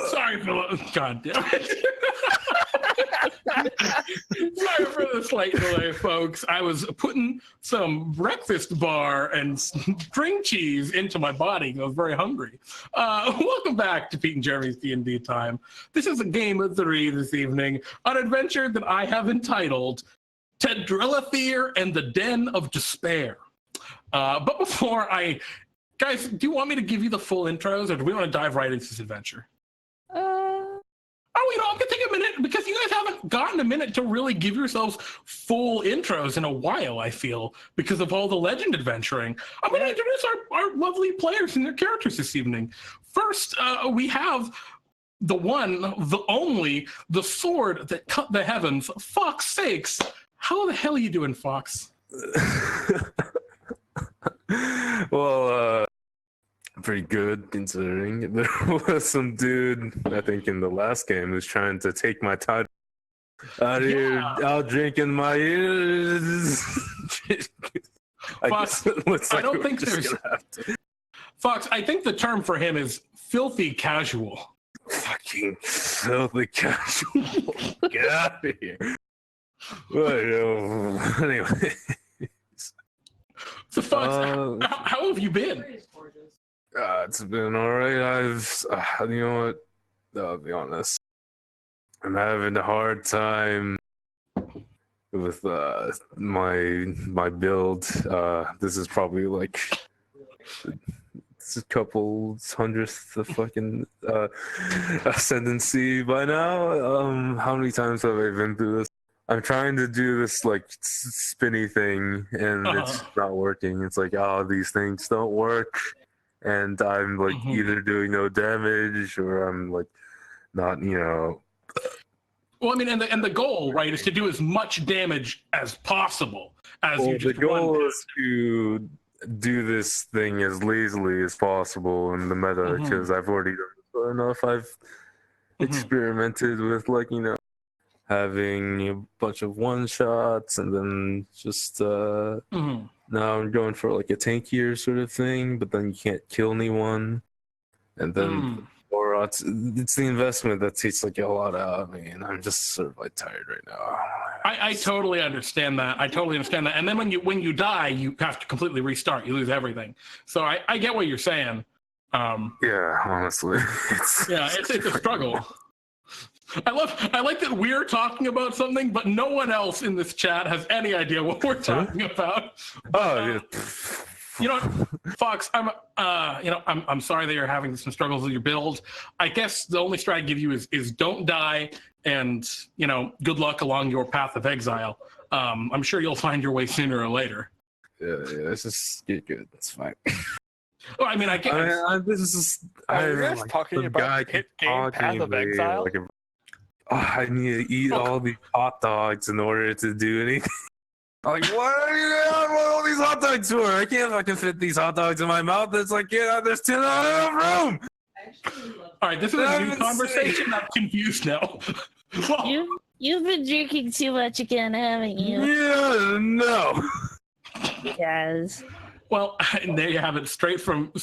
Sorry for God damn it. Sorry for the slight delay, folks. I was putting some breakfast bar and string cheese into my body. I was very hungry. Welcome back to Pete and Jeremy's D&D Time. This is a game of 3 this evening, an adventure that I have entitled Tedrelathir and the Den of Despair. But before guys, do you want me to give you the full intros, or do we want to dive right into this adventure? I'm going to take a minute, because you guys haven't gotten a minute to really give yourselves full intros in a while, I feel, because of all the legend adventuring. I'm going to introduce our lovely players and their characters this evening. First, we have the one, the only, the sword that cut the heavens, Fawkes. How the hell are you doing, Fawkes? Well, pretty good, considering there was some dude, I think in the last game, who's trying to take my title out here, out drinking my ears. Fawkes, I don't think there's... Fawkes, I think the term for him is filthy casual. Fucking filthy casual. Get out of here. Well, anyway. So, Fawkes, how have you been? It's been alright. You know what? I'll be honest. I'm having a hard time with my build. This is probably like it's a couple hundredth of fucking ascendancy by now. How many times have I been through this? I'm trying to do this like spinny thing, and it's not working. It's like, these things don't work. And I'm like either doing no damage, or I'm like not, Well, I mean, and the goal, right, is to do as much damage as possible. The goal is to do this thing as lazily as possible in the meta, because I've already done enough. I've experimented with having a bunch of one shots, and then just now I'm going for like a tankier sort of thing, but then you can't kill anyone, and then or it's the investment that takes like a lot out of me, and I'm just sort of like tired right now. I totally understand that. And then when you die, you have to completely restart. You lose everything. So I get what you're saying. Yeah, honestly, it's a struggle. I like that we're talking about something, but no one else in this chat has any idea what we're talking about. Yeah. Fawkes, I'm sorry that you're having some struggles with your build. I guess the only strat I give you is don't die, and good luck along your path of exile. I'm sure you'll find your way sooner or later. Yeah, let's just get good. That's fine. Well, I mean, I guess this is. Are you guys talking about hit game Path of Exile? I need to eat all these hot dogs in order to do anything. Like, what are you doing all these hot dogs for? I can't fucking fit these hot dogs in my mouth. It's like, there's 10 out of room. All right, this is a new conversation. I'm confused now. You've been drinking too much again, haven't you? Yeah, no. Yes. Well, there you have it, straight from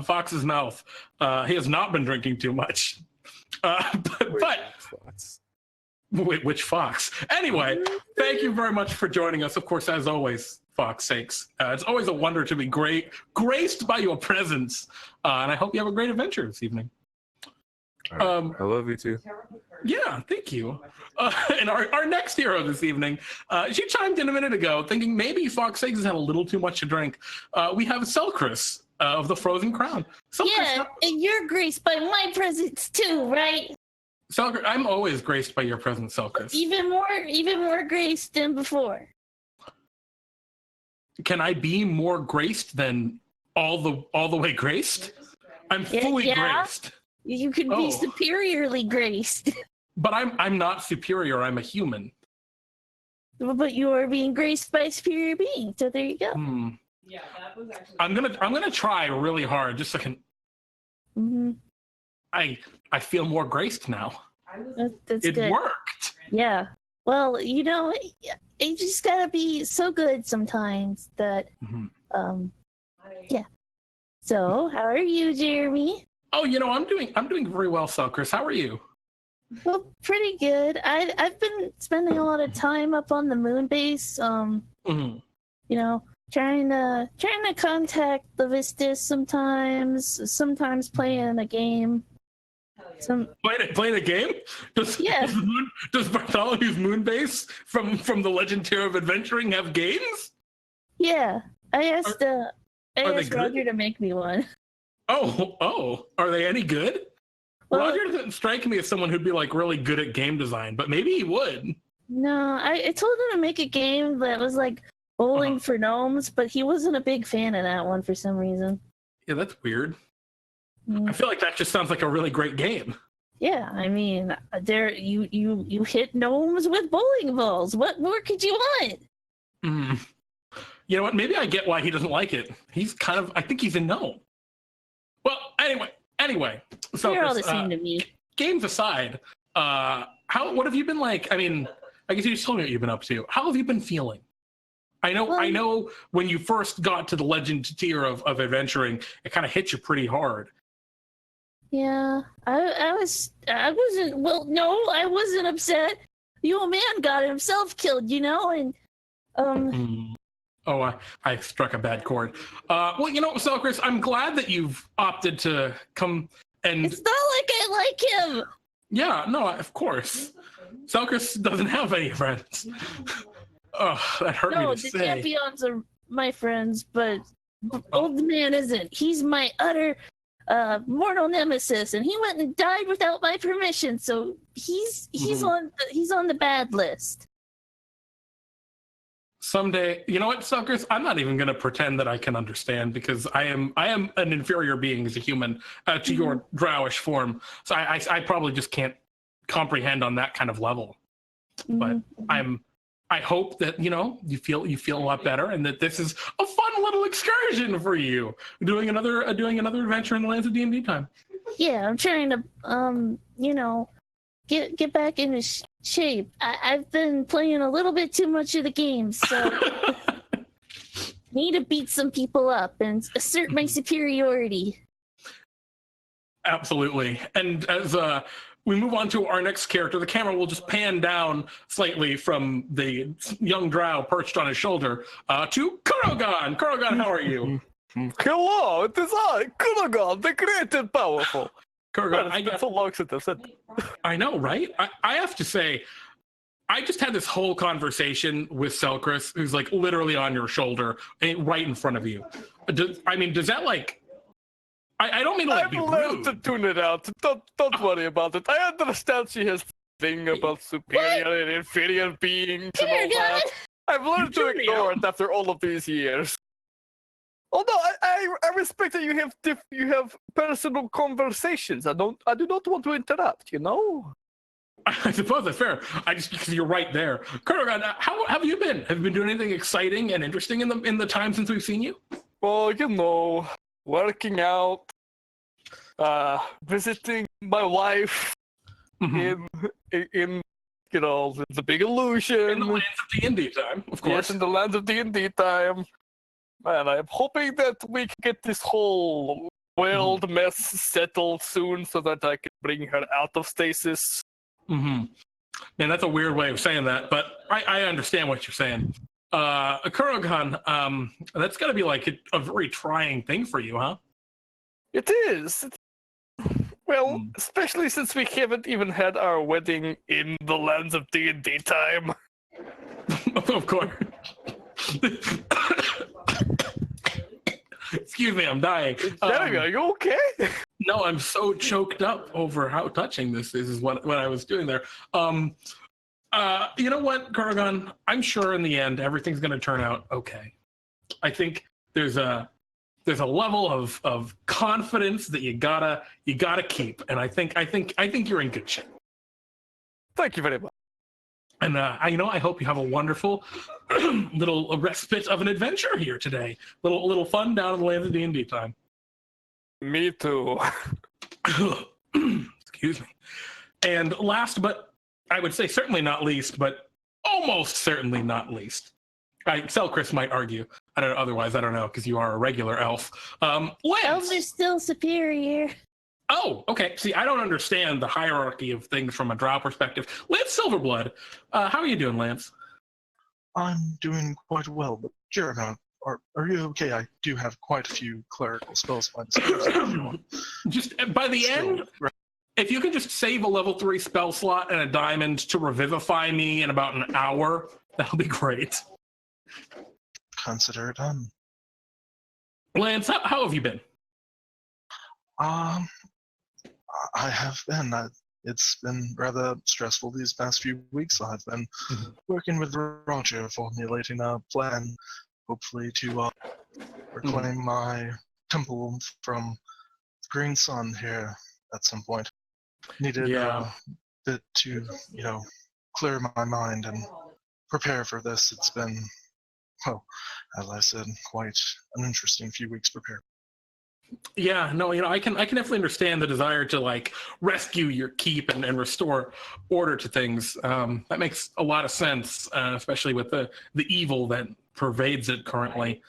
Fox's mouth. He has not been drinking too much. Which Fawkes? Anyway, thank you very much for joining us. Of course, as always, Fawkes sakes. It's always a wonder to be graced by your presence. And I hope you have a great adventure this evening. Right. I love you too. Yeah, thank you. And our next hero this evening, she chimed in a minute ago thinking maybe Fawkes sakes has had a little too much to drink. We have Selcress of the Frozen Crown. Yeah, and you're graced by my presence too, right? Selcress, I'm always graced by your presence, Selcress. Even more graced than before. Can I be more graced than all the way graced? I'm fully graced. You can be superiorly graced. But I'm not superior. I'm a human. But you are being graced by a superior being. So there you go. Yeah, that was actually. I'm gonna try really hard just so I can. I feel more graced now. That's it good. Worked. Yeah. Well, you just gotta be so good sometimes that. Yeah. So, how are you, Jeremy? Oh, I'm doing very well, Selcress. How are you? Well, pretty good. I've been spending a lot of time up on the moon base. Mm-hmm. Trying to contact the Vistas sometimes playing a game. Playing a game? Does Bartholomew's moon base from the Legend Tier of Adventuring have games? Yeah, I asked good? Roger to make me one. Oh, are they any good? Well, Roger doesn't strike me as someone who'd be like really good at game design, but maybe he would. No, I told him to make a game that was like bowling for gnomes, but he wasn't a big fan of that one for some reason. Yeah, that's weird. I feel like that just sounds like a really great game. Yeah, I mean, you hit gnomes with bowling balls. What more could you want? You know what? Maybe I get why he doesn't like it. I think he's a gnome. Well, anyway. So You're all the same to me. Games aside, what have you been like? I mean, I guess you just told me what you've been up to. How have you been feeling? I know when you first got to the Legend Tier of adventuring, it kind of hit you pretty hard. Yeah, I wasn't upset. The old man got himself killed, and Oh, I struck a bad chord. Well, Selcress, I'm glad that you've opted to come and... It's not like I like him! Yeah, no, of course. Selcress doesn't have any friends. Oh, that hurt me to say. No, the champions are my friends, but old man isn't. He's my utter mortal nemesis, and he went and died without my permission, so he's on the bad list. Someday, you know what, Selcress? I'm not even going to pretend that I can understand, because I am an inferior being as a human to your drowish form. So I probably just can't comprehend on that kind of level. But I hope that you feel a lot better, and that this is a fun little excursion for you, doing another adventure in the lands of DnDTime. Yeah, I'm trying to get back into shape. I've been playing a little bit too much of the games, so need to beat some people up and assert my superiority. Absolutely. And as we move on to our next character, the camera will just pan down slightly from the young drow perched on his shoulder to Kurogan. Kurogan, how are you? Hello, it is I, Kurogan, the great and powerful. Kurogan, I know, right? I have to say, I just had this whole conversation with Selcress, who's like literally on your shoulder, right in front of you. Does that like... I don't mean to like be rude. I've learned to tune it out. Don't worry about it. I understand she has thing about superior and inferior beings and all that. I've learned to ignore it after all of these years. Although I respect that you have personal conversations. I do not want to interrupt. I suppose that's fair. Because you're right there. Kurogan, how have you been? Have you been doing anything exciting and interesting in the time since we've seen you? Well, working out, visiting my wife in the big illusion. In the lands of DnDTime, of course. Yes, in the lands of DnDTime. And I'm hoping that we can get this whole world mess settled soon so that I can bring her out of stasis. Man, that's a weird way of saying that, but I understand what you're saying. Kurogan, that's got to be like a very trying thing for you, huh? It is. Well, especially since we haven't even had our wedding in the lands of DnDTime. Of course. Excuse me, I'm dying. Are you okay? No, I'm so choked up over how touching this is what I was doing there. You know what, Kurogan? I'm sure in the end everything's going to turn out okay. I think there's a level of confidence that you gotta keep, and I think you're in good shape. Thank you very much. And I hope you have a wonderful little respite of an adventure here today. Little fun down in the land of DnDTime. Me too. Excuse me. And last, but I would say certainly not least, but almost certainly not least, Selcress might argue. I don't know, otherwise I don't know, because you are a regular elf. Lance. Elves are still superior. Oh, okay. See, I don't understand the hierarchy of things from a drow perspective. Lance Silverblood, how are you doing, Lance? I'm doing quite well, but Jeremy, are you okay? I do have quite a few clerical spells by the Just by the end, if you can just save a level 3 spell slot and a diamond to revivify me in about an hour, that'll be great. Consider it done. Lance, how have you been? I have been. It's been rather stressful these past few weeks. I've been working with Roger, formulating a plan, hopefully to reclaim my temple from the Green Sun here at some point. Needed a bit to, clear my mind and prepare for this. It's been, well, as I said, quite an interesting few weeks prepared. Yeah, no, I can definitely understand the desire to rescue your keep and restore order to things. That makes a lot of sense, especially with the evil that pervades it currently.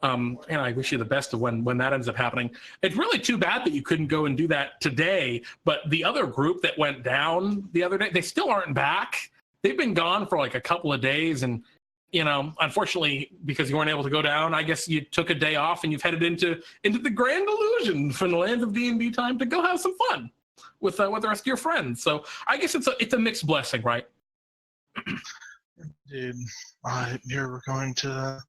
And I wish you the best of when that ends up happening. It's really too bad that you couldn't go and do that today, but the other group that went down the other day, they still aren't back. They've been gone for a couple of days, and unfortunately, because you weren't able to go down, I guess you took a day off and you've headed into the Grand Illusion from the lands of DnDTime to go have some fun with the rest of your friends. So I guess it's a mixed blessing, right? Indeed. I hear we're going to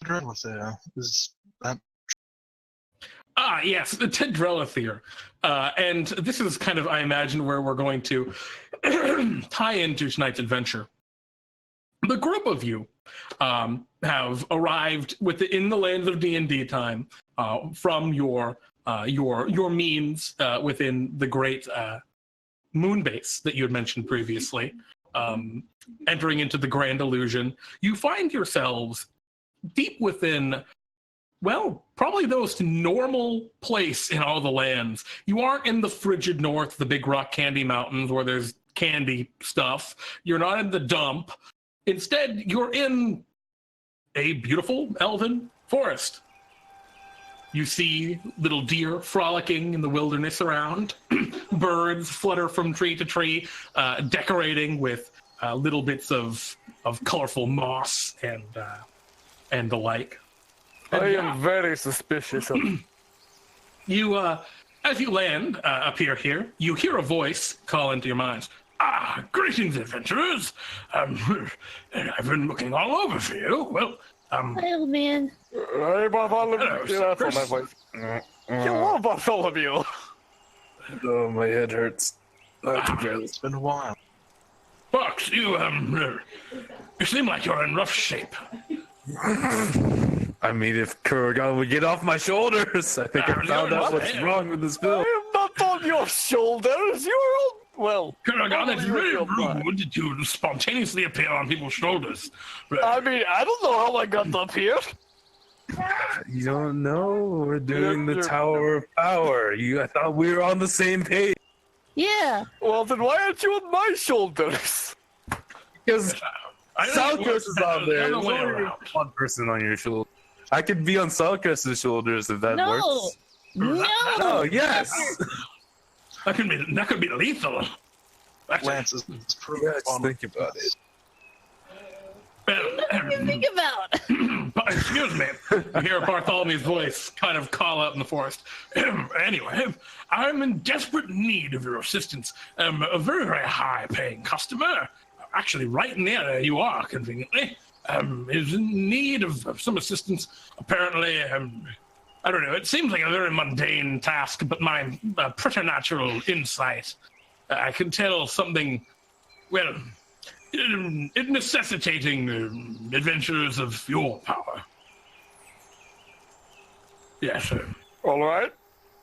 Tedrelathir. Is that? Yes, the Tedrelathir. And this is kind of, I imagine, where we're going to tie into tonight's adventure. The group of you have arrived in the lands of DnDTime from your means within the great moon base that you had mentioned previously, entering into the Grand Illusion. You find yourselves deep within, well, probably the most normal place in all the lands. You aren't in the frigid north, the big rock candy mountains where there's candy stuff. You're not in the dump. Instead, you're in a beautiful elven forest. You see little deer frolicking in the wilderness around. Birds flutter from tree to tree, decorating with little bits of colorful moss and the like. And I am very suspicious of you. As you land up here, you hear a voice call into your minds. Greetings, adventurers. I've been looking all over for you. Well, Hi, old man. Hey, Bartholomew. Chris. My voice. Hello, Bartholomew. Oh, my head hurts. It's been a while. Fawkes, you seem like you're in rough shape. I mean, if Kurogan would get off my shoulders, I think I found out what's wrong with this I bill. am not on your shoulders. You are on. Well, Kurogan, it's probably really with your butt. rude to spontaneously appear on people's shoulders. I mean, I don't know how I got up here. You don't know? We're doing the Tower of Power. I thought we were on the same page. Yeah. Well, then why aren't you on my shoulders? Because Selcress is on there. The other way There's only around. one person on your shoulder. I could be on Selcress's shoulders if that No. works. No. Oh, yes! That could be lethal. Lance is Yeah, just think about it. What do you think about? Excuse me. You hear Bartholomew's voice kind of call out in the forest. Anyway, I'm in desperate need of your assistance. A very, very high-paying customer, actually right near you are, conveniently, is in need of some assistance. Apparently, I don't know, it seems like a very mundane task, but my preternatural insight, I can tell something, well, it necessitating adventures of your power. Yes, sir. All right.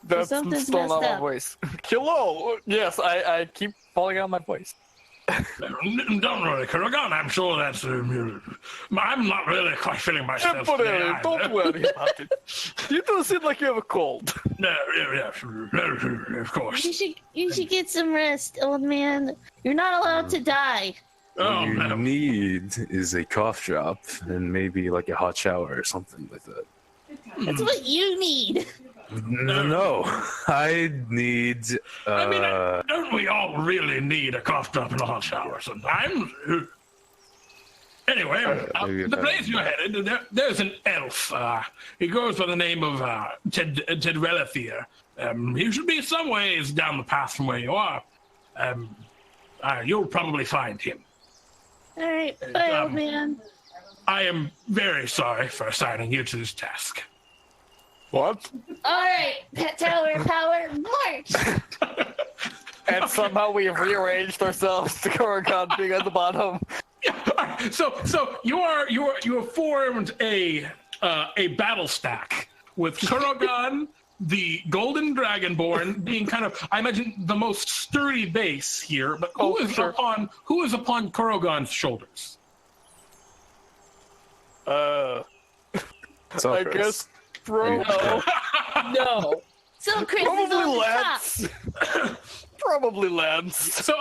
That's Something's still not messed my up. voice. Hello. Yes, I keep falling out my voice. Don't worry, Kurogan, I'm sure that's... I'm not really quite feeling myself today Temporary. either. Don't worry about it. You don't seem like you have a cold. No, yes, of course. You should get some rest, old man. You're not allowed to die. Oh, What you no. need is a cough drop and maybe like a hot shower or something like that. That's what you need. No, I need. I mean, don't we all really need a cough drop and a hot shower sometimes? Anyway, the place you're headed, there's an elf. He goes by the name of Tedrelathir. He should be some ways down the path from where you are. You'll probably find him. All right, bye, old man. I am very sorry for assigning you to this task. What? All right, Pet Tower of Power, march! And somehow we have rearranged ourselves to Kurogan being at the bottom. Yeah. So you have formed a battle stack with Kurogan, the Golden Dragonborn, being kind of, I imagine, the most sturdy base here. But who is upon Kurogan's shoulders? I guess No. Silvercress is probably on the top. Lance. Probably Lance. So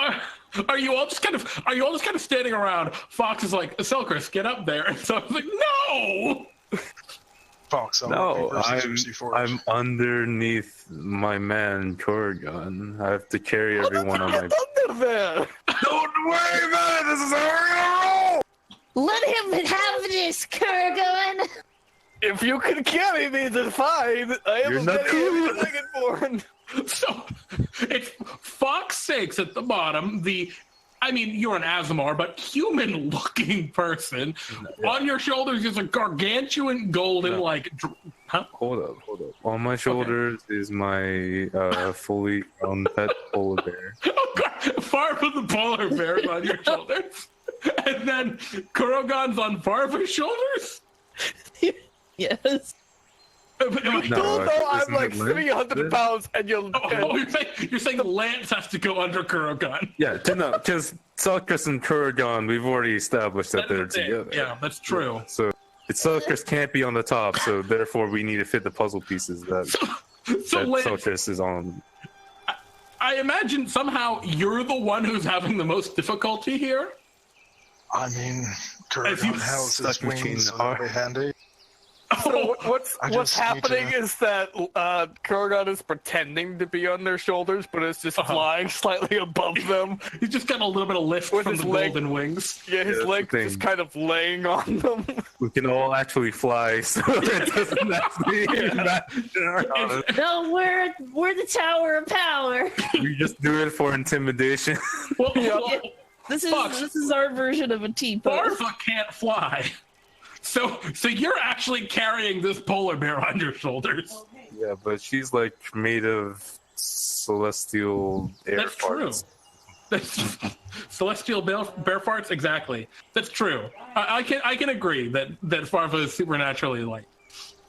are you all just kind of standing around? Fox is like, Selcress, get up there. And so I was like, no. Fawkes, I'm underneath my man Kurogan. I have to carry everyone on my. Under there. Don't worry about it. This is how we're gonna roll. Let him have this, Kurogan. If you can carry me, then fine. I am You're a not very cool. Dragonborn. So it's Fox 6 at the bottom. You're an Azamar, but human-looking person. Yeah. On your shoulders is a gargantuan golden, huh? Hold up. On my shoulders is my fully grown pet polar bear. Oh, God. Farva the polar bear is on your shoulders. And then Kurogan's on Farva's shoulders? Yes. You don't know I'm like 300 pounds and you'll... You're saying Lance has to go under Kurogan. Yeah, because Selcress and Kurogan, we've already established that they're together. Yeah, that's true. So Selcress can't be on the top, so therefore we need to fit the puzzle pieces that Lance, Selcress is on. I imagine somehow you're the one who's having the most difficulty here. I mean, As you Kurogan has his stuck between wings, the so they're handy. So what's I just need happening to- is that Kurogan is pretending to be on their shoulders, but it's just flying slightly above them. He's just got a little bit of lift With from his the leg. golden wings. Yeah, his that's leg the just thing. kind of laying on them. We can all actually fly, so it doesn't actually matter. No, we're the Tower of Power. We just do it for intimidation. Well, This Fuck. is our version of a teapot. Farva can't fly. So you're actually carrying this polar bear on your shoulders. Yeah, but she's like made of celestial air That's true. farts. That's celestial bear farts, exactly. That's true. I can agree that Farva is supernaturally light.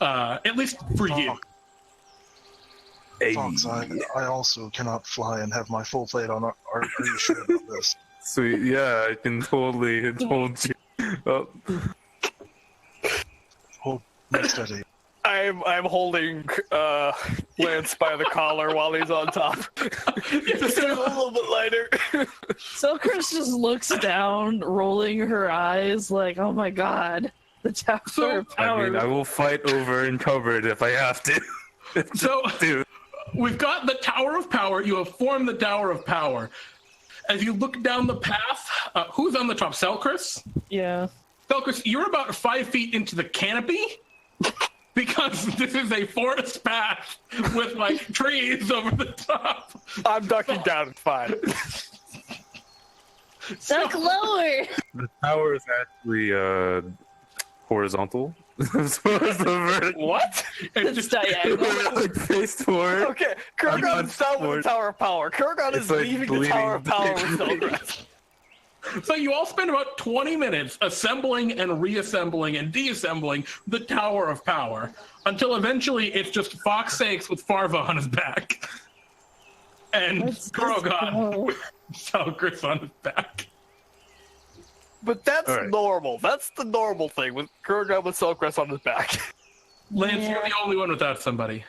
At least for you. Hey. Fawkes, I also cannot fly and have my full plate on. Are you sure about this? Sweet, yeah, I can totally hold you. Oh, Hold me steady. I'm holding Lance by the collar while he's on top. Just a little bit lighter. Selcress just looks down, rolling her eyes like, oh my god, the Tower of I Power. mean, I will fight over and cover it if I have to. So Dude, we've got the Tower of Power. You have formed the Tower of Power. As you look down the path, who's on the top? Selcress? Yeah. Selcress, you're about 5 feet into the canopy because this is a forest path with like trees over the top. I'm ducking down, it's fine. Duck lower. the tower is actually horizontal. As opposed to vertical. What? And It's just diagonal. Like face forward. Okay, Kurogan's down with the Tower of Power. Kurogan is It's like leaving the Tower of Power with Selcress. So you all spend about 20 minutes assembling and reassembling and deassembling the Tower of Power until eventually it's just Fox 6 with Farva on his back and Kurogan with Selcress on his back. But that's All right. normal. That's the normal thing with Kurogan with Selcress on his back. Lance, you're the only one without somebody.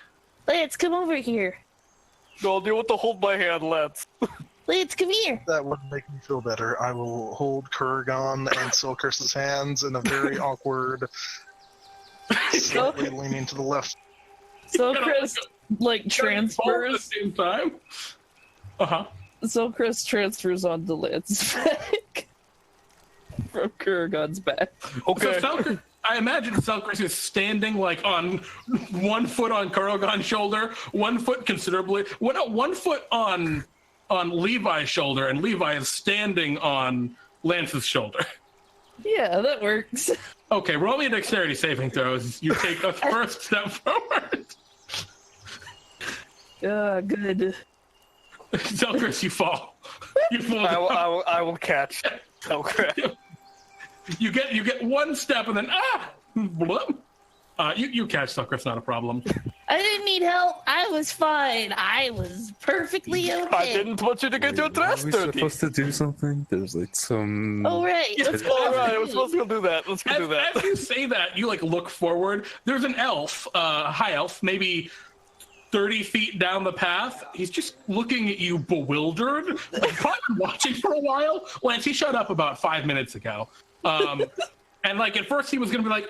Lance, come over here. No, do you want to hold my hand, Lance? Lance, come here. That would make me feel better. I will hold Kurogan and Selcress's hands in a very awkward, slightly leaning to the left. Selcress like transfers. At the same time. Selcress transfers onto Lance's back from Kurogan's back. Okay. So I imagine Selcress is standing like on 1 foot on Kurogan's shoulder, 1 foot considerably, 1 foot on Levi's shoulder, and Levi is standing on Lance's shoulder. Yeah, that works. Okay, roll me a dexterity saving throws. You take a first step forward. Good. Selcress, you fall. You fall. I will catch Selcress. You get 1 step and then blip. You catch Selcress, not a problem. I didn't need help. I was fine. I was perfectly okay. I didn't want you to get your dress Are we dirty. supposed to do something? There's like some. Oh, right. Let's go. All right, we're supposed to go do that. Let's go do that. As you say that, you like look forward. There's an elf, high elf, maybe 30 feet down the path. He's just looking at you bewildered. Like, probably watching for a while. Lance, he showed up about 5 minutes ago. And like at first he was gonna be like,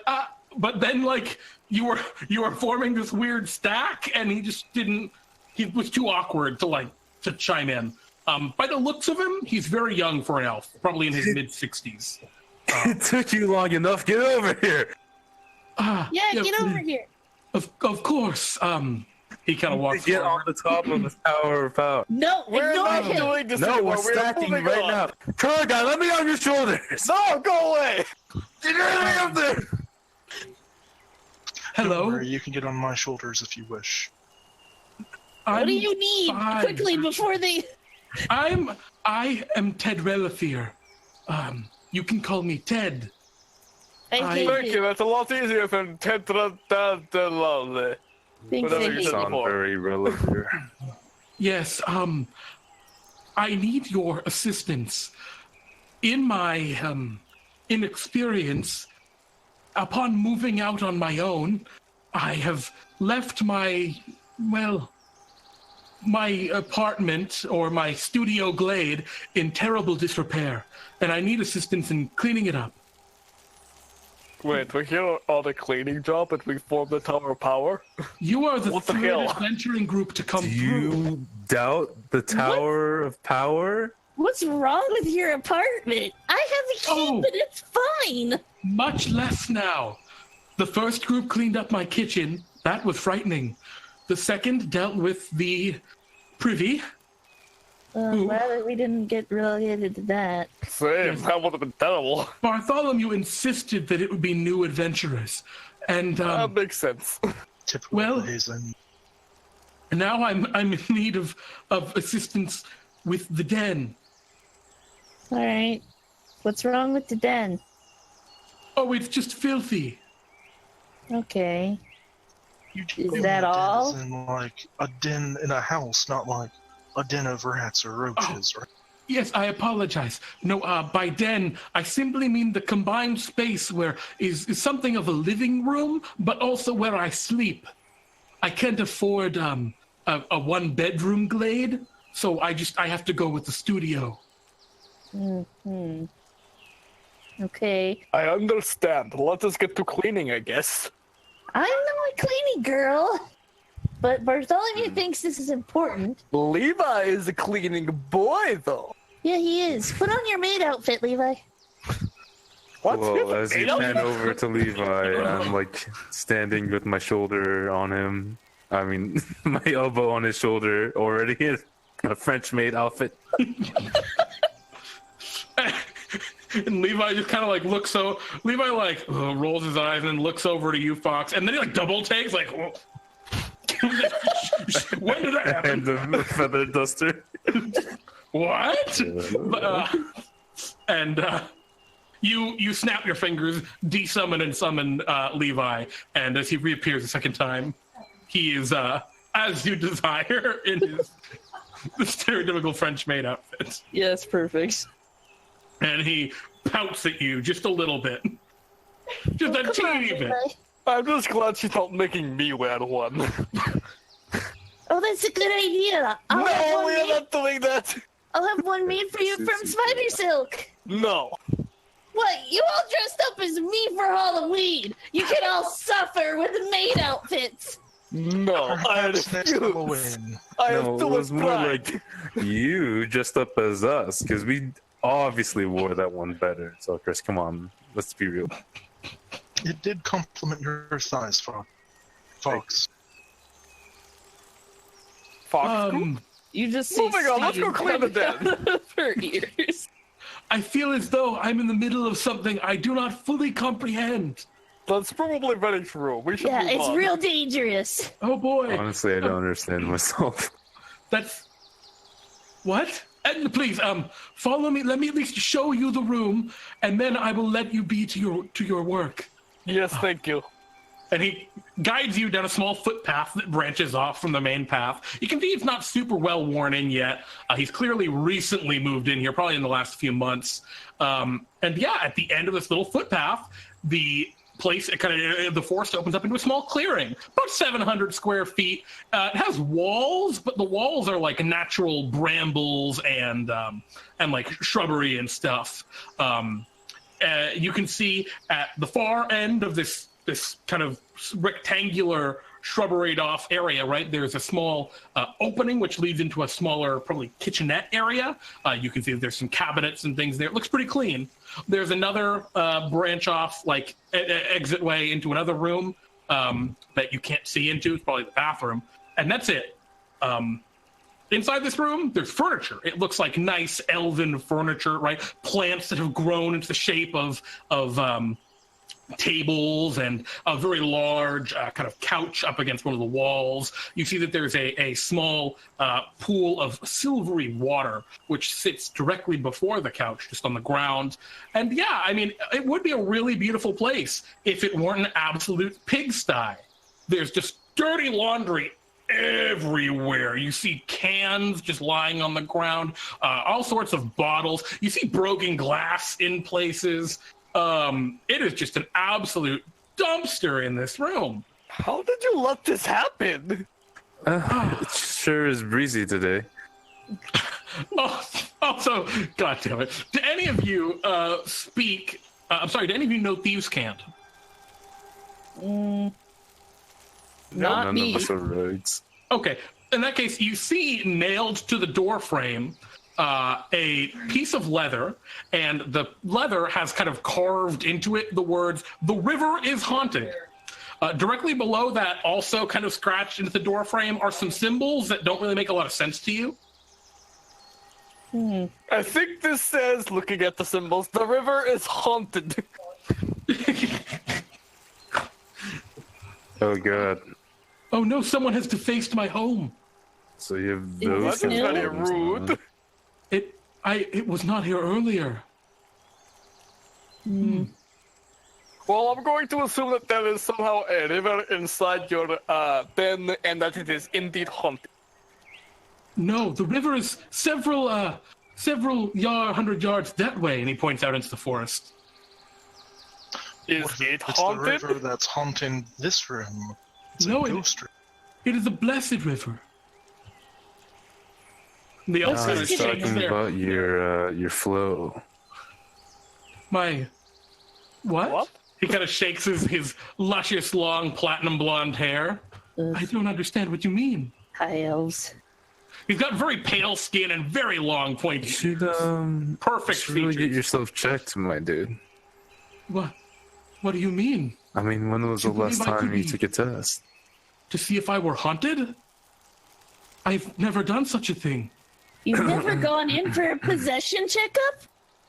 but then like you were forming this weird stack, and he just didn't. He was too awkward to chime in. By the looks of him, he's very young for an elf, probably in his mid-60s. It took you long enough. Get over here. Yeah, get over here. Of course. He kind of walks Get on forward. the top of the tower of power. No, We're ignore not him. doing this No, anymore. we're stacking moving right on. now. Kurogan, let me on your shoulders. No, go away. Get up there. Hello. Don't worry, you can get on my shoulders if you wish. What do you need? fine. Quickly, before they... I am Tedrelathir. You can call me Ted. I hate Thank it. you. That's a lot easier than Tedrelathir. Thanks, Whatever I you hate said it. Sound very relevant. Yes, I need your assistance. In my inexperience, upon moving out on my own, I have left my apartment or my studio glade in terrible disrepair, and I need assistance in cleaning it up. Wait, we're here on a cleaning job and we formed the Tower of Power? You are the What the third hell? adventuring group to come Do through. you doubt the Tower of Power? What's wrong with your apartment? I have a key, Oh. but it's fine. Much less now. The first group cleaned up my kitchen. That was frightening. The second dealt with the privy. Ooh. Glad that we didn't get relegated to that. Same, that would have been terrible. Bartholomew insisted that it would be new adventurers. And That makes sense. Typical Well- Hazen. now I'm in need of assistance with the den. All right. What's wrong with the den? Oh, it's just filthy. Okay. You Is do that den all? as in like a den in a house, not like a den of rats or roaches, right? Yes, I apologize. No, by den, I simply mean the combined space where is something of a living room, but also where I sleep. I can't afford a 1-bedroom glade, so I have to go with the studio. Hmm. Okay. I understand. Let us get to cleaning, I guess. I'm not a cleaning girl, but Bartholomew thinks this is important. Levi is a cleaning boy, though. Yeah, he is. Put on your maid outfit, Levi. What? Well, as you Potato? pan over to Levi, I'm like standing with my shoulder on him. I mean, my elbow on his shoulder, already in a French maid outfit. And Levi just kind of like looks Levi like rolls his eyes and then looks over to you, Fawkes, and then he like double takes like, when did that happen? And the feather duster. What? You snap your fingers, desummon and summon Levi, and as he reappears a second time, he is as you desire in his stereotypical French maid outfit. Yes, perfect. And he pouts at you just a little bit. Just a Come on, teeny bit. Levi. I'm just glad she's not making me wear one. Oh, that's a good idea. No, we're not doing that. I'll have one made for you from spider silk. No. What? You all dressed up as me for Halloween. You can all suffer with maid outfits. No, I Perhaps next refuse. Halloween. I No, am it too was much more pride. like you dressed up as us, because we obviously wore that one better. So, Chris, come on, let's be real. It did compliment your size, Fawkes. Fox. You just see Moving on, let's go steam clean the coming out of her ears. I feel as though I'm in the middle of something I do not fully comprehend. That's probably very true. We should Yeah, move it's on. real dangerous. Oh boy. Honestly, I don't understand myself. That's what? And please, follow me. Let me at least show you the room, and then I will let you be to your work. Yes, thank you. And he guides you down a small footpath that branches off from the main path. You can see it's not super well worn in yet. He's clearly recently moved in here, probably in the last few months. And yeah, at the end of this little footpath, the place, the forest opens up into a small clearing, about 700 square feet. It has walls, but the walls are like natural brambles and like shrubbery and stuff. You can see at the far end of this kind of rectangular shrubberied off area, right? There's a small opening which leads into a smaller, probably kitchenette area. You can see that there's some cabinets and things there. It looks pretty clean. There's another branch off, like exit way into another room that you can't see into. It's probably the bathroom, and that's it. Inside this room, there's furniture. It looks like nice elven furniture, right? Plants that have grown into the shape of tables and a very large kind of couch up against one of the walls. You see that there's a small pool of silvery water which sits directly before the couch, just on the ground. And yeah, I mean, it would be a really beautiful place if it weren't an absolute pigsty. There's just dirty laundry everywhere. You see cans just lying on the ground, all sorts of bottles. You see broken glass in places. It is just an absolute dumpster in this room. How did you let this happen? It sure is breezy today. Also, God damn it. Do any of you speak? I'm sorry. Do any of you know Thieves' Cant? Not None me. of us are rogues. Okay. In that case, you see nailed to the door frame a piece of leather, and the leather has kind of carved into it the words, "The river is haunted." Directly below that, also kind of scratched into the door frame, are some symbols that don't really make a lot of sense to you. I think this says, looking at the symbols, the river is haunted. Oh god. Oh no, someone has defaced my home. So you have It those wasn't kind of very problems rude. now. It was not here earlier. Well, I'm going to assume that there is somehow a river inside your den, and that it is indeed haunted. No, the river is several hundred yards that way, and he points out into the forest. Is What if it it's the haunted? river that's haunting this room? It's No, a it- ghost river. It is a blessed river. The elf What's kind I of was this shakes talking their about your flow. my what? What? He kind of shakes his luscious long platinum blonde hair. I don't understand what you mean. High elves. He's got very pale skin and very long pointy. You should Perfect should really features. get yourself checked, my dude. What do you mean? I mean, when was the Do you last believe I time could you be- took a test? To see if I were haunted? I've never done such a thing. You've never gone in for a possession checkup?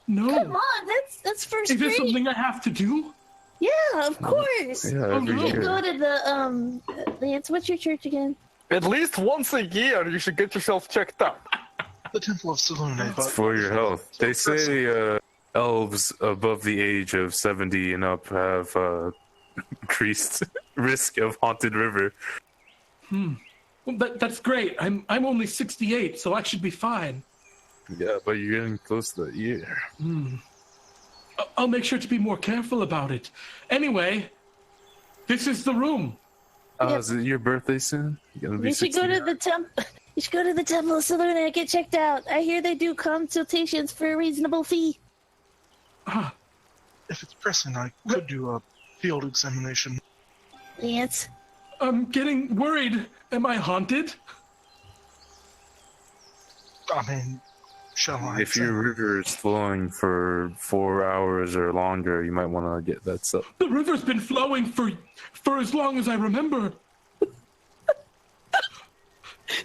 No. Come on, that's first Is this grade. something I have to do? Yeah, of course. Yeah, Oh, every no. You year. go to the Lance, what's your church again? At least once a year, you should get yourself checked out. The Temple of Selune, It's but for your health. They say elves above the age of 70 and up have increased risk of haunted river. Well, that's great. I'm only 68, so I should be fine. Yeah, but you're getting close to that year. I'll make sure to be more careful about it. Anyway, this is the room. Yep. Is it your birthday soon? You're gonna be You should go 60? to the temple. You should go to the Temple of Selune and get checked out. I hear they do consultations for a reasonable fee. if it's pressing, I could do a field examination. Lance, I'm getting worried. Am I haunted? I mean, shall I? If your river is flowing for 4 hours or longer, you might want to get that stuff. The river's been flowing for as long as I remember.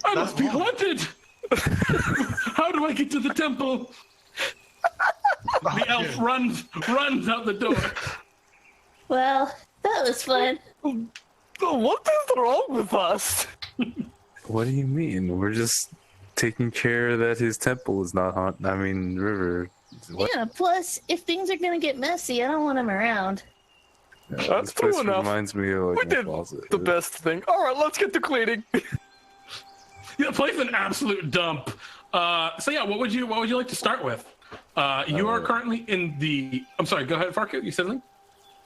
I must be haunted. How do I get to the temple? The elf runs out the door. Well, that was fun. What is wrong with us? What do you mean? We're just taking care that his temple is not haunted. I mean, river. What? Yeah, plus, if things are gonna get messy, I don't want him around. Yeah, That's this place true enough. reminds me of We like a did closet. the best thing. All right, let's get to cleaning. Yeah, the place is an absolute dump. So yeah, what would you like to start with? You are currently in the. I'm sorry. Go ahead, Farka. You said something.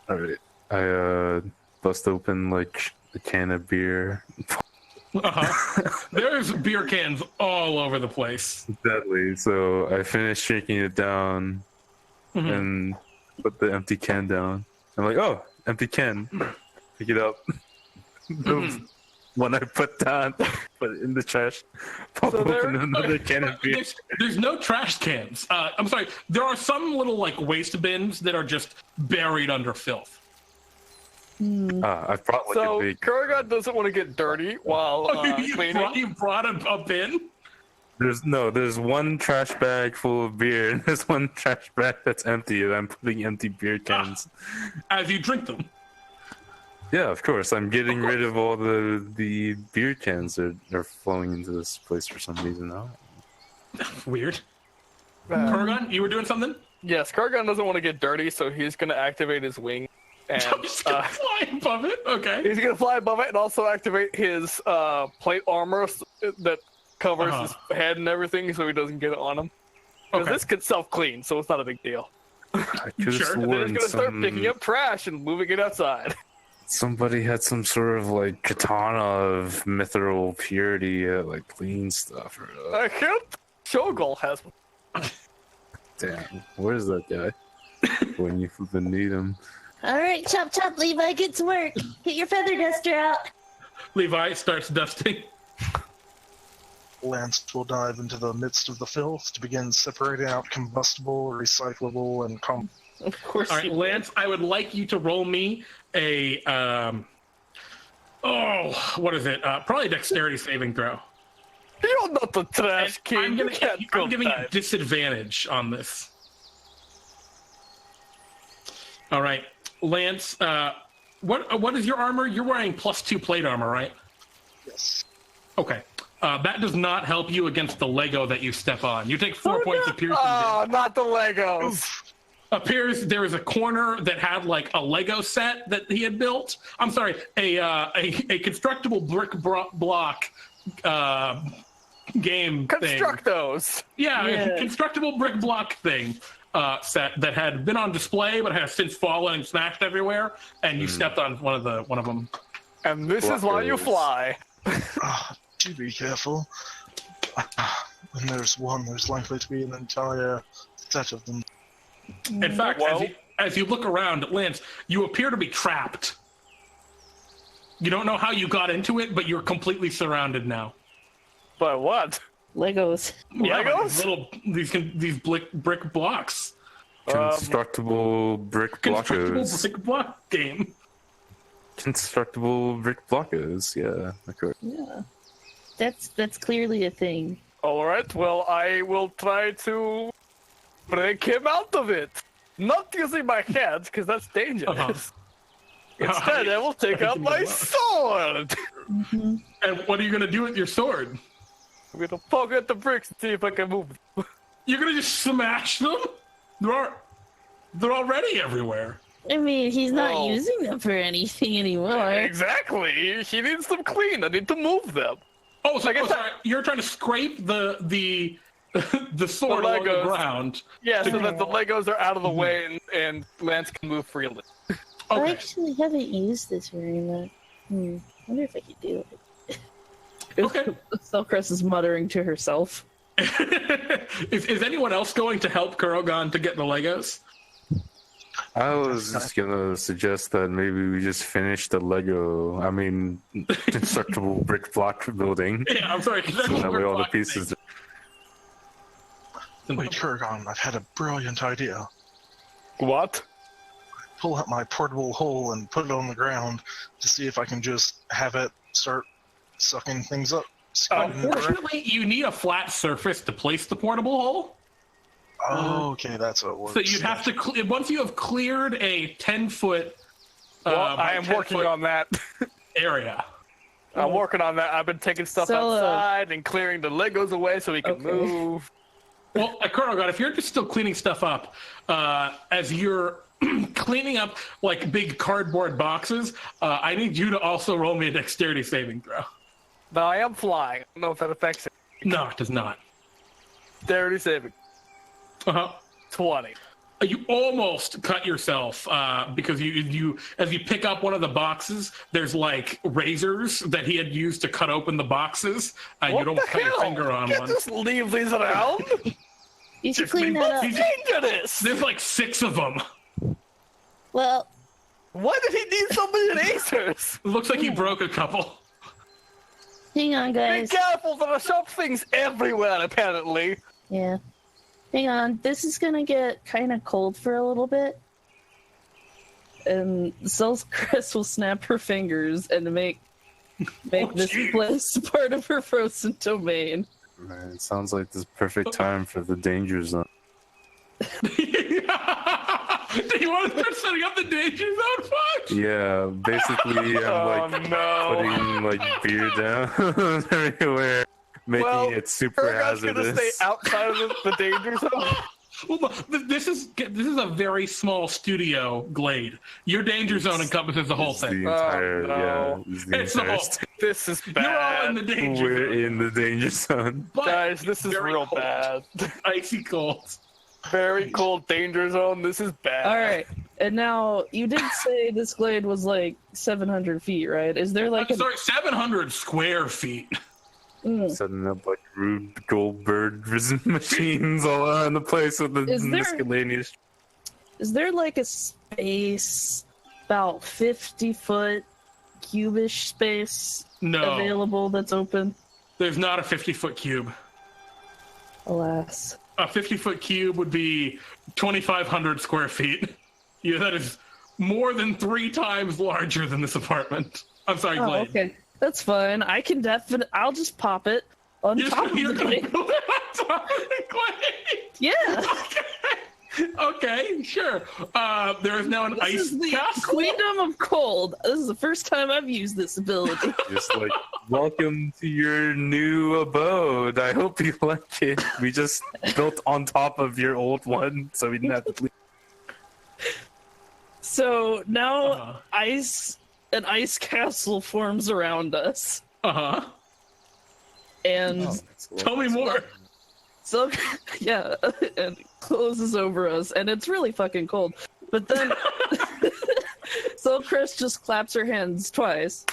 All right. I bust open like a can of beer. There's beer cans all over the place. Deadly. So I finished drinking it down and put the empty can down. I'm like, oh, empty can. Pick it up. The one I put down, put it in the trash. Pop open another can of beer. There's no trash cans. I'm sorry. There are some little like waste bins that are just buried under filth. I brought like a big. Kurogan doesn't want to get dirty while cleaning. You brought a bin? There's one trash bag full of beer, and there's one trash bag that's empty, and I'm putting empty beer cans. As you drink them. Yeah, of course. I'm getting rid of all the beer cans that are flowing into this place for some reason now. Weird. Kurogan, you were doing something? Yes, Kurogan doesn't want to get dirty, so he's going to activate his wing. And I'm just gonna fly above it. Okay. he's going to fly above it and also activate his plate armor that covers his head and everything so he doesn't get it on him. Because this can self-clean, so it's not a big deal. I could have Sure. And then he's sworn going to start picking up trash and moving it outside. somebody had some sort of like katana of mithril purity that like clean stuff. I can't. Shogol has one. Damn, where's that guy? When you flipping need him. All right, chop chop, Levi, get to work. Get your feather duster out. Levi starts dusting. Lance will dive into the midst of the filth to begin separating out combustible, recyclable, and Of course. All right, Lance, I would like you to roll me a what is it? Probably a dexterity saving throw. You're not the trash king. I'm You can't go giving you back. disadvantage on this. All right, Lance. What is your armor? You're wearing +2 plate armor, right? yes. Okay. That does not help you against the Lego that you step on. You take 4 points of piercing damage. Oh, not the Legos. Appears there is a corner that had like a Lego set that he had built. I'm sorry, a constructible brick block game Construct thing. those. Yeah, a constructible brick block thing set that had been on display but has since fallen and smashed everywhere. And you stepped on one of them. And this is why you Blockers. fly. Do be careful. When there's one, there's likely to be an entire set of them. In fact, as you look around, Lance, you appear to be trapped. You don't know how you got into it, but you're completely surrounded now. But what? Legos. Yeah, Legos? these brick blocks. Constructible brick Constructible blockers. brick block game. Constructible brick blockers, yeah. Okay. Yeah. That's clearly a thing. All right. Well, I will try to break him out of it. Not using my hands, because that's dangerous. Instead, I will take out my sword. And what are you gonna do with your sword? I'm gonna poke at the bricks and see if I can move them. You're gonna just smash them? They're already everywhere. I mean, he's not Oh. using them for anything anymore. Exactly. He needs them clean. I need to move them. Oh, so Like I sorry. You're trying to scrape the sword along the Legos. ground. Yeah, so that the Legos are out of the way and Lance can move freely. I Okay. actually haven't used this very much. I wonder if I could do it. Okay. Selcress is muttering to herself. Is anyone else going to help Kurogan to get the Legos? I was just gonna suggest that maybe we just finish the constructible brick block building. Yeah, I'm sorry. So that way all the pieces. Wait, Kurogan, I've had a brilliant idea. What? Pull out my portable hole and put it on the ground to see if I can just have it start sucking things up. Unfortunately, you need a flat surface to place the portable hole. Oh, okay, that's what it works. So you'd have to once you have cleared a 10-foot. I am working on that area. I'm working on that. I've been taking stuff outside and clearing the Legos away so we can move. Well, Kurogan, if you're just still cleaning stuff up, as you're cleaning up like big cardboard boxes, I need you to also roll me a dexterity saving throw. No, I am flying. I don't know if that affects it. No, it does not. Dexterity saving. 20. You almost cut yourself because you as you pick up one of the boxes, there's like razors that he had used to cut open the boxes. You don't cut your finger on one. Just leave these around. You should clean that up. Dangerous. There's like 6 of them. Well, why did he need so many razors? It looks like he broke a couple. hang on, Be guys. careful, there are sharp things everywhere, apparently. Yeah. Hang on. This is gonna get kind of cold for a little bit. And Selcress will snap her fingers and make this place part of her frozen domain. Man, it sounds like this perfect time for the danger zone. Do you want to start setting up the danger zone, Fawkes? Yeah, basically I'm putting like beer down everywhere, making it super hazardous. Gonna stay outside of the danger zone. Well, this is a very small studio glade. Your danger zone encompasses the whole thing. The entire, It's the whole. This is bad. You're all in the danger zone. We're in the danger zone. But Guys, this is very real cold. bad. Icy cold. Very cold danger zone. This is bad. All right, and now you did say this glade was like 700 feet, right? Is there like 700 square feet. Setting up like Rube Goldberg machines all around the place with the miscellaneous. Is there like a space about 50-foot cubish space available that's open? There's not a 50-foot cube. Alas. A 50-foot cube would be 2,500 square feet. Yeah, that is more than 3 times larger than this apartment. I'm sorry, glade. Okay. That's fine. I can I'll just pop it on top of the glade. Yeah. Okay, sure. There is now an This ice is the castle. Queendom of Cold. This is the first time I've used this ability. Just like, welcome to your new abode. I hope you like it. We just built on top of your old one, so we didn't have to leave. So now an ice castle forms around us. And tell me more. So yeah, and it closes over us, and it's really fucking cold. But then Selcress just claps her hands twice,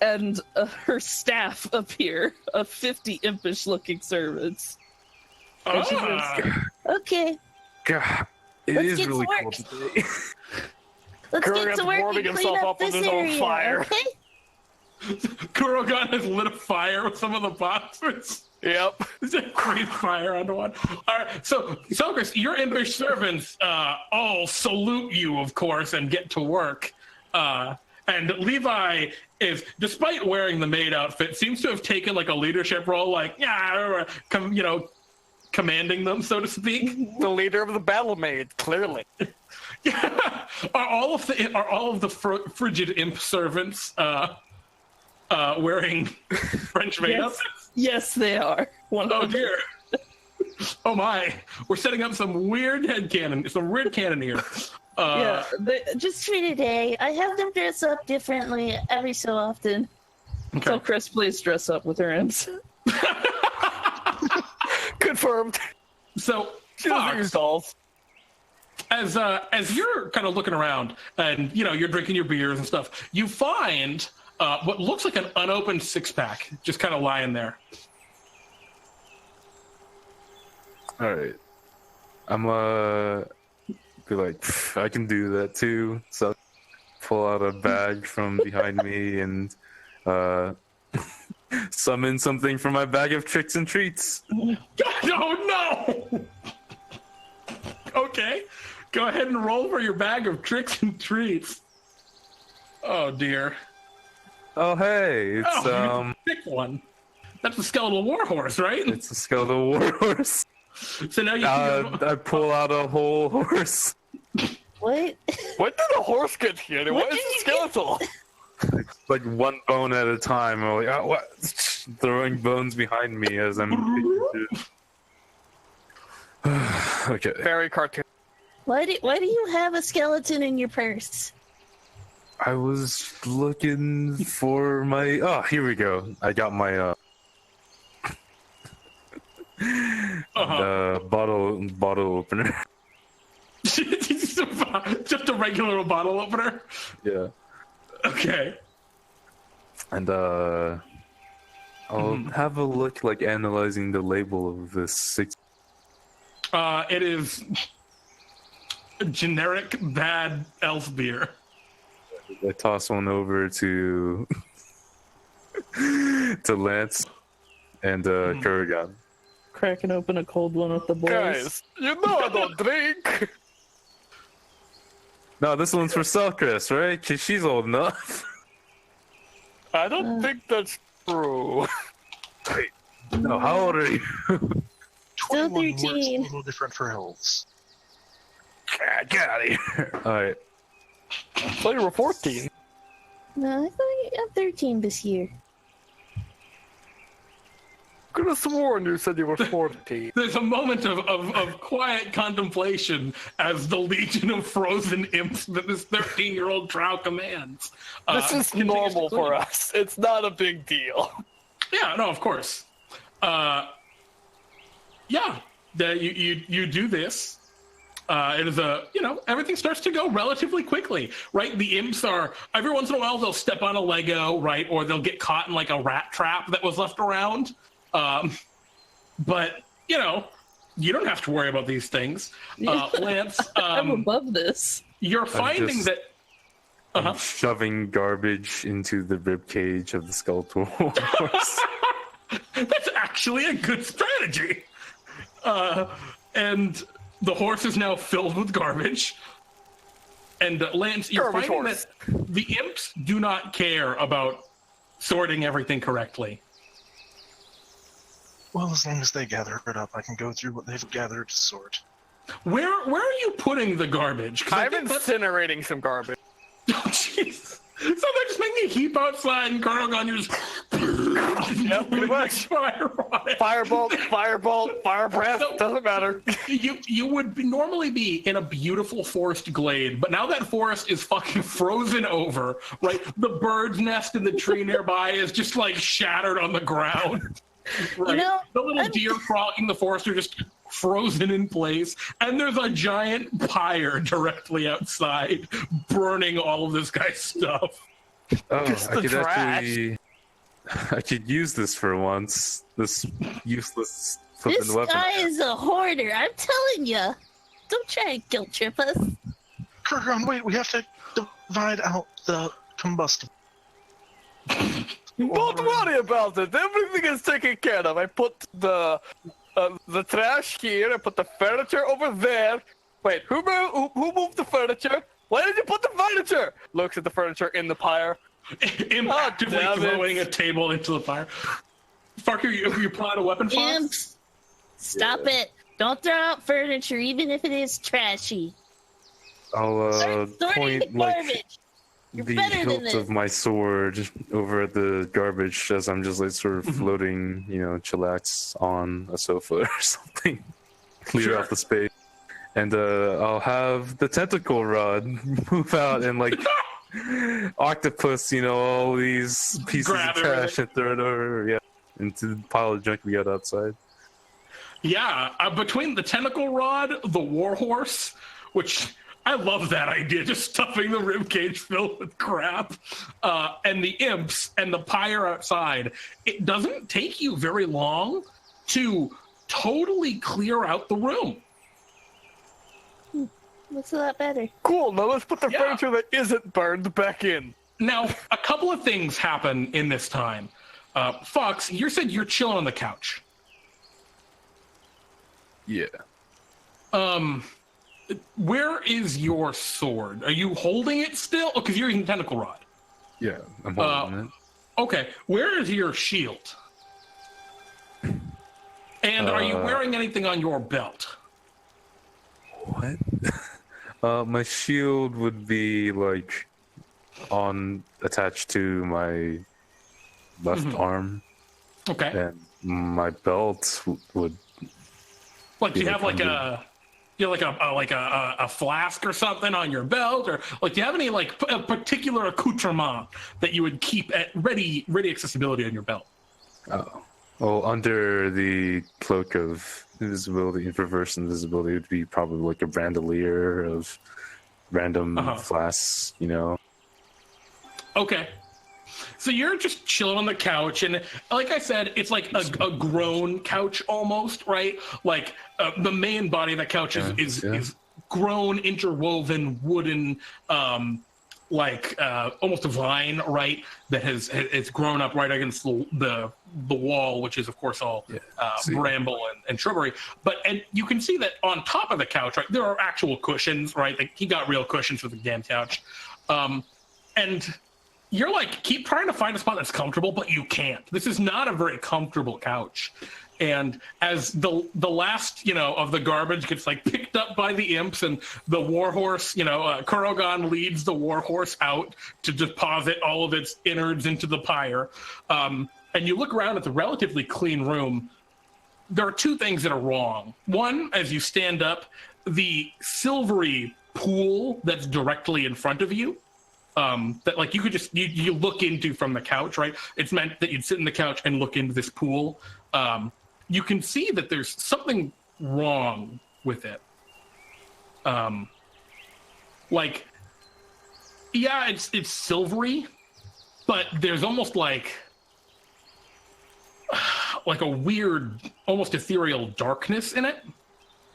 and her staff appear of 50 impish looking servants. And she goes, Okay. God, Let's get to really work. cold today. Let's get Kurogan's to work warming and clean himself up up with this his own area. fire. Okay. Kurogan has lit a fire with some of the boxes. Yep. Breathe fire onto one. All right, so Selcress, your impish servants all salute you, of course, and get to work. And Levi is, despite wearing the maid outfit, seems to have taken like a leadership role, like commanding them, so to speak. The leader of the battle maid, clearly. Yeah. Are all of the frigid imp servants wearing French maid outfits? yes, they are. Oh dear. Oh my. We're setting up some weird cannon here. Yeah, Just for today, I have them dress up differently every so often. Okay. So Chris, please dress up with her imps. Confirmed. So She doesn't use dolls. as you're kind of looking around and you're drinking your beers and stuff, you find what looks like an unopened 6-pack just kind of lying there. All right, I'm be like, I can do that too. So pull out a bag from behind me and summon something from my bag of tricks and treats. Oh no! Okay, go ahead and roll for your bag of tricks and treats. Oh dear. Oh hey, it's pick one. That's a skeletal warhorse, right? It's a skeletal warhorse. So now you I pull out a whole horse. What? When did the horse get here? What is the skeletal? Like one bone at a time. I'm like, oh, what? Throwing bones behind me as I'm. Okay. Very cartoon. Why do you have a skeleton in your purse? I was looking for my. Oh, here we go. I got my bottle opener. Just a regular bottle opener. Yeah. Okay. And I'll have a look, like analyzing the label of this 6. It is generic bad elf beer. I toss one over to Lance and Kurogan. Cracking open a cold one with the boys. Guys, you know I don't drink. No, this one's for Selcress, right? 'Cause she's old enough. I don't think that's true. Wait, no, how old are you? Still 21 works 13. a little different for elves. Get out of here. Alright. I thought you were 14. No, I thought I'm 13 this year. Could have sworn you said you were 14. There's a moment of quiet contemplation as the legion of frozen imps that this 13-year-old drow commands. This is normal for us. It's not a big deal. Yeah, no, of course. Yeah, you do this. It is everything starts to go relatively quickly, right? The imps are, every once in a while, they'll step on a Lego, right? Or they'll get caught in like a rat trap that was left around. But, you don't have to worry about these things. Lance, I'm above this. you're finding that... I'm shoving garbage into the rib cage of the skeletal horse. That's actually a good strategy. And the horse is now filled with garbage. And Lance, you're Garbage finding horse. that the imps do not care about sorting everything correctly. Well, as long as they gather it up, I can go through what they've gathered to sort. Where are you putting the garbage? 'Cause I I'm think that's- incinerating some garbage. Oh, jeez. So they're just making a heap outside and Kurogan, you're just... Yep, pretty much. Fire on it. Firebolt, fire breath, So- doesn't matter. You would normally be in a beautiful forest glade, but now that forest is fucking frozen over, right? The bird's nest in the tree nearby is just like shattered on the ground. Right? The little deer frogging the forest are just frozen in place, and there's a giant pyre directly outside burning all of this guy's stuff. Oh, Just I the could trash. I could use this for once. This useless flipping This weapon. guy is a hoarder. I'm telling ya. Don't try and guilt trip us. Kurogan, wait, we have to divide out the combustible. Don't worry about it. Everything is taken care of. I put the trash here. I put the furniture over there. Wait, who moved the furniture? Why did you put the furniture? Looks at the furniture in the pyre. Actively damn it. throwing a table into the fire. Fuck, you pulling out a weapon, Fawkes? Imps, stop it. Don't throw out furniture, even if it is trashy. I'll Start sorting point the like garbage. You're the better than hilt this. of my sword over at the garbage as I'm just like sort of floating, chillax on a sofa or something. Clear Sure. out the space. And I'll have the tentacle rod move out and like octopus, all these pieces Grab of trash everything. and throw it over, into the pile of junk we got outside. Yeah, between the tentacle rod, the warhorse, which I love that idea, just stuffing the ribcage filled with crap, and the imps and the pyre outside, it doesn't take you very long to totally clear out the room. Looks a lot better. Cool, now let's put the Yeah. furniture that isn't burned back in. Now, a couple of things happen in this time. Fawkes, you said you're chilling on the couch. Yeah. Where is your sword? Are you holding it still? Oh, because you're using tentacle rod. Yeah, I'm holding it. Okay, where is your shield? And are you wearing anything on your belt? What? My shield would be like attached to my left arm, Okay. and my belt would. Like, do you Yeah, have like kind a flask or something on your belt, or like, do you have any like a particular accoutrement that you would keep at ready accessibility on your belt? Oh, under the cloak of invisibility, reverse invisibility would be probably like a bandolier of random flasks, you know. Okay. So you're just chilling on the couch, and like I said, it's like a grown couch almost, right? Like the main body of the couch is grown, interwoven, wooden, almost a vine, right? That it's grown up right against the wall, which is of course all bramble and shrubbery. And you can see that on top of the couch, right, there are actual cushions, right? Like, he got real cushions for the damn couch, and you're like, keep trying to find a spot that's comfortable, but you can't. This is not a very comfortable couch. And as the last, of the garbage gets like picked up by the imps, and the warhorse, Kurogan leads the warhorse out to deposit all of its innards into the pyre. And you look around at the relatively clean room. There are two things that are wrong. One, as you stand up, the silvery pool that's directly in front of you, that like you could just you look into from the couch, right? It's meant that you'd sit in the couch and look into this pool. You can see that there's something wrong with it. It's silvery, but there's almost like a weird, almost ethereal darkness in it.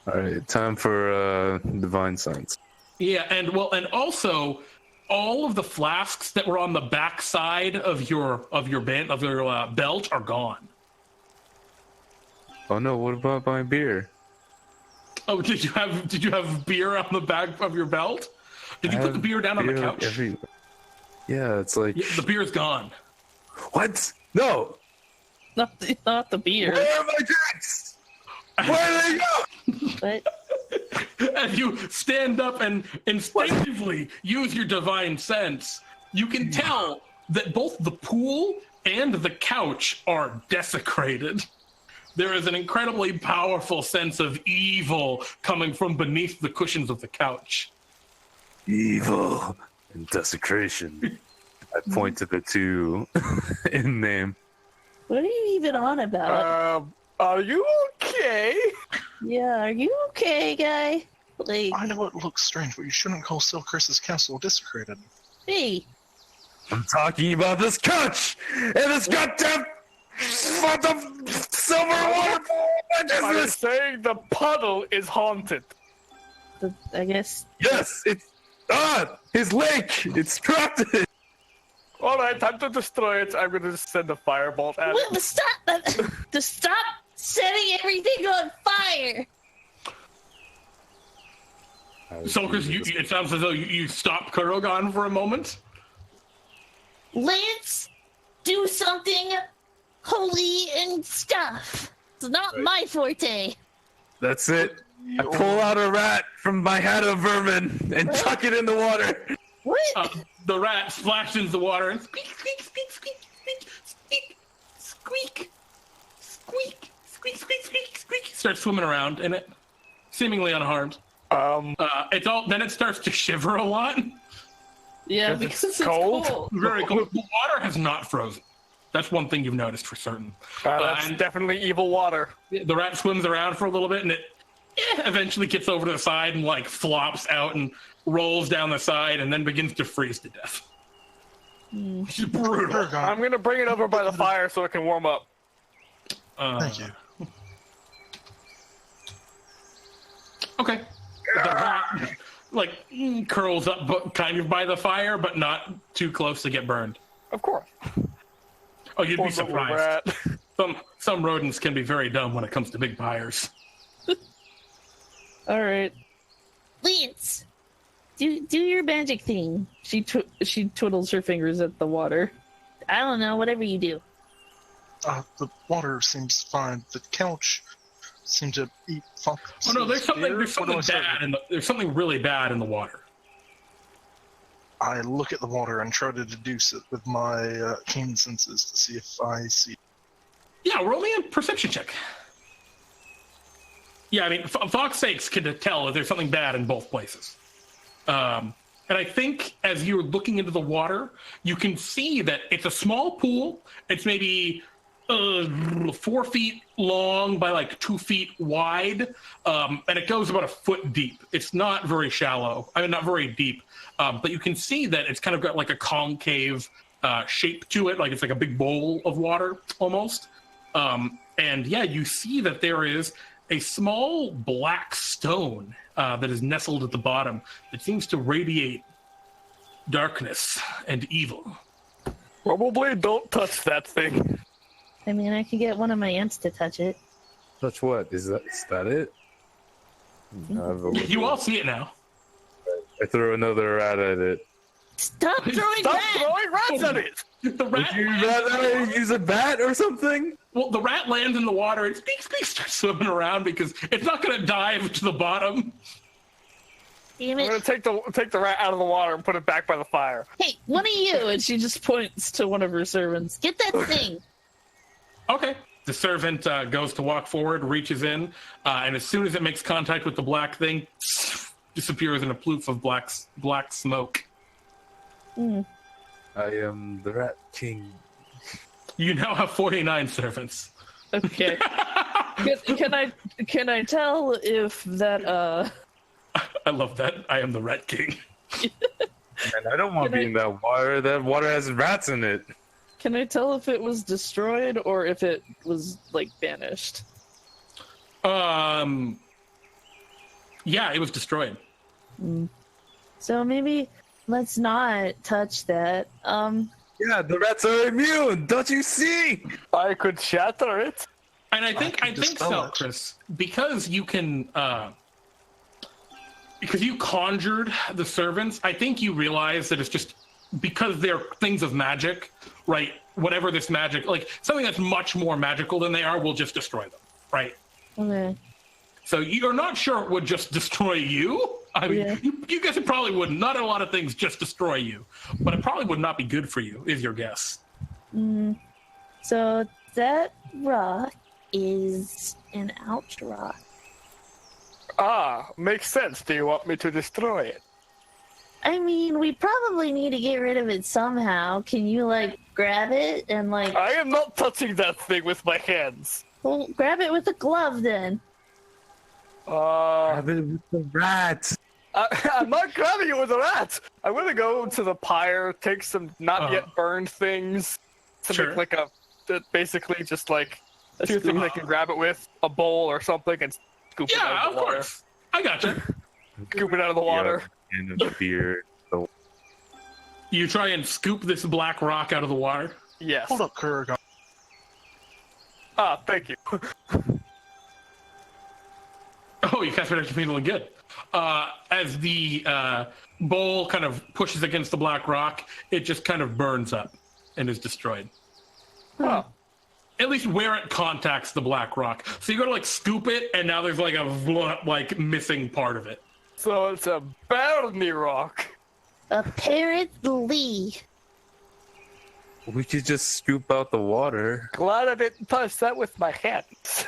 All right, time for divine sense. Yeah, and also all of the flasks that were on the back side of your belt are gone. Oh no! What about my beer? Oh, did you have beer on the back of your belt? Did you put the beer down on the couch? Yeah, it's like the beer's gone. What? No! Not the beer. Where are my drinks? Where did they go? But As you stand up and instinctively use your divine sense, you can tell that both the pool and the couch are desecrated. There is an incredibly powerful sense of evil coming from beneath the cushions of the couch. Evil and desecration. I point to the two in name. what are you even on about? Are you okay? Yeah, are you okay, guy? Like, I know it looks strange, but you shouldn't call Selcress's castle desecrated. hey, I'm talking about this couch and this goddamn silver waterfall. What is I'm this? saying the puddle is haunted. I guess. Yes, it's his lake. It's trapped in it. All right, time to destroy it. I'm gonna just send a firebolt at it. Stop setting everything on fire. Selcress, it sounds as though you stopped Kurogan for a moment. Let's do something holy and stuff. It's not my forte. That's it. I pull out a rat from my hat of vermin and chuck it in the water. What? The rat splashes into the water and squeak, squeak, squeak, squeak, squeak, squeak, squeak, squeak, squeak, squeak, squeak. Starts swimming around in it, seemingly unharmed. It starts to shiver a lot. Yeah, because it's cold. cold. Very cold. The water has not frozen. That's one thing you've noticed for certain. That's definitely evil water. The rat swims around for a little bit, and it eventually gets over to the side and like flops out and rolls down the side, and then begins to freeze to death. Which is brutal. I'm gonna bring it over by the fire so it can warm up. Thank you. curls up kind of by the fire, but not too close to get burned. Of course. Oh, you'd Poor be little surprised. rat. Some rodents can be very dumb when it comes to big fires. All right. Lance, do your magic thing. She twiddles her fingers at the water. I don't know, whatever you do. The water seems fine. The couch seemed to eat Fawkes. Oh no, there's something bad there's something really bad in the water. I look at the water and try to deduce it with my keen senses to see if I see. Yeah, roll me a perception check. Yeah, I mean, Fawkes sakes could tell if there's something bad in both places. And I think as you're looking into the water, you can see that it's a small pool. It's maybe 4 feet long by like 2 feet wide, and it goes about a foot deep. It's not very shallow. I mean, not very deep, but you can see that it's kind of got like a concave shape to it, like it's like a big bowl of water almost. And yeah, you see that there is a small black stone that is nestled at the bottom that seems to radiate darkness and evil. Probably don't touch that thing. I mean, I could get one of my aunts to touch it. Touch what? Is that it? You all see it now. I throw another rat at it. Stop throwing Stop rats! throwing rats at it! The rat Would you rather use a bat or something? Well, the rat lands in the water and starts swimming around because it's not going to dive to the bottom. Damn I'm it. gonna take the rat out of the water and put it back by the fire. Hey, one of you, And she just points to one of her servants. get that thing. Okay. The servant goes to walk forward, reaches in, and as soon as it makes contact with the black thing, disappears in a ploof of black smoke. Mm. I am the Rat King. You now have 49 servants. Okay. Can I tell if that I love that. I am the Rat King. And I don't want to be in that water. That water has rats in it. Can I tell if it was destroyed or if it was like banished? Yeah, it was destroyed. So maybe let's not touch that. Yeah, the rats are immune. Don't you see? I could shatter it. And I think dispel it. Selcress, because you can because you conjured the servants, I think you realize that it's just because they're things of magic, right? Whatever this magic, like something that's much more magical than they are, will just destroy them, right? Okay. So you're not sure it would just destroy you. I mean, Yeah. you guess it probably wouldn't. Not a lot of things just destroy you, but it probably would not be good for you, is your guess. So that rock is an out rock. Ah, makes sense. Do you want me to destroy it? I mean, we probably need to get rid of it somehow. Can you, like, grab it and, like... I am not touching that thing with my hands. Well, grab it with a glove, then. Have it with the rats. I'm not grabbing it with a rat. I'm gonna go to the pyre, take some not yet burned things to Sure. make like basically just like two things I can grab it with, a bowl or something, and scoop it out Yeah, of of the water. course. I gotcha. Scoop it out of the water. And a beer. So You try and scoop this black rock out of the water. Yes. Hold up, Kurogan. Ah, thank you. Oh, you cast Protection feeling good. As the bowl kind of pushes against the black rock, it just kind of burns up and is destroyed. Oh. At least where it contacts the black rock. So you go to like scoop it, and now there's like a missing part of it. So it's a Barney rock. Apparently. we could just scoop out the water. Glad I didn't touch that with my hands.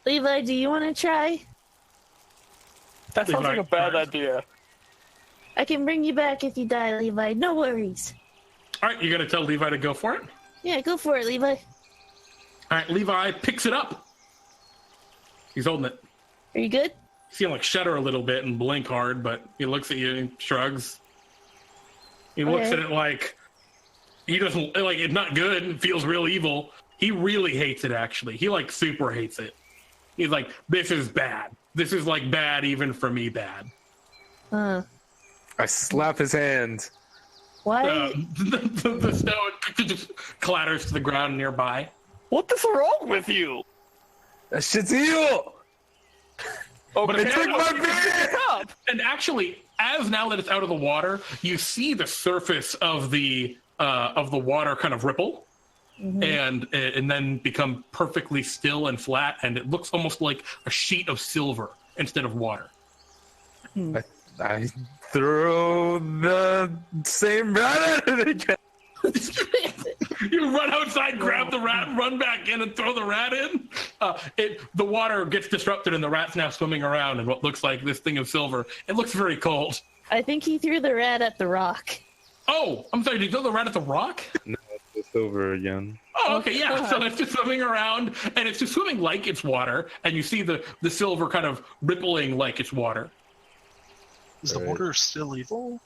Levi, do you want to try? That sounds like a bad Right. idea. I can bring you back if you die, Levi. No worries. All right, you're going to tell Levi to go for it? Yeah, go for it, Levi. All right, Levi picks it up. He's holding it. Are you good? You see him like shudder a little bit and blink hard, but he looks at you and shrugs. He looks Okay. at it like he doesn't like it's not good. It feels real evil. He really hates it. Actually, he like super hates it. He's like, this is bad. This is like bad even for me. Bad. Huh. I slap his hand. Why? The stone just clatters to the ground nearby. What is wrong with you? That shit's evil! But Okay, it's took my pick beard! it up. And actually, as now that it's out of the water, you see the surface of the water kind of ripple, and then become perfectly still and flat, and it looks almost like a sheet of silver instead of water. I throw the same rat at it again. You run outside, grab the rat, run back in, and throw the rat in. The water gets disrupted, and the rat's now swimming around in what looks like this thing of silver. It looks very cold. I think he threw the rat at the rock. Oh, I'm sorry. Did you throw the rat at the rock? No, it's silver again. Oh, okay, yeah. God. So it's just swimming around, and it's just swimming like it's water, and you see the silver kind of rippling like it's water. Is the water still evil?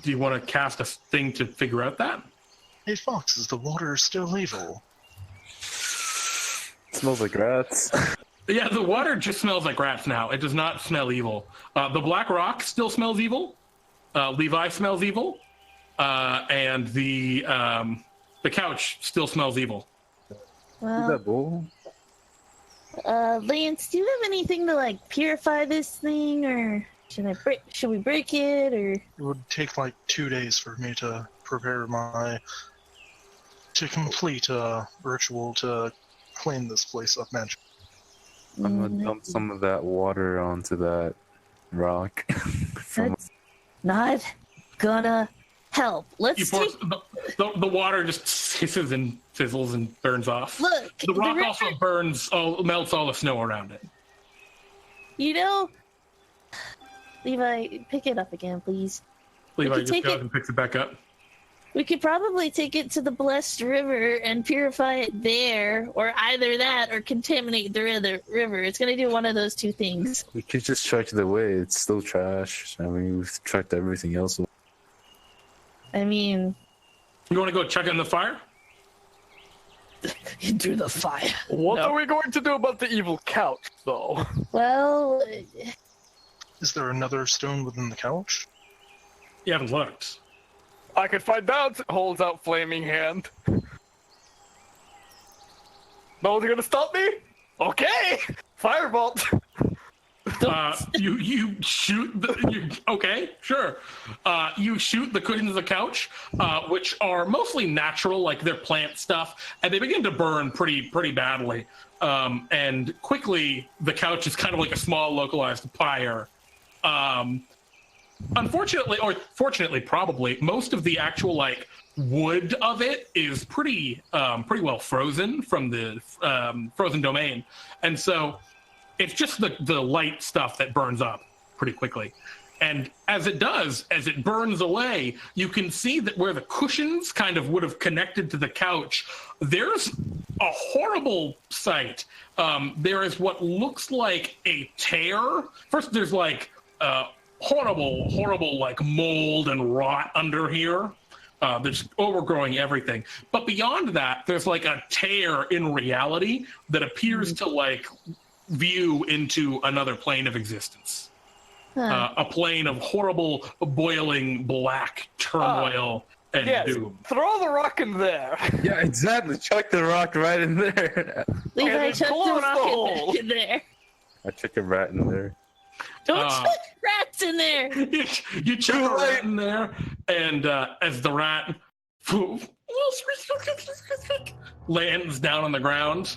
Do you want to cast a thing to figure out that? Hey, Fawkes, is the water still evil? It smells like rats. Yeah, the water just smells like rats now. It does not smell evil. The black rock still smells evil. Levi smells evil. And the couch still smells evil. Is Well, that bull? Lance, do you have anything to like purify this thing, or should we break it, or? It would take like 2 days for me to prepare to complete a ritual to clean this place of magic. I'm gonna dump some of that water onto that rock. That's not gonna help. You Let's pour take. the water just hisses and fizzles and burns off. Look, The rock river- also melts all the snow around it. You know, Levi, pick it up again, please. Levi could just take goes it- and picks it back up. We could probably take it to the Blessed River and purify it there, or either that or contaminate the river. It's gonna do one of those two things. We could just chuck it away. It's still trash. I mean, we've chucked everything else away. I mean, You want to go check on the fire? Into the fire. What No. are we going to do about the evil couch, though? well, Is there another stone within the couch? You haven't looked. I can find out. Holds out flaming hand. No one's gonna stop me? Okay! Firebolt! You shoot okay, sure. You shoot the cushions of the couch, which are mostly natural, like they're plant stuff, and they begin to burn pretty badly. And quickly, the couch is kind of like a small localized fire. Unfortunately, or fortunately, probably, most of the actual like wood of it is pretty well frozen from the frozen domain, and so it's just the light stuff that burns up pretty quickly. And as it burns away, you can see that where the cushions kind of would have connected to the couch, there's a horrible sight. There is what looks like a tear. First, there's like horrible like mold and rot under here that's overgrowing everything. But beyond that, there's like a tear in reality that appears to like view into another plane of existence. A plane of horrible, boiling black turmoil and Yes, doom. throw the rock in there. Yeah, exactly. Chuck the rock right in there. Levi, then chuck the close the hole. rocket in there. I chuck a rat in there. Don't chuck rats in there. You chuck a rat in there, and as the rat lands down on the ground,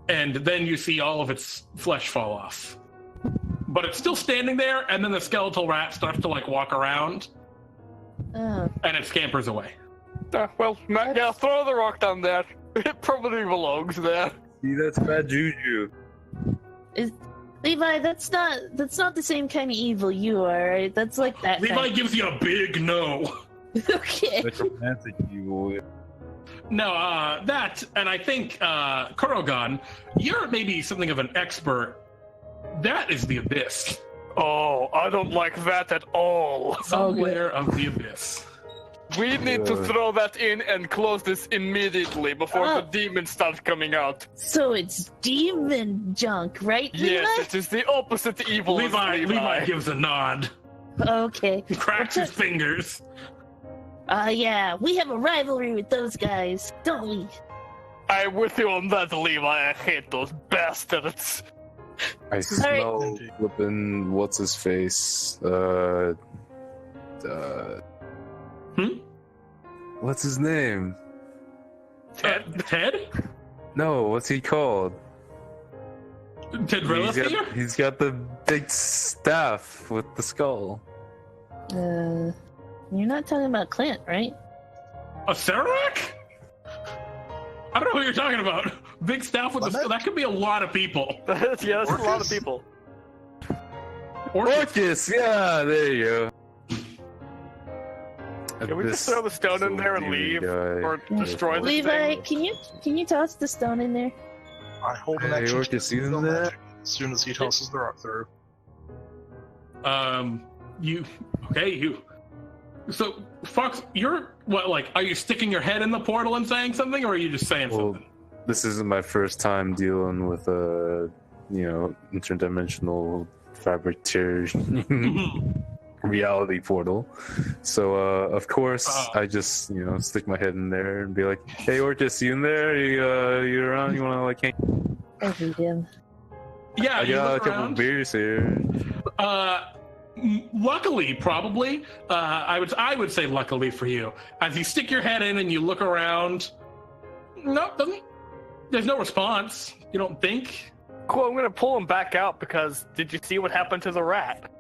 and then you see all of its flesh fall off. But it's still standing there, and then the skeletal rat starts to like walk around, Oh, and it scampers away. Yeah, throw the rock down there. It probably belongs there. See, that's bad juju. Levi, that's not the same kind of evil you are, right? That's like that. Levi kind. gives you a big no. Okay. Like romantic evil. No, that, and I think, Kurogan, you're maybe something of an expert. That is the abyss. Oh, I don't like that at all. Somewhere of the abyss. We need to throw that in and close this immediately before the demons start coming out. So it's demon junk, right, Yes, Levi? it is the opposite evil. Levi gives a nod. Okay. He cracks his fingers. Yeah, we have a rivalry with those guys, don't we? I'm with you on that, Levi. I hate those bastards. I smell flippin' what's his face? What's his name? Ted? No, what's he called? Tedrelathir? He's got the big staff with the skull. You're not talking about Clint, right? A Serac? I don't know who you're talking about. Big staff with that could be a lot of people. That's a lot of people. Orcus, yeah, there you go. Can we just throw the stone in there and leave? Or destroy the Levi, thing? can you toss the stone in there? I hold an Hey, action Orcus, to you dispel in there? magic as soon as he tosses the rock through. So, Fawkes, you're, are you sticking your head in the portal and saying something, or are you just saying something? This isn't my first time dealing with a, interdimensional fabricator reality portal. So, of course, I just, stick my head in there and be like, "Hey, Orcus, you in there? You around? You want to, hang?" I hate him. Yeah, I you got look a couple around. of beers here. Luckily, probably. I would say luckily for you. As you stick your head in and you look around, there's no response. You don't think? Cool, I'm gonna pull him back out because did you see what happened to the rat?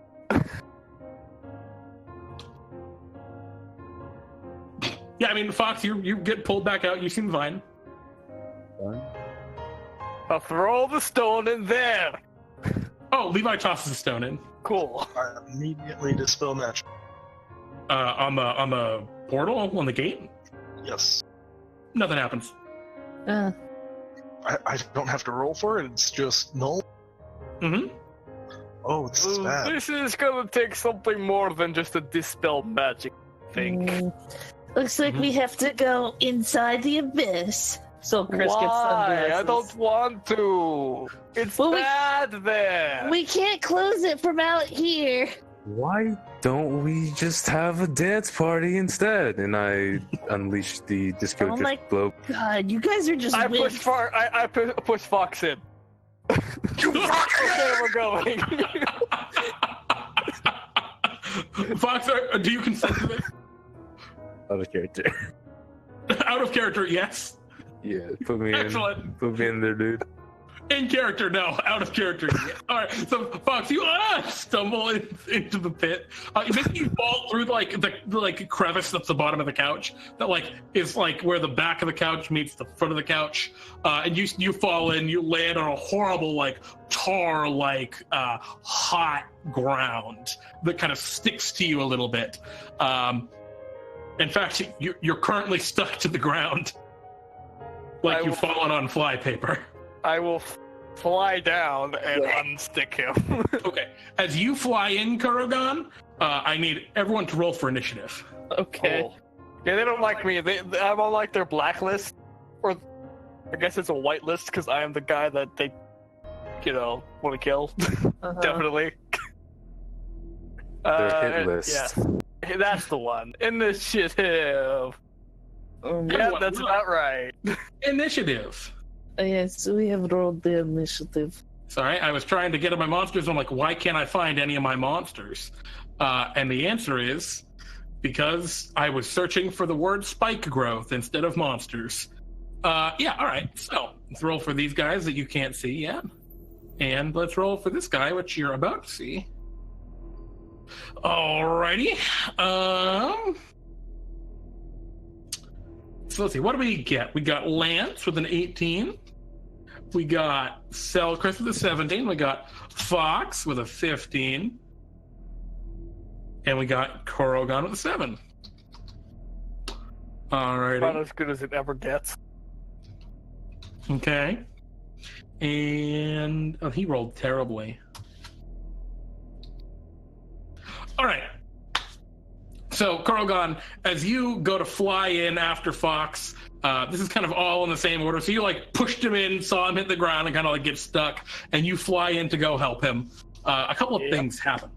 Yeah, I mean, Fawkes, you get pulled back out. You seem fine. I'll throw the stone in there. Oh, Levi tosses the stone in. Cool. I immediately dispel magic. On the portal on the gate. Yes. Nothing happens. I don't have to roll for it. It's just null. Mm-hmm. Oh, this is bad. This is gonna take something more than just a dispel magic thing. Looks like we have to go inside the abyss. So Chris gets Why? sunglasses. I don't want to. It's bad there. We can't close it from out here. Why don't we just have a dance party instead? And I unleash the disco globe. God, you guys are just I weird. push Fawkes in. Okay, we're going. Fawkes, do you consent to this? Out of character. Out of character, yes. Yeah, put me Excellent. in. Put me in there, dude. In character, no. Out of character. All right. So, Fawkes, you stumble into the pit. You fall through the crevice that's the bottom of the couch. That is where the back of the couch meets the front of the couch. And you fall in. You land on a horrible tar hot ground that kind of sticks to you a little bit. In fact, you're currently stuck to the ground, you've fallen on fly paper. I will fly down and unstick him. Okay. As you fly in, Kurogan, I need everyone to roll for initiative. Okay. Cool. Yeah, they don't like me. I'm on their blacklist, or I guess it's a whitelist because I am the guy that they, want to kill. Definitely. Their hit list. Yeah, that's the one. Initiative. Yeah, that's about right. Initiative. Yes, we have rolled the initiative. Sorry, I was trying to get at my monsters. I'm like, why can't I find any of my monsters? And the answer is because I was searching for the word spike growth instead of monsters. Yeah, all right. So let's roll for these guys that you can't see yet. And let's roll for this guy, which you're about to see. Alrighty. So let's see. What do we get? We got Lance with an 18. We got Selcress with a 17. We got Fawkes with a 15. And we got Kurogan with a 7. Alrighty. About as good as it ever gets. Okay. And he rolled terribly. All right. So, Kurogan, as you go to fly in after Fawkes, this is kind of all in the same order. So you like pushed him in, saw him hit the ground, and kind of like get stuck, and you fly in to go help him. A couple of things happen.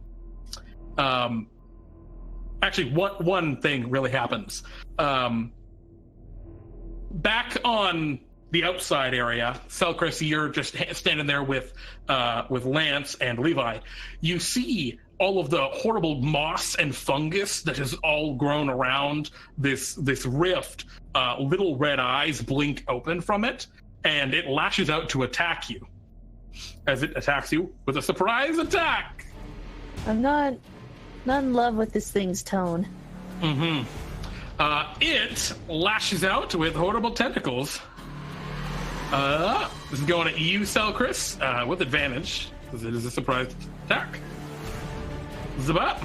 Actually, one thing really happens. Back on the outside area, Selcress, you're just standing there with Lance and Levi. You see all of the horrible moss and fungus that has all grown around this rift. Little red eyes blink open from it, and it lashes out to attack you. As it attacks you with a surprise attack. I'm not in love with this thing's tone. Mm-hmm. It lashes out with horrible tentacles. This is going at you, Selcress, with advantage, because it is a surprise attack. Zabap.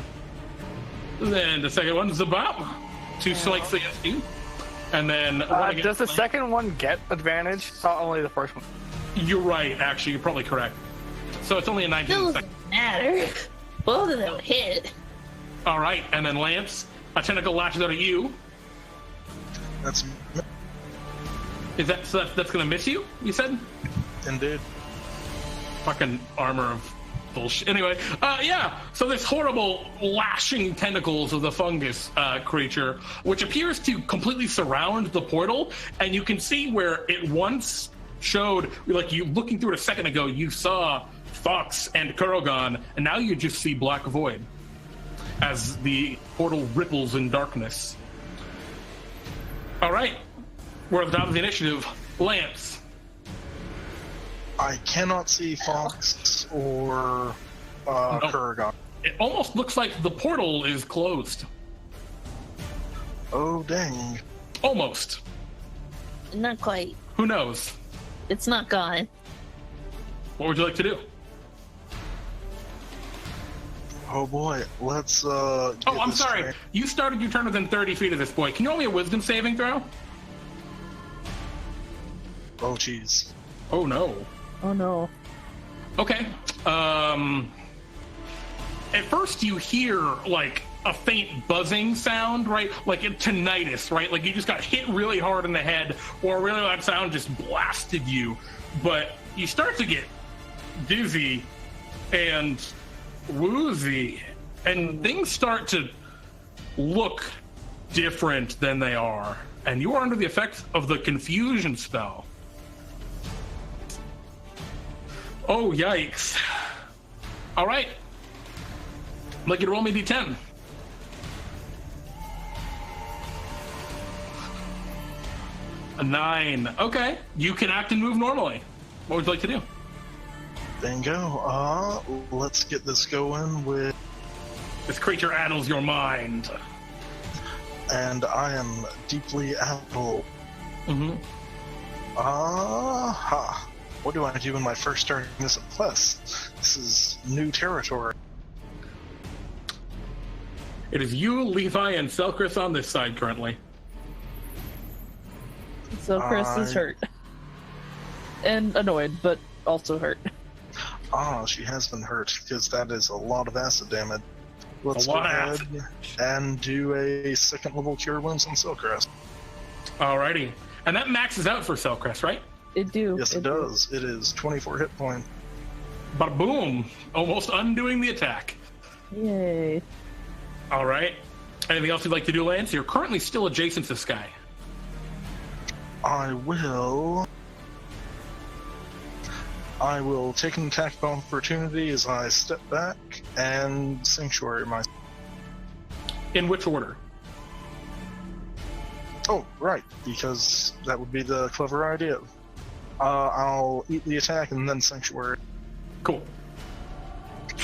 Then the second one, Zabap. 2 strikes against you. And then... does the second one get advantage? Not only the first one. You're right, actually. You're probably correct. So it's only a 19 Doesn't second. matter. Both of them hit. All right, and then Lance, a tentacle lashes out at you. That's Is that so? That's gonna miss you? You said? indeed. Fucking armor of bullshit. Anyway, yeah. So this horrible lashing tentacles of the fungus creature, which appears to completely surround the portal, and you can see where it once showed, like you looking through it a second ago, you saw Fawkes and Kurogan, and now you just see Black Void as the portal ripples in darkness. All right, we're at the top of the initiative. Lance. I cannot see Fawkes or Kurogan. It almost looks like the portal is closed. Oh, dang. Almost. Not quite. Who knows? It's not gone. What would you like to do? Oh boy, let's Oh, I'm sorry. straight. You started your turn within 30 feet of this boy. Can you roll me a wisdom saving throw? Oh jeez. Oh, no. Oh no. Okay. At first you hear, like, a faint buzzing sound, right? Like a tinnitus, right? Like you just got hit really hard in the head, or a really loud sound just blasted you. But you start to get dizzy and woozy, and things start to look different than they are. And you are under the effects of the confusion spell. Oh, yikes. All right. I'd like you to roll me D10. A 9. Okay. You can act and move normally. What would you like to do? Bingo. Let's get this going with, This creature addles your mind. and I am deeply addled. Mm-hmm. What do I do in my first turn in this quest? This is new territory. It is you, Levi, and Selcress on this side currently. So Chris is hurt. And annoyed, but also hurt. She has been hurt, because that is a lot of acid damage. Let's A go lot of ahead acid. and do a second level Cure Wounds on Selcress. Alrighty. And that maxes out for Selcress, right? It do. Yes, it does. It is 24 hit points. Bada boom. Almost undoing the attack. Yay. Alright. Anything else you'd like to do, Lance? You're currently still adjacent to Sky. I will take an attack of opportunity as I step back and Sanctuary myself. In which order? Oh, right, because that would be the clever idea. I'll eat the attack and then Sanctuary. Cool.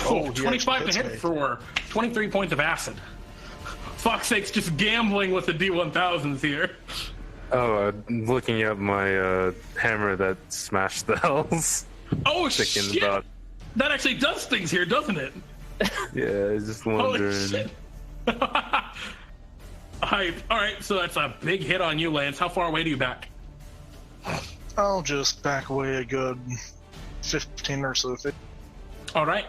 Oh, he 25 to actually hit hits for 23 points of acid. Fuck's sake's just gambling with the D1000s here. Oh, looking at my hammer that smashed the hells. Oh, Thinking shit! about, That actually does things here, doesn't it? yeah, just Holy wondering. shit. Hype. Alright, so that's a big hit on you, Lance. How far away do you back? I'll just back away a good 15 or so feet. Alright.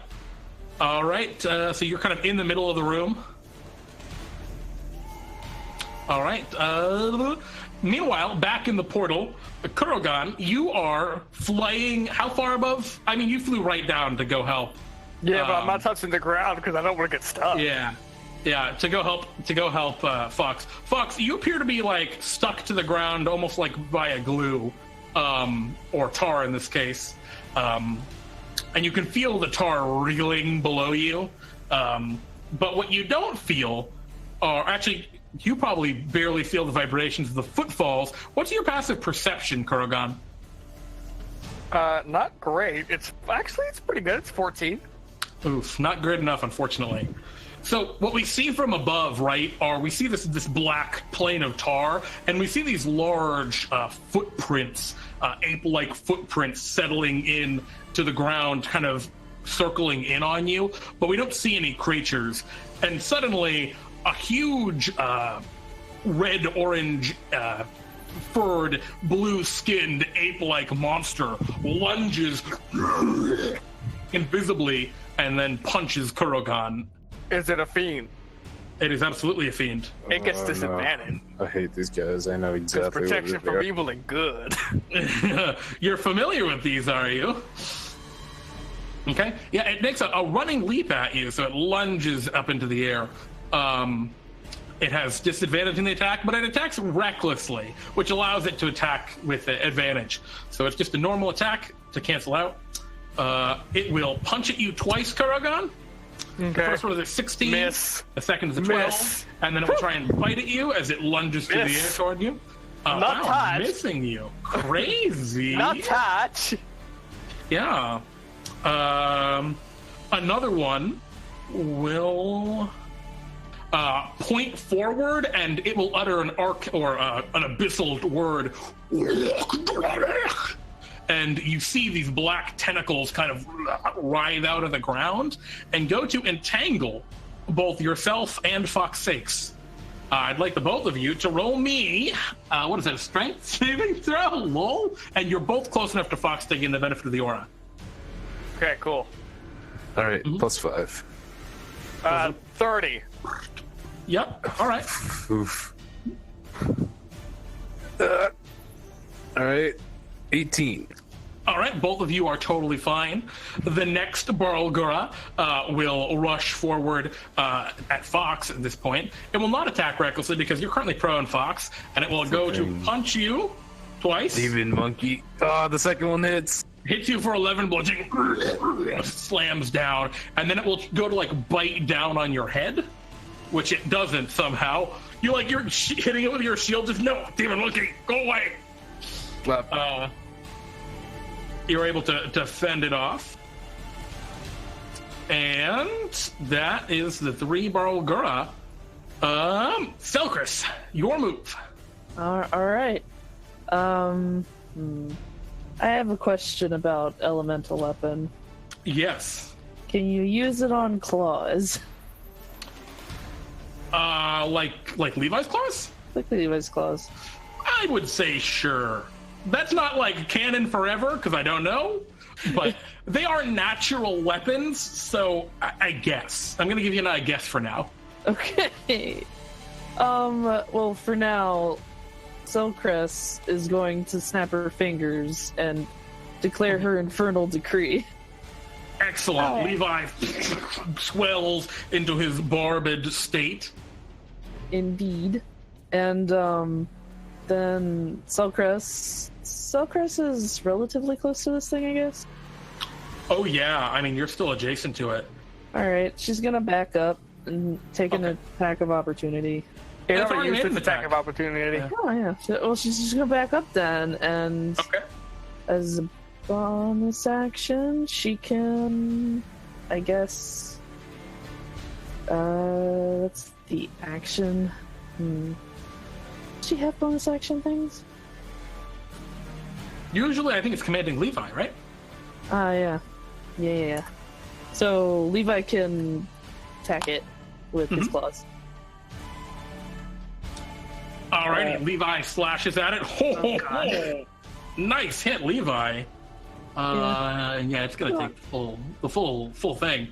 Alright, so you're kind of in the middle of the room. All right. Meanwhile, back in the portal, Kurogan, you are flying. How far above? I mean, you flew right down to go help. Yeah, but I'm not touching the ground because I don't want to get stuck. Yeah. To go help Fawkes. Fawkes, you appear to be like stuck to the ground, almost like via glue, or tar in this case, and you can feel the tar reeling below you. But what you don't feel, are actually, you probably barely feel the vibrations of the footfalls. What's your passive perception, Kurogan? Not great. It's pretty good. It's 14. Oof, not good enough, unfortunately. So what we see from above, right, we see this black plane of tar, and we see these large footprints, ape-like footprints settling in to the ground, kind of circling in on you, but we don't see any creatures. And suddenly, a huge red-orange furred, blue-skinned, ape-like monster lunges invisibly and then punches Kurogan. Is it a fiend? It is absolutely a fiend. It gets disadvantage. No. I hate these guys. I know exactly It's protection from evil and good. You're familiar with these, are you? Okay. Yeah, it makes a running leap at you, so it lunges up into the air. It has disadvantage in the attack, but it attacks recklessly, which allows it to attack with advantage. So it's just a normal attack to cancel out. It will punch at you twice, Kurogan. Okay. The first one is a 16. Miss. The second is a 12. Miss. And then it will try and bite at you as it lunges through the air toward you. Not touch. Missing you. Crazy. Not touch. Yeah. Another one will point forward, and it will utter an arc or an abyssal word. And you see these black tentacles kind of writhe out of the ground and go to entangle both yourself and Fawkes. I'd like the both of you to roll me, what is that, a strength saving throw? Lol. And you're both close enough to Fawkes to gain the benefit of the aura. Okay, cool. All right, +5. 30. Yep. All right. Oof. All right, 18. All right, both of you are totally fine. The next Barlgura will rush forward at Fawkes at this point. It will not attack recklessly because you're currently prone, Fawkes, and it will go to punch you twice. Demon monkey. Oh, the second one hits. Hits you for 11 bludgeoning, slams down, and then it will go to like bite down on your head, which it doesn't somehow. You're hitting it with your shield, just no, demon monkey, go away. Slap. You're able to fend it off. And that is the 3 Barlgura. Selcress, your move. All right. I have a question about elemental weapon. Yes. Can you use it on claws? Like Levi's claws? Like Levi's claws. I would say sure. That's not like canon forever, because I don't know. But they are natural weapons, so I guess. I'm going to give you an I guess for now. Okay. Well, for now, Selcress is going to snap her fingers and declare her infernal decree. Excellent. Levi swells into his barbed state. Indeed. And, then Selcress is relatively close to this thing, I guess? Oh, yeah. I mean, you're still adjacent to it. Alright, she's gonna back up and take an attack of opportunity. It That's already already used made its an attack attack. of opportunity. Yeah. Oh, yeah. Well, she's just gonna back up then, and as a bonus action, she can, I guess, that's the action. Does she have bonus action things? Usually, I think it's commanding Levi, right? Yeah. So Levi can attack it with his claws. Alrighty, Levi slashes at it. Nice hit, Levi. Yeah, it's gonna take the full thing.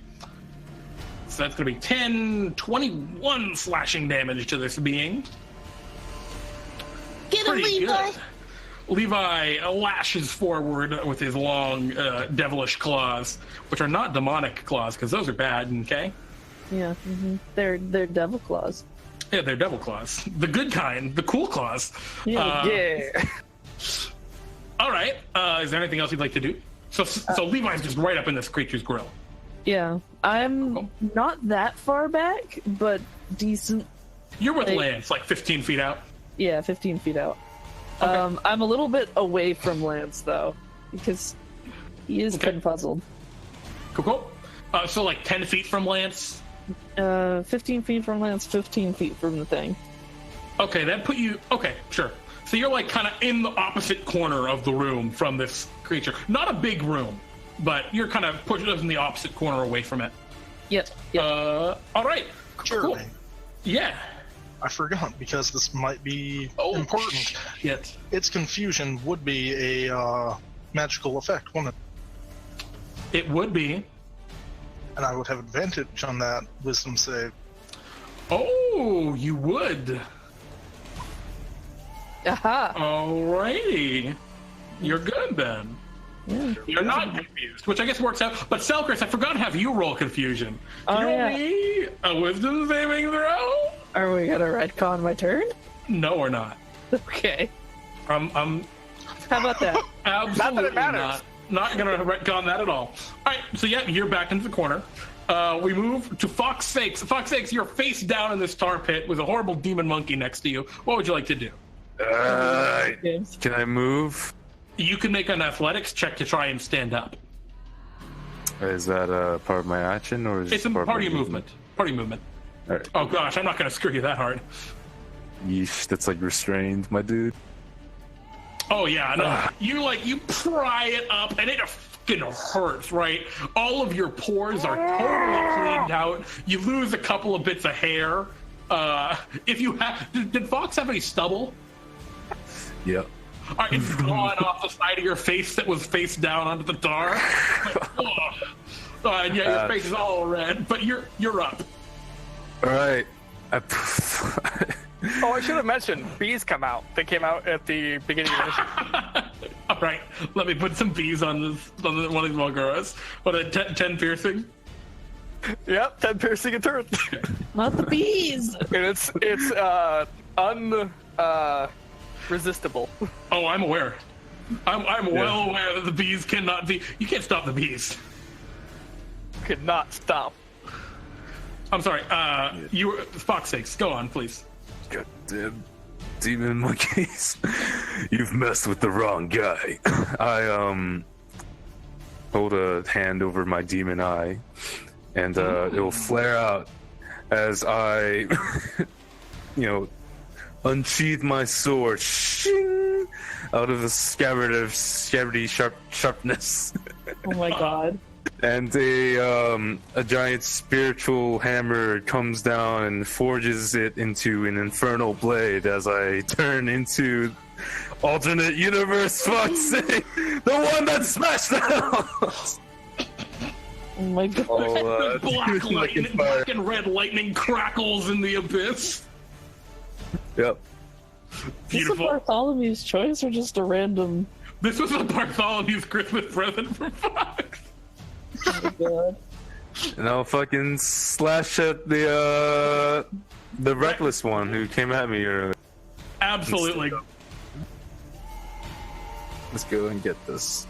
So that's gonna be 10, 21 slashing damage to this being. Get him, Pretty Levi! good. Levi lashes forward with his long, devilish claws, which are not demonic claws, because those are bad, okay? Yeah, they're devil claws. Yeah, they're devil claws. The good kind, the cool claws. Yeah. All right. Is there anything else you'd like to do? So Levi's just right up in this creature's grill. Yeah, I'm not that far back, but decent. You're with Lance, like 15 feet out. Yeah, 15 feet out. Okay. I'm a little bit away from Lance, though, because he is kind of puzzled. Cool. So like 10 feet from Lance? 15 feet from Lance, 15 feet from the thing. Okay, that put you... Okay, sure. So you're like kind of in the opposite corner of the room from this creature. Not a big room, but you're kind of pushing us in the opposite corner away from it. Yep. All right. Sure. Cool. Yeah. I forgot because this might be important. Yes. Its confusion would be a magical effect, wouldn't it? It would be. And I would have advantage on that wisdom save. Oh, you would. Aha! Alrighty. You're good then. Yeah. You're not confused, which I guess works out. But Selcress, I forgot to have you roll confusion. Can you roll me a wisdom saving throw? Are we gonna retcon my turn? No, we're not. Okay. I'm How about that? absolutely it matters. not gonna retcon that at all. All right, so yeah, you're back into the corner. We move to Fawkes. Fawkes, you're face down in this tar pit with a horrible demon monkey next to you. What would you like to do? Can I move? You can make an athletics check to try and stand up. Is that part of my action, or is It's a part party of my movement. Party movement. All right. Oh gosh, I'm not gonna screw you that hard. Yeesh, that's like restrained, my dude. Oh yeah, no. You pry it up and it fucking hurts, right? All of your pores are totally cleaned out. You lose a couple of bits of hair. If you have, did Fawkes have any stubble? Yep. All right, it's gone off the side of your face that was face down onto the tar. And yeah, your face is all red, but you're up. All right. Oh, I should have mentioned, bees come out. They came out at the beginning of the mission. All right, let me put some bees on one of these Mulguras. What, a 10 piercing? Yep, 10 piercing a turn. Not the bees! And it's resistible. Oh, I'm aware. I'm well aware that the bees cannot be. You can't stop the bees. Could not stop. I'm sorry. You were Fox sakes. Go on, please. Goddamn demon monkeys! You've messed with the wrong guy. I hold a hand over my demon eye, and it will flare out as I, unsheath my sword, shing, out of the scabbardy sharpness. Oh my god. And a giant spiritual hammer comes down and forges it into an infernal blade as I turn into alternate universe Foxy, the one that smashed the house. Oh my god. Black and red lightning crackles in the abyss. Yep. Beautiful. Is this a Bartholomew's choice or just a random? This was a Bartholomew's Christmas present from Fox. Oh my god. And I'll fucking slash at the reckless one who came at me earlier. Absolutely. Let's go and get this.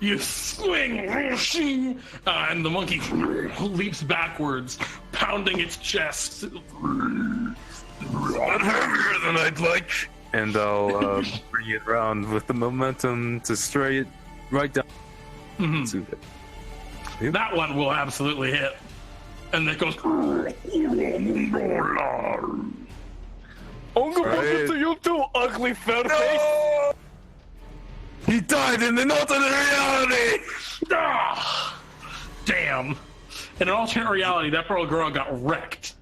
You swing, and the monkey leaps backwards, pounding its chest. Not heavier than I'd like. And I'll bring it around with the momentum to straight right down. To it. Yep. That one will absolutely hit. And it goes. Right. To you too, ugly fair face. No! He died in an alternate reality! Damn. In an alternate reality, that poor girl got wrecked.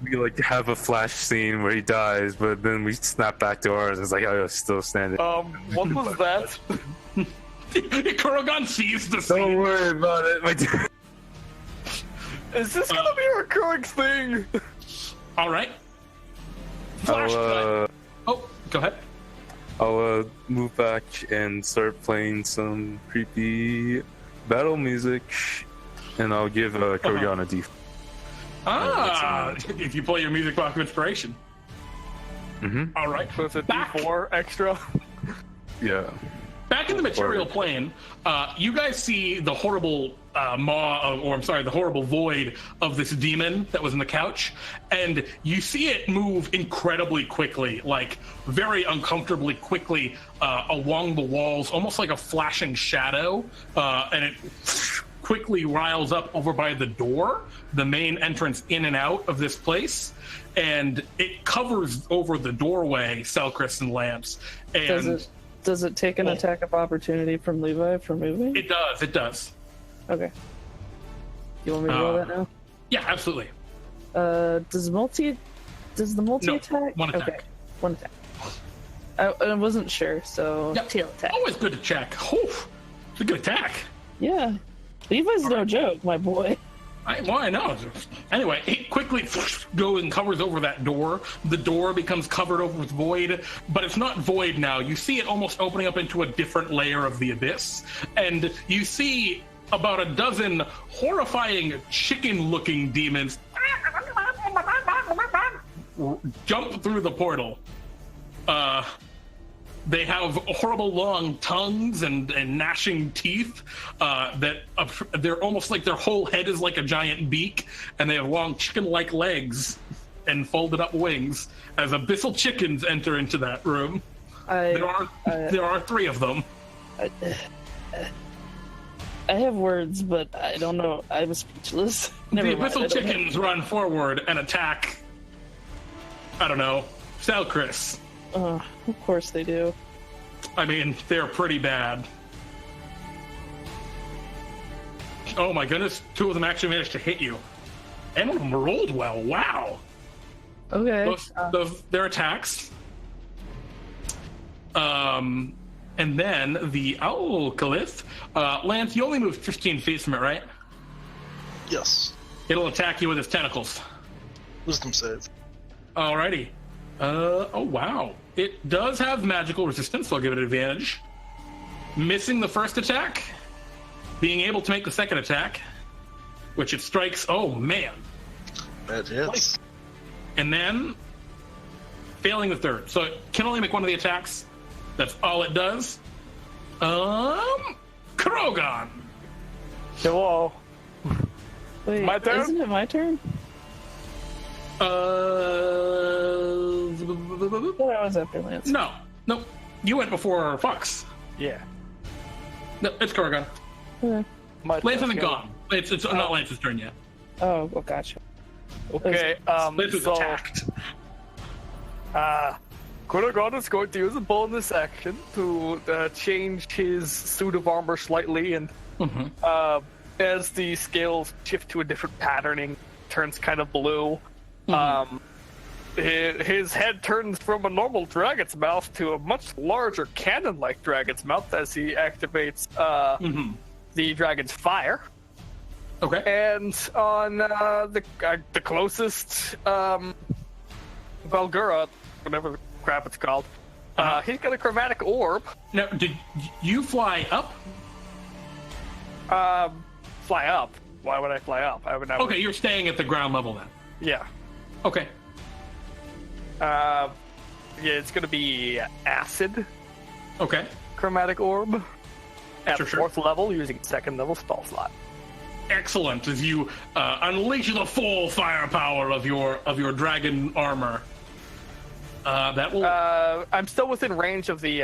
We have a flash scene where he dies, but then we snap back to ours and it's like, oh, still standing. What was that? Kurogan sees the scene. Don't worry about it, my dude. Is this gonna be a recurring thing? All right. Flash cut. Oh, go ahead. I'll move back and start playing some creepy battle music, and I'll give Kurogan a D4. If you play your music box of inspiration. Mm-hmm. All right. So it's a D4 extra. Yeah. Back in the material plane, you guys see the horrible the horrible void of this demon that was in the couch, and you see it move incredibly quickly, like very uncomfortably quickly along the walls, almost like a flashing shadow, and it quickly riles up over by the door, the main entrance in and out of this place, and it covers over the doorway, Selcress and Lamps. And does it take an attack of opportunity from Levi for moving? It does. Okay. You want me to roll that now? Yeah, absolutely. Does the multi attack? One attack. Okay, one attack. I wasn't sure, so tail attack. Always good to check. It's a good attack. Yeah. Levi's no joke, my boy. I know. Anyway, it quickly goes and covers over that door. The door becomes covered over with void, but it's not void now. You see it almost opening up into a different layer of the abyss, and you see about a dozen horrifying chicken-looking demons jump through the portal. They have horrible long tongues and gnashing teeth they're almost like their whole head is like a giant beak, and they have long chicken-like legs and folded up wings as abyssal chickens enter into that room. There are 3 of them. I have words, but I don't know. I was speechless. The abyssal chickens run forward and attack, I don't know, Selcress. Of course they do. I mean, they're pretty bad. Oh my goodness, 2 of them actually managed to hit you. And one of them rolled well, wow. Okay. Their attacks. And then the Owl Caliph. Lance, you only moved 15 feet from it, right? Yes. It'll attack you with its tentacles. Wisdom save. Alrighty. Oh wow. It does have magical resistance, so I'll give it advantage. Missing the first attack, being able to make the second attack, which it strikes. Oh man. That hits. And then failing the third. So it can only make one of the attacks. That's all it does. Kurogan. Hello. Wait, My turn? Isn't it my turn? I thought I was after Lance. No. You went before Fawkes. Yeah. No, it's Kurogan. Okay. Lance hasn't gone. It's not Lance's turn yet. Oh, well, gotcha. Okay, Lance was attacked. Kurogan is going to use a bonus action to change his suit of armor slightly, and as the scales shift to a different patterning, turns kind of blue. His head turns from a normal dragon's mouth to a much larger cannon-like dragon's mouth as he activates the dragon's fire. Okay. And on the closest Valgura, whatever the crap it's called, he's got a chromatic orb. Now, did you fly up? Fly up? Why would I fly up? Okay, you're staying at the ground level then. Yeah. Okay. Yeah, it's gonna be acid. Okay. Chromatic orb. At Sure. 4th level, using 2nd level spell slot. Excellent. As you unleash the full firepower of your dragon armor. That will. I'm still within range of the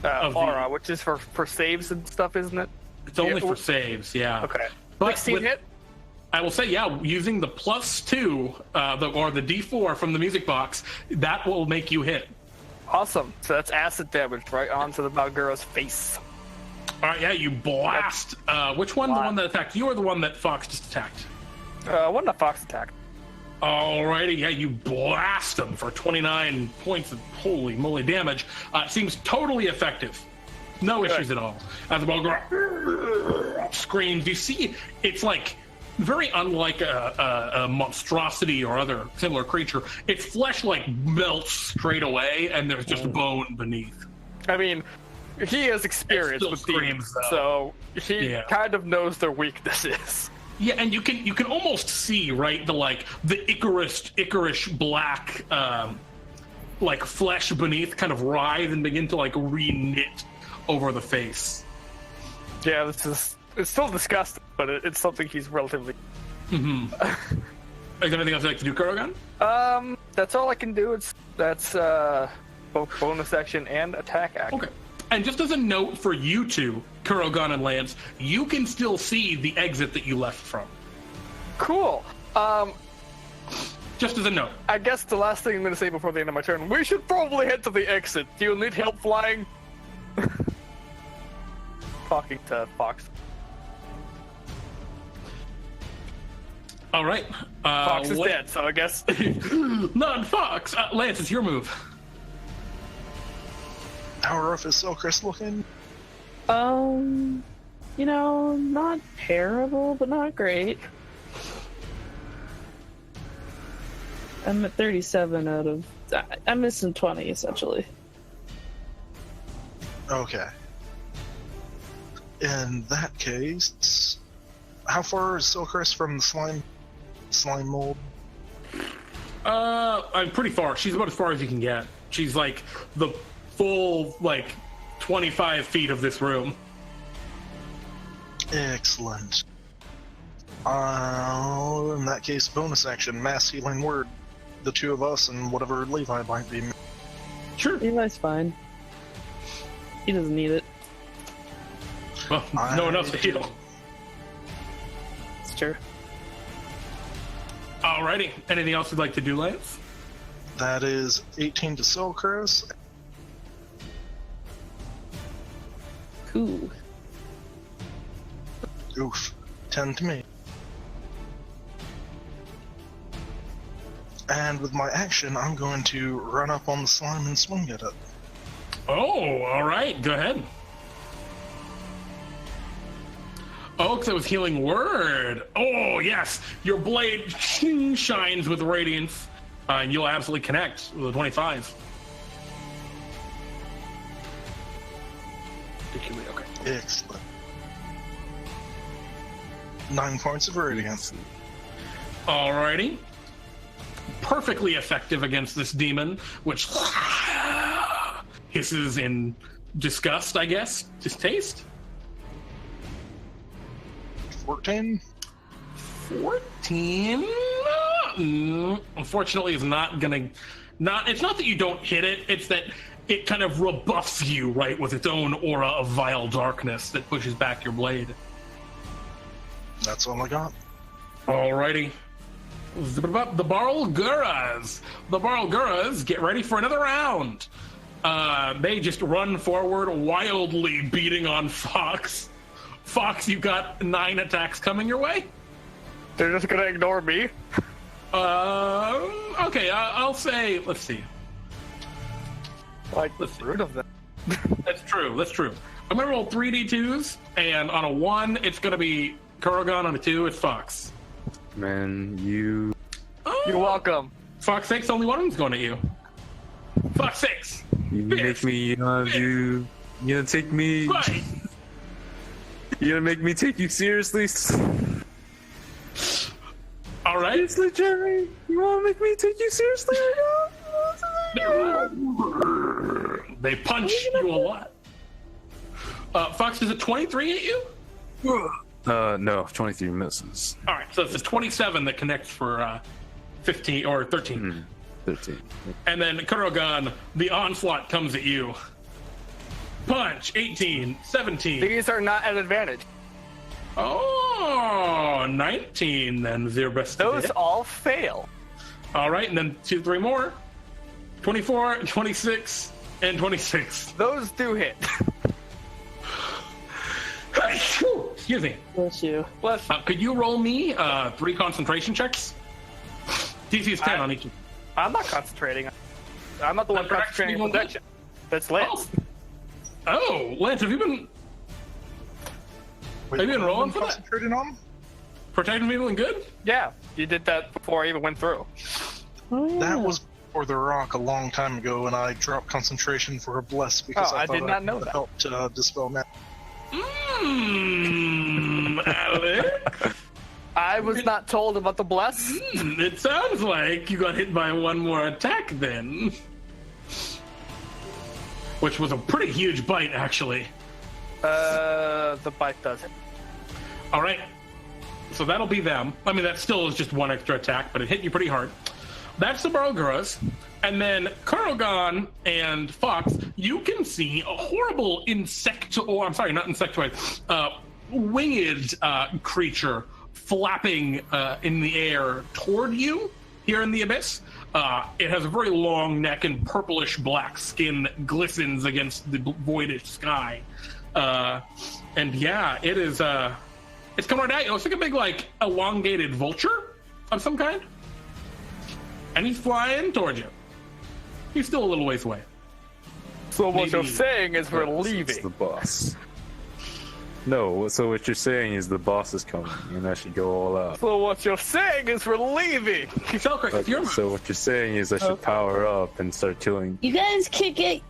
aura, which is for saves and stuff, isn't it? It's only for saves, yeah. Okay. But 16 hit? I will say, yeah, using the +2 or the D4 from the music box, that will make you hit. Awesome. So that's acid damage right onto the Valgura's face. All right, yeah, you blast. Which one? The one that attacked you, or the one that Fawkes just attacked? One that Fawkes attacked. Alrighty, yeah, you blast him for 29 points of holy moly damage. Seems totally effective. No issues at all. As the Valgura screams, you see it's like very unlike a monstrosity or other similar creature. Its flesh like melts straight away, and there's just bone beneath. I mean, he has experience with demons, so he kind of knows their weaknesses. Yeah, and you can almost see, right, the Icarish black like flesh beneath kind of writhe and begin to like re-knit over the face. Yeah, it's still disgusting, but it's something he's relatively. Is there anything else you'd like to do, Kurogan? That's all I can do. That's both bonus action and attack action. Okay. And just as a note for you two, Kurogan and Lance, you can still see the exit that you left from. Cool. Just as a note. I guess the last thing I'm going to say before the end of my turn, we should probably head to the exit. Do you need help flying? Talking to Fawkes. All right. Fawkes is dead, so I guess. Not Fawkes. Lance, it's your move. How rough is Selcress looking? Not terrible, but not great. I'm at 37 out of... I'm missing 20, essentially. Okay. In that case, how far is Selcress from the slime mold? I'm pretty far. She's about as far as you can get. She's like the full, 25 feet of this room. Excellent. In that case, bonus action, mass healing word. The two of us and whatever Levi might be. Sure. Levi's fine. He doesn't need it. Well, no one else to heal. It's true. Alrighty. Anything else you'd like to do, Lance? That is 18 to Selcress. Cool. Oof. 10 to me. And with my action, I'm going to run up on the slime and swing at it. Oh, alright. Go ahead. Oh, because it was healing word. Oh, yes. Your blade shines with radiance, and you'll absolutely connect with a 25. Particularly, okay. Excellent. 9 points of radiance. Alrighty. Perfectly effective against this demon, which hisses in disgust, I guess. Distaste? 14? 14? Unfortunately, is not gonna... It's not that you don't hit it, it's that it kind of rebuffs you, right, with its own aura of vile darkness that pushes back your blade. That's all I got. Alrighty. The Barlguras. The Barlguras get ready for another round. They just run forward, wildly beating on Fawkes. Fawkes, you got 9 attacks coming your way. They're just gonna ignore me. Okay, I'll say, let's see. Like the fruit of them. That's true. I'm gonna roll 3d2s, and on a 1, it's gonna be Kurogan, on a 2, it's Fawkes. Man, you... You're welcome. Fawkes 6, only one of them's going at you. Fawkes 6. You make me, you gonna take me... Right. You gonna make me take you seriously? All right. Seriously, Jerry? You wanna make me take you seriously right now? They punch you a lot. Fawkes, is it 23 at you? No, 23 misses. All right, so it's a 27 that connects for 15 or 13. 13. And then Kurogan, the onslaught comes at you. Punch, 18, 17. These are not an advantage. Oh, 19 then, your best. Those all fail. All right, and then 2, 3 more. 24, 26, and 26. Those do hit. Excuse me. Bless you. Could you roll me 3 concentration checks? DC is 10 on each. I'm not concentrating. I'm not the one concentrating on protection. That's Lance. Oh, Lance, have you been... Wait, Have you been rolling for that? concentrating on? Protecting people and good? Yeah, you did that before I even went through. Oh, yeah. That was for the rock a long time ago, and I dropped concentration for a bless because I thought did not know that. helped dispel magic. Alec? I was not told about the bless. It sounds like you got hit by one more attack then. Which was a pretty huge bite, actually. The bite does it. All right. So that'll be them. I mean, that still is just one extra attack, but it hit you pretty hard. That's the Barlguras. And then Kurogan and Fawkes, you can see a horrible winged creature flapping in the air toward you here in the abyss. It has a very long neck and purplish black skin that glistens against the voidish sky. And yeah, it is it's coming right at you. It's like a big, like, elongated vulture of some kind. And he's flying towards you. He's still a little ways away. So what you're Maybe- saying is we're It's leaving. the boss. No, so what you're saying is the boss is coming, and I should go all out. So what you're saying is we're leaving. Selcress, it's your move. So what you're saying is I should power up and start killing. You guys can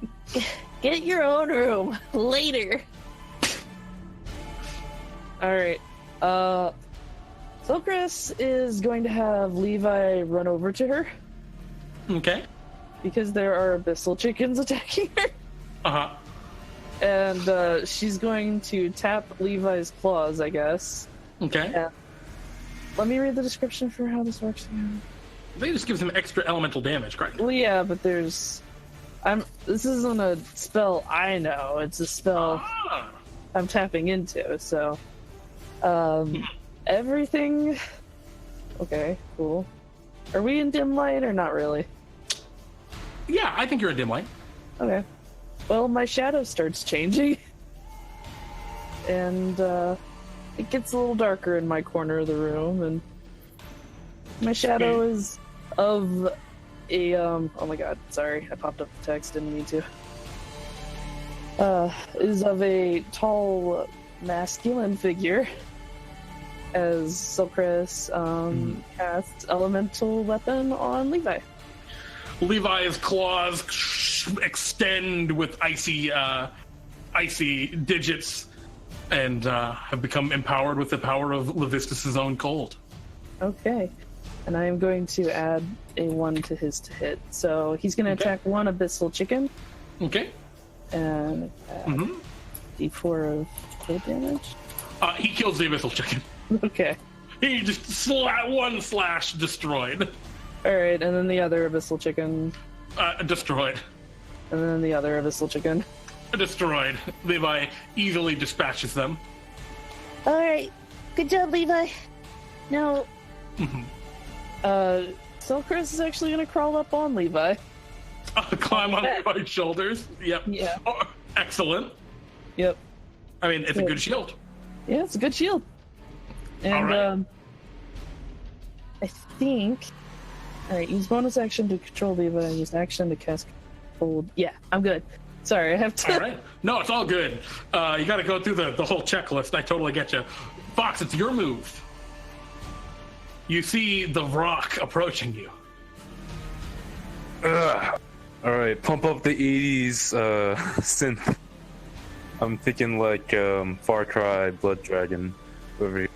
get your own room later. All right. Selcress is going to have Levi run over to her Okay. because there are abyssal chickens attacking her. Uh-huh. And she's going to tap Levi's claws, I guess. Okay. Yeah. Let me read the description for how this works again. They just gives him extra elemental damage, correct? Well, yeah, but there's... This isn't a spell I know. It's a spell Ah. I'm tapping into, so... Everything... Okay, cool. Are we in dim light or not really? Yeah, I think you're a dim light. Okay. Well, my shadow starts changing. And, it gets a little darker in my corner of the room, and my shadow is of a, oh my god, sorry, I popped up the text, didn't mean to. Is of a tall, masculine figure, as Selcress, casts elemental weapon on Levi. Levi's claws extend with icy digits and have become empowered with the power of Levistus's own cold. Okay. And I am going to add a 1 to his to hit. So he's going to attack one abyssal chicken Okay. and add d4 of cold damage. He kills the abyssal chicken. Okay. He just one slash destroyed. Alright, and then the other abyssal chicken. Destroyed. And then the other abyssal chicken. Destroyed. Levi easily dispatches them. All right, good job, Levi. Now, Selcress is actually going to crawl up on Levi. Climb on Levi's shoulders. Yep. Yeah. Oh, excellent. Yep. I mean, it's a good shield. Yeah, it's a good shield. And, Alright. I think... Alright, use bonus action to control Levi, use action to cast cold. Yeah, I'm good. Sorry, I have to... All right. No, it's all good. You got to go through the whole checklist. I totally get you. Fawkes, it's your move. You see the rock approaching you. Alright, pump up the 80s synth. I'm thinking like Far Cry, Blood Dragon over here.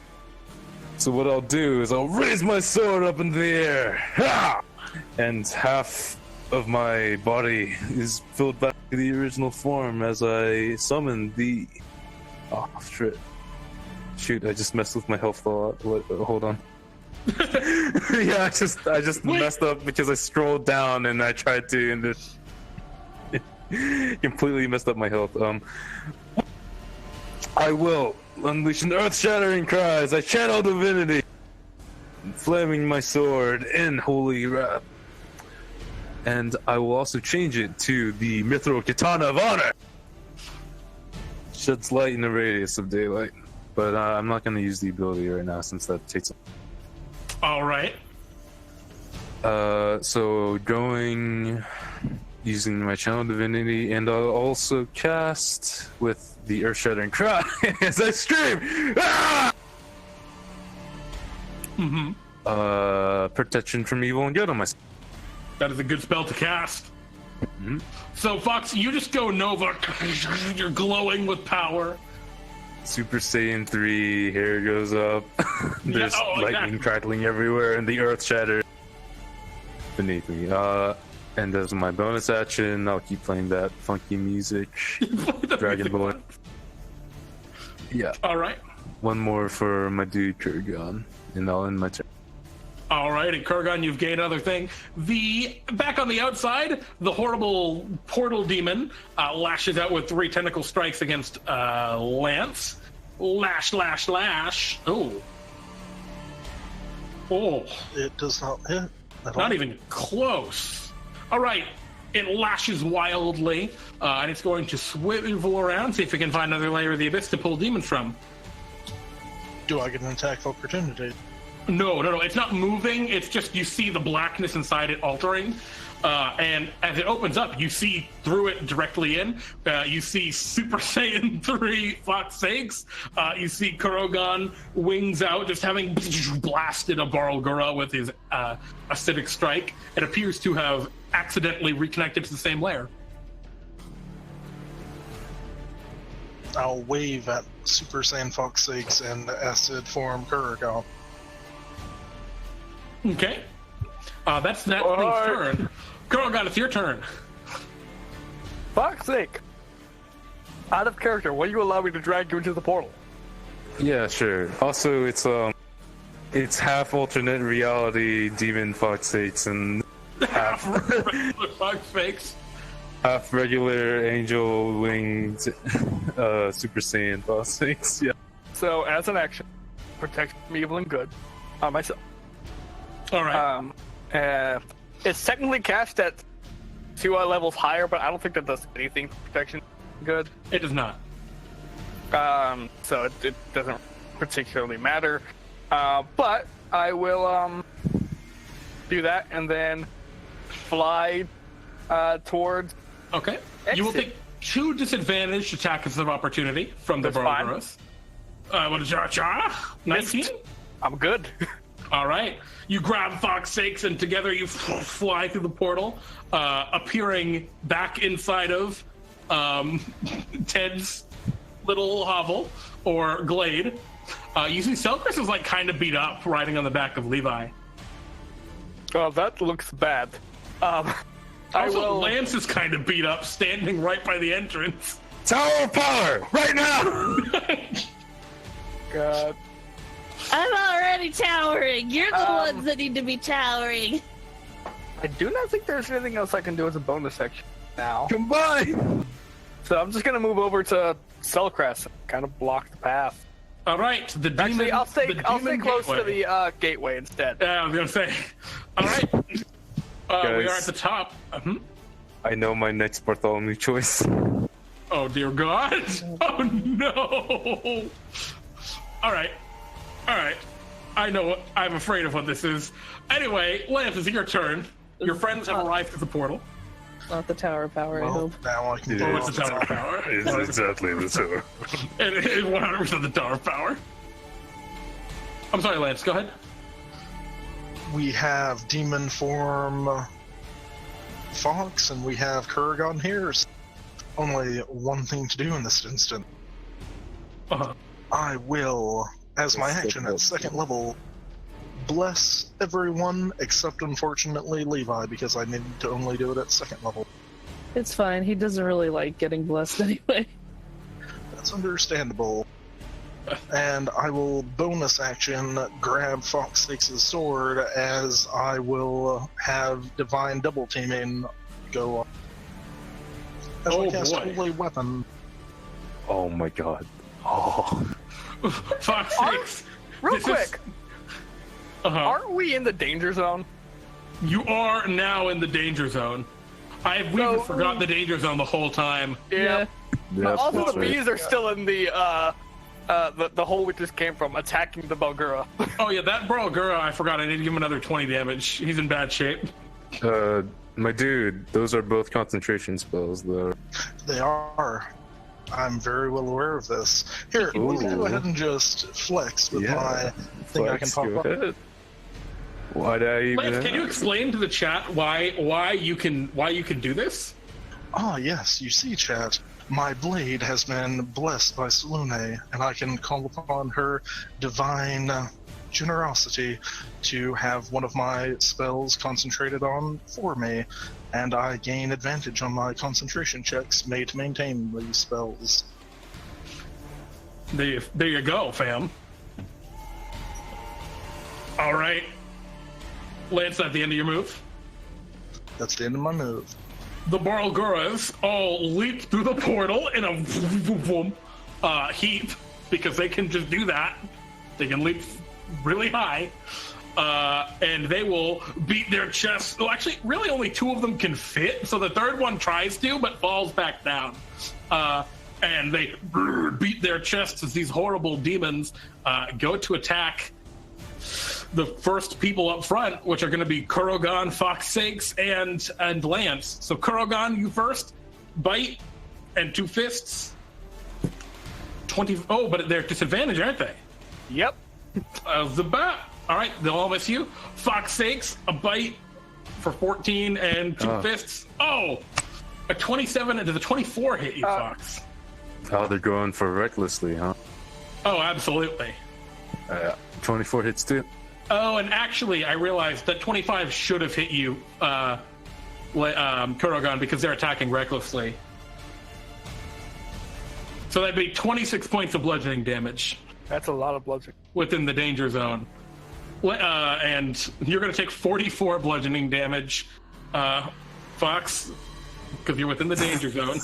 So what I'll do is I'll raise my sword up in the air. Ha! And half of my body is filled back to the original form as I summon the... Oh, shit. Shoot, I just messed with my health a lot. Hold on. Yeah, I just messed up because I scrolled down and I tried to and it completely messed up my health. I will unleash an earth-shattering cry as I channel divinity, flaming my sword in holy wrath. And I will also change it to the Mithril Katana of Honor. Sheds light in the radius of daylight. But I'm not going to use the ability right now since that takes... All right. So going... Using my channel divinity, and I'll also cast with the earth-shattering cry as I scream! Ah! Protection from evil and good on myself. That is a good spell to cast. So, Fawkes, you just go Nova. You're glowing with power. Super Saiyan 3, hair goes up. There's lightning crackling everywhere, and the earth shatters beneath me. And as my bonus action, I'll keep playing that funky music. Dragon Boy. Yeah. All right. One more for my dude Kurogan, and I'll end my turn. All right, and Kurogan, you've gained another thing. Back on the outside, the horrible portal demon lashes out with 3 tentacle strikes against Lance. Lash, lash, lash. Oh. It does not hit. Not even close. All right, it lashes wildly, and it's going to swivel around, see if it can find another layer of the abyss to pull demons from. Do I get an attack of opportunity? No, it's not moving. It's just you see the blackness inside it altering, and as it opens up, you see through it directly in. You see Super Saiyan 3 Fawkes. You see Kurogan wings out, just having blasted a Barlgura with his acidic strike. It appears to have accidentally reconnected to the same layer. I'll wave at Super Saiyan Fawkes and acid form Kurogan. Okay. That's that thing's turn. Kurogan, it's your turn. Fuck's sake. Out of character, will you allow me to drag you into the portal? Yeah, sure. Also, it's half alternate reality demon Fawkes and Half regular Fawkes. half regular angel winged Super Saiyan Fawkes. Yeah. So, as an action, protect from evil and good on myself. All right. It's technically cast at 2 levels higher, but I don't think that does anything for protection good. It does not. So it doesn't particularly matter. But I will do that and then fly towards. Okay. Exit. You will take 2 disadvantaged attacks of opportunity from the That's fine. Barlguras. What is your 19? I'm good. All right. You grab Fawkes and together you fly through the portal, appearing back inside of Ted's little hovel or glade. You see Selcress is like kind of beat up riding on the back of Levi. Oh, that looks bad. Also, Lance is kind of beat up, standing right by the entrance. Tower of Power, right now! God. I'm already towering. You're the ones that need to be towering. I do not think there's anything else I can do as a bonus action now. Combine! So I'm just gonna move over to Selcress and kind of block the path. All right, the demon. Actually, I'll stay close gateway. to the gateway instead. Yeah, I was gonna say. All right, we are at the top. I know my next Bartholomew choice. Oh dear God! Oh no! All right. I know. I'm afraid of what this is. Anyway, Lance, it's your turn. Your friends have arrived at the portal. Not the tower of power, I Well, hope. now I can Oh, it's the Tower of Power. It's exactly the tower. It is 100% the Tower of Power. I'm sorry, Lance. Go ahead. We have demon form Fawkes and we have Kurogan here. So only one thing to do in this instant. Uh-huh. I will, as my action at 2nd level, bless everyone except unfortunately Levi because I needed to only do it at 2nd level. It's fine. He doesn't really like getting blessed anyway. That's understandable. And I will bonus action grab Fawkes' sword as I will have divine double teaming go on. As I cast boy. Holy Weapon. Oh my god. Oh. Fawkes. Real quick, aren't we in the danger zone? You are now in the danger zone. We've been forgotten the danger zone the whole time. Yeah. But Yep, also that's the right. bees are still in the hole we just came from, attacking the Barlgura. Oh yeah, that Barlgura, I forgot. I need to give him another 20 damage. He's in bad shape. My dude, those are both concentration spells, though. They are. I'm very well aware of this. Here, let me go ahead and just flex with my thing I can Flex, pop go up. ahead. Why did I even? Lance, can you explain to the chat why you can do this? Ah, yes. You see, chat, my blade has been blessed by Selune, and I can call upon her divine generosity to have one of my spells concentrated on for me, and I gain advantage on my concentration checks made to maintain these spells. There you go, fam. All right. Lance, at the end of your move. That's the end of my move. The Barlguras all leap through the portal in a heap, because they can just do that. They can leap really high, and they will beat their chests. Well, actually, really only two of them can fit, so the third one tries to, but falls back down. And they beat their chests as these horrible demons go to attack the first people up front, which are going to be Kurogan, Fawkes, and Lance. So Kurogan, you first. Bite and 2 fists. 20. Oh, but they're disadvantaged, aren't they? Yep. The bat. All right, they'll all miss you. Fawkes, a bite for 14 and 2 fists. Oh, a 27 into the 24 hit you, Fawkes. Oh, they're going for recklessly, huh? Oh, absolutely. 24 hits too. Oh, and actually, I realized that 25 should have hit you, Kurogan, because they're attacking recklessly. So that'd be 26 points of bludgeoning damage. That's a lot of bludgeoning. Within the danger zone. And you're going to take 44 bludgeoning damage, Fawkes, because you're within the danger zone.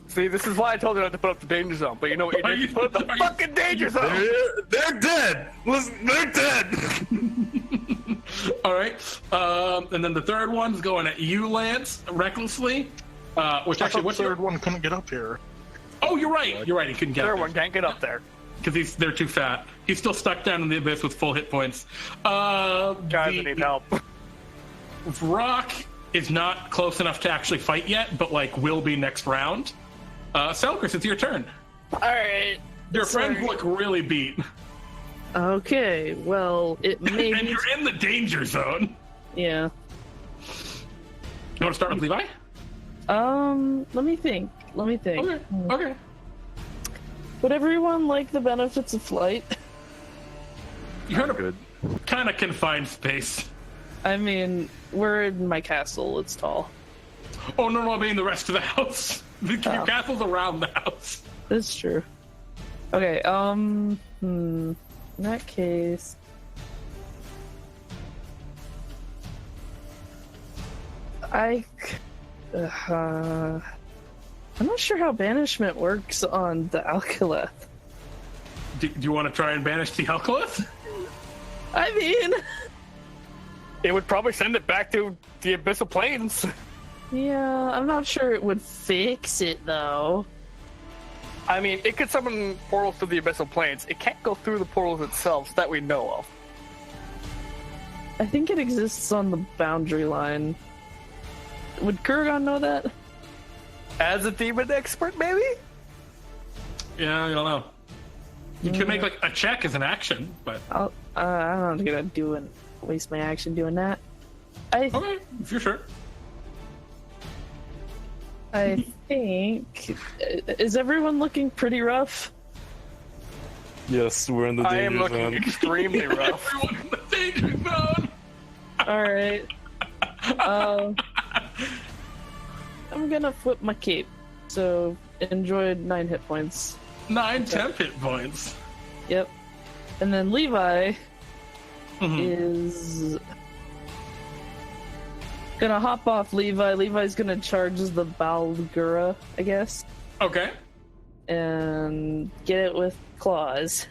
See, this is why I told you not to put up the danger zone. But you know what? You put up the fucking danger zone. They're dead. Listen, they're dead. All right. And then the third one's going at you, Lance, recklessly. Which actually, what's the your third one couldn't get up here? Oh, you're right. You're right. He couldn't get Third up there. one can't get up there Because they're too fat. He's still stuck down in the abyss with full hit points. Guys, I need help. Rock is not close enough to actually fight yet, but will be next round. Selcress, it's your turn. All right. Your friends look really beat. Okay, well, it may And be... you're in the danger zone. Yeah. You want to start with Levi? Let me think. Okay. Would everyone like the benefits of flight? You're in a kind of confined space. I mean, we're in my castle. It's tall. Oh, no, I mean the rest of the house. Your castle's around the house. That's true. Okay, in that case... I'm not sure how banishment works on the Alkalith. Do you want to try and banish the Alkalith? I mean... It would probably send it back to the Abyssal Plains. Yeah, I'm not sure it would fix it, though. I mean, it could summon portals to the Abyssal Plains. It can't go through the portals itself that we know of. I think it exists on the boundary line. Would Kurogan know that? As a demon expert, maybe? Yeah, I don't know. You could make a check as an action, but... I'm not gonna waste my action doing that. Okay, if you're sure. I think... Is everyone looking pretty rough? Yes, we're in the I danger am looking zone. extremely rough. Everyone in the danger zone! Alright. I'm gonna flip my cape. So, enjoyed 9 hit points. 9 temp hit points. Yep. And then Levi is gonna hop off Levi. Levi's gonna charge the Balgura, I guess. Okay. And get it with claws.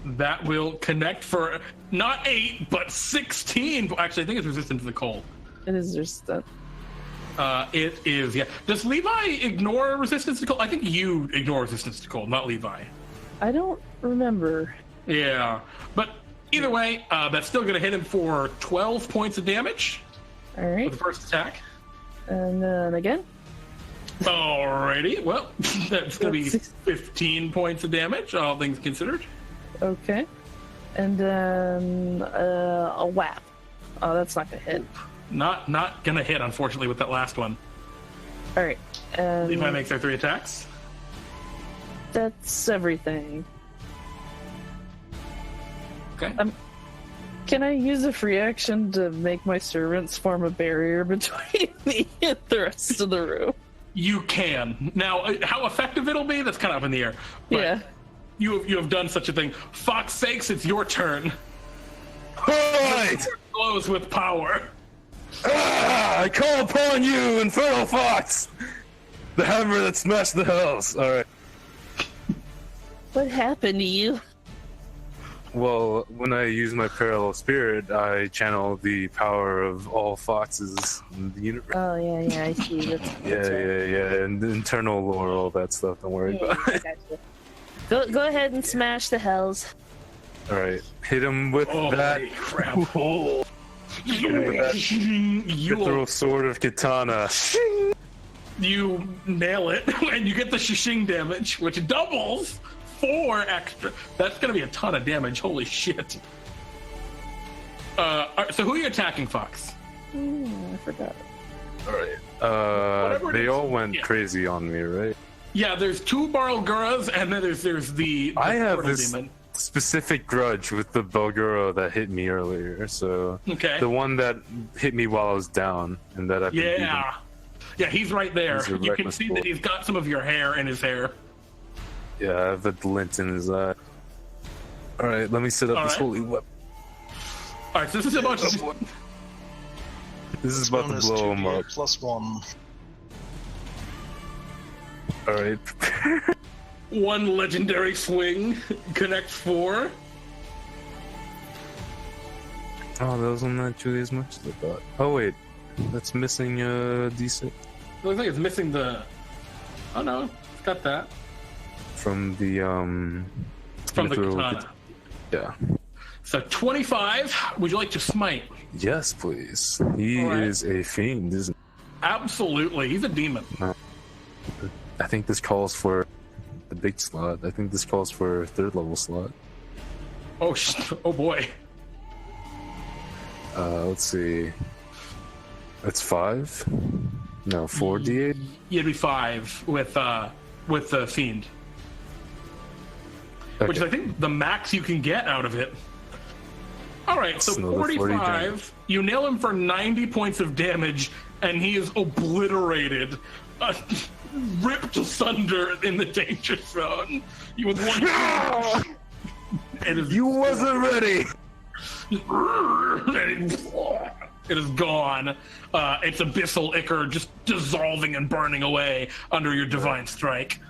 That will connect for not 8, but 16. Actually, I think it's resistant to the cold. It is just that. It is, yeah. Does Levi ignore resistance to cold? I think you ignore resistance to cold, not Levi. I don't remember. Yeah. But either way, that's still going to hit him for 12 points of damage. All right. For the first attack. And then again. Alrighty. Well, that's going to be 15 points of damage, all things considered. Okay. And then a whap. Oh, that's not gonna hit. Not gonna hit, unfortunately, with that last one. All right. And Levi makes their 3 attacks. that's everything. Okay. Can I use a free action to make my servants form a barrier between me and the rest of the room? You can. Now, how effective it'll be, that's kind of up in the air. But Yeah. You have done such a thing. Fox sakes, it's your turn. Alright! Glows with power. I call upon you, Infernal Fox! The hammer that smashed the hells. Alright. What happened to you? Well, when I use my parallel spirit, I channel the power of all foxes in the universe. Oh yeah, I see. That's Yeah, and the internal lore, all that stuff. Don't worry about it. I gotcha. Go ahead and smash the hells. Alright, hit him with that. Holy crap. You throw sword of katana. You nail it, and you get the shishing damage, which doubles 4 extra. That's gonna be a ton of damage. Holy shit. So who are you attacking, Fox? I forgot. Alright. They all went crazy on me, right? Yeah, there's 2 Barlguras, and then there's the I have portal this demon. specific grudge with the Belgura that hit me earlier. So Okay. the one that hit me while I was down, and that I've been beating. Yeah, he's right there. He's a You can reckless see bull. that he's got some of your hair in his hair. Yeah, I have a glint in his eye. Alright, let me set up All this right. holy weapon. All right, so this is about This is about to Bonus blow him 2d8 up. +1. Alright. 1 legendary swing, connect 4. Oh, that wasn't actually as much as I thought. Oh wait, that's missing a D6 Looks like it's missing the. Oh no, it's got that from the from the mithril- katana. Yeah. So 25. Would you like to smite? Yes, please. He All right. is a fiend, isn't Absolutely, he's a demon. he? I think this calls for the big slot. I think this calls for a 3rd level slot. Oh, oh boy. Let's see. That's 5? No, 4d8? You'd be 5 with the fiend, which is I think the max you can get out of it. All right, so That's another 40 damage. 45. You nail him for 90 points of damage, and he is obliterated, ripped asunder in the danger zone. You with one. It is. You wasn't ready! It is gone. Its abyssal ichor just dissolving and burning away under your divine strike.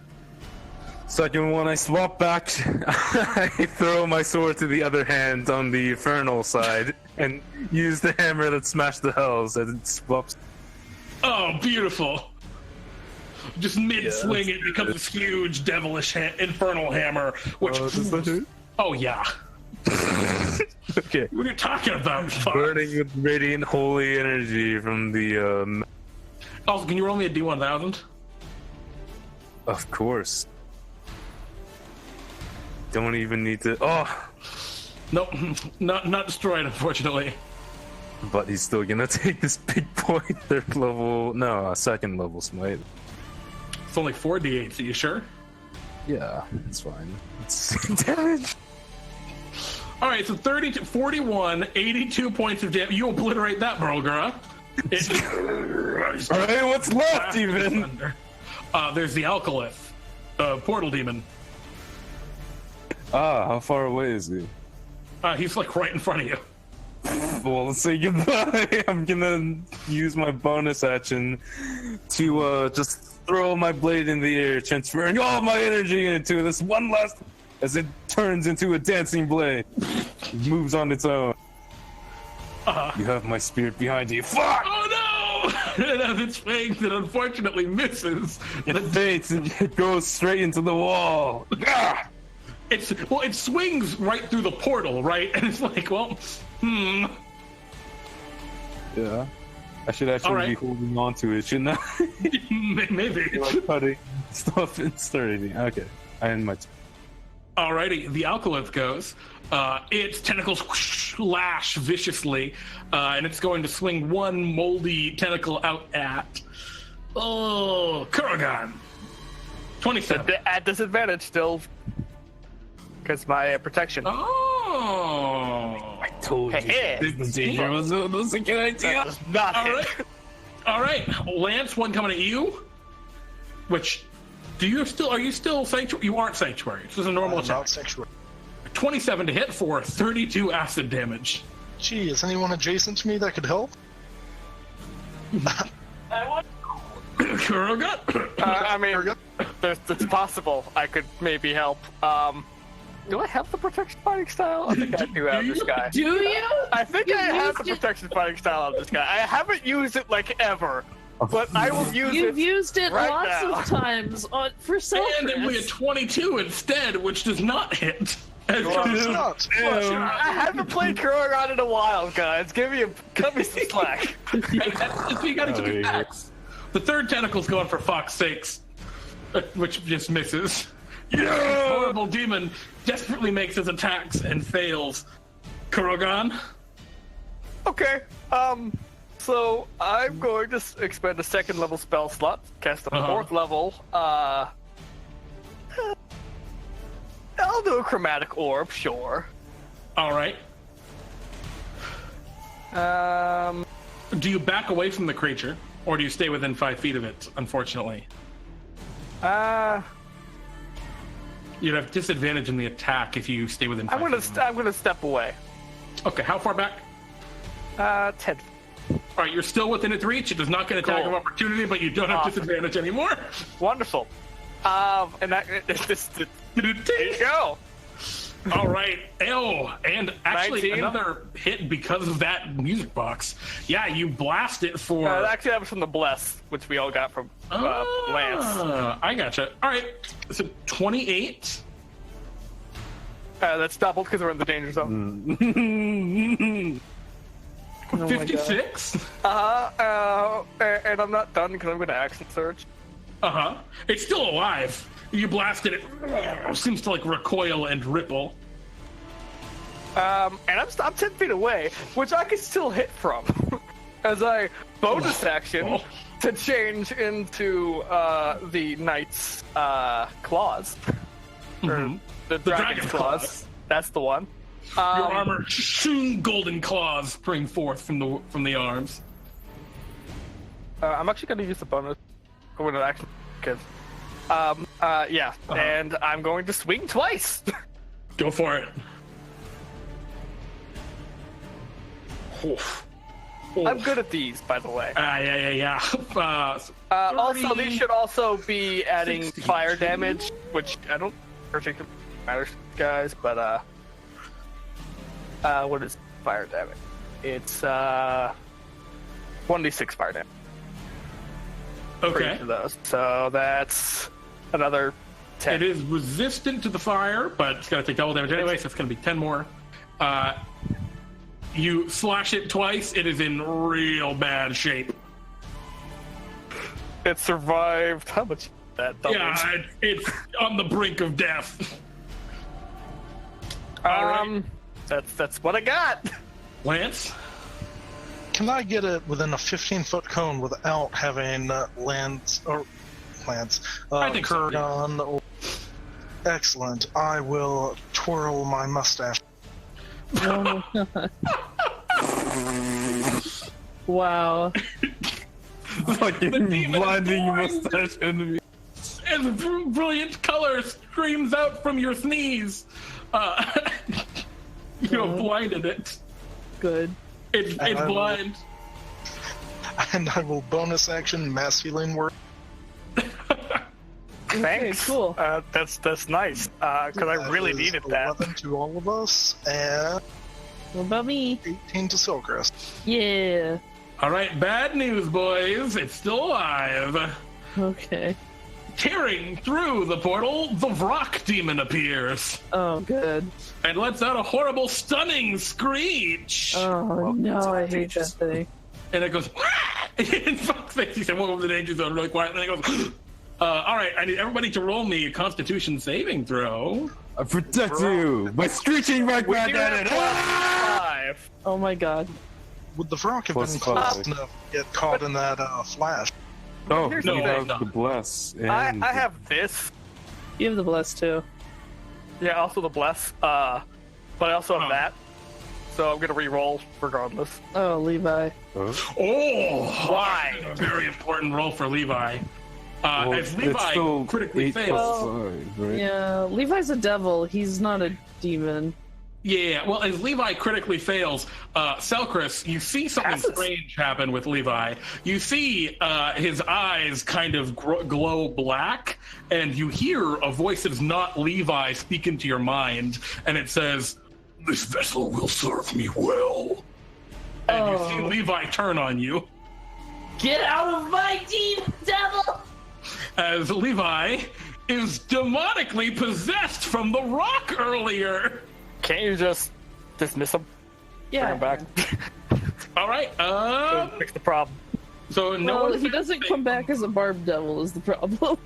Second one, I swap back. I throw my sword to the other hand on the infernal side and use the hammer that smashed the hells as it swaps. Oh, beautiful. Just mid-swing, Yeah, it becomes this huge devilish infernal hammer, which... does that hurt? Oh, yeah. Okay. What are you talking about? Fuck? Burning with radiant holy energy from the, Also, can you roll me a D1000? Of course. Don't even need to. Oh! Nope, not destroyed, unfortunately. But he's still gonna take this big boy 3rd level. No, 2nd level smite. It's only 4 D8s, are you sure? Yeah, it's fine. It's damage. All right, so 30 to 41, 82 points of damage. You obliterate that, Barlgura. Alright, what's left even? There's the Alkalith, portal demon. How far away is he? He's like right in front of you. Well, let's say goodbye. I'm gonna use my bonus action to just throw my blade in the air, transferring all my energy into this one last as it turns into a dancing blade. It moves on its own. You have my spirit behind you. Fuck! Oh no! And as it swings, it unfortunately misses. It faints and it goes straight into the wall. Ah! It swings right through the portal, right? And it's like, well, Yeah. I should actually Alright. be holding on to it, shouldn't I? maybe. Like cutting stuff and starting. Okay. I end my Alrighty, the Alkalith goes. Its tentacles whoosh, lash viciously, and it's going to swing one moldy tentacle out at Kurogan. 27. At disadvantage still. Because my protection. Oh. I told you. This danger was a good idea. Not All right. Lance, one coming at you. Which, are you still Sanctuary? You aren't Sanctuary. This is a normal attack. Not Sanctuary. 27 to hit for 32 acid damage. Gee, is anyone adjacent to me that could help? Kurogan? I mean, it's possible I could maybe help. Do I have the protection fighting style? I think I do have this guy. Do you? I think I have the protection fighting style on this guy. I haven't used it like ever, but I will use it. You've used it right lots now. of times for Selcress. And then we had 22 instead, which does not hit. It's not. I haven't played Kurogan in a while, guys. Cut me some slack. You gotta keep it back. The third tentacle's going for Fawkes' sakes, which just misses. Yeah! Horrible demon desperately makes his attacks and fails. Kurogan? Okay. So I'm going to expend a second level spell slot, cast a fourth level. I'll do a chromatic orb, sure. All right. Do you back away from the creature, or do you stay within 5 feet of it? Unfortunately, you'd have disadvantage in the attack if you stay within 5 feet. I'm gonna step away. Okay, how far back? 10. All right, you're still within its reach. It does not get attack of opportunity, but you don't have disadvantage anymore. Wonderful. And there you go. All right. And actually 19. another hit because of that music box. Yeah, you blast it for... Actually, that was from the Bless, which we all got from Lance. I gotcha. All right. So 28. That's doubled because we're in the danger zone. 56. And I'm not done because I'm going to action surge. It's still alive. You blasted it. Seems to like recoil and ripple. And I'm 10 feet away, which I can still hit from. As I bonus action to change into the knight's claws. Or the dragon's claws. That's the one. Your armor, golden claws spring forth from the arms. I'm actually going to use the bonus action because, and I'm going to swing twice. Go for it. I'm good at these, by the way. Yeah. Also, these should also be adding 60. fire damage, which I don't particularly matter, guys. But what is fire damage? It's 1d6 fire damage. Okay. For those. So that's another 10. It is resistant to the fire, but it's going to take double damage anyway, so it's going to be 10 more. You slash it twice, it is in real bad shape. It survived. How much? That doubles. Yeah, it's on the brink of death. All right. That's what I got. Lance? Can I get it within a 15-foot cone without having Lance? I think Kurogan. So, yeah. Excellent. I will twirl my mustache. Oh, wow. Fucking blinding mustache enemy. As brilliant color streams out from your sneeze. You have blinded it. Good. It's blind. And I will bonus action mass healing word. Thanks. Cool. That's nice. Because I really needed that. 11 to all of us, and What about me? 18 to Selcress. Yeah. All right, bad news, boys. It's still alive. Okay. Tearing through the portal, the Vrock demon appears Oh, good. and lets out a horrible, stunning screech. Oh, no, I hate that thing. And it goes, and Fox makes he said, welcome to the danger zone really quiet, and then it goes, All right, I need everybody to roll me a Constitution saving throw. I protect you by screeching right back at it. Five. Oh my god. Would the Vrock have Plus been five. close enough to get caught in that flash? Oh, Here's you the have thing. the bless. And I have this. You have the bless too. Yeah, also the bless. But I also have that. So I'm gonna re-roll regardless. Oh, Levi. Oh. Oh, Why? A very important roll for Levi. Well, As it's Levi still critically 8 fails. plus 5, right? Yeah, Levi's a devil. He's not a demon. Yeah, well, as Levi critically fails, Selcress, you see something Passes. strange happen with Levi. You see his eyes kind of glow black, and you hear a voice that's not Levi speak into your mind, and it says, "This vessel will serve me well." And you see Levi turn on you Get out of my team, devil! as Levi is demonically possessed from the rock earlier. Can't you just dismiss him? Yeah. Bring him back. All right, Fix the problem. so no Well, one he doesn't come back as a barbed devil is the problem. All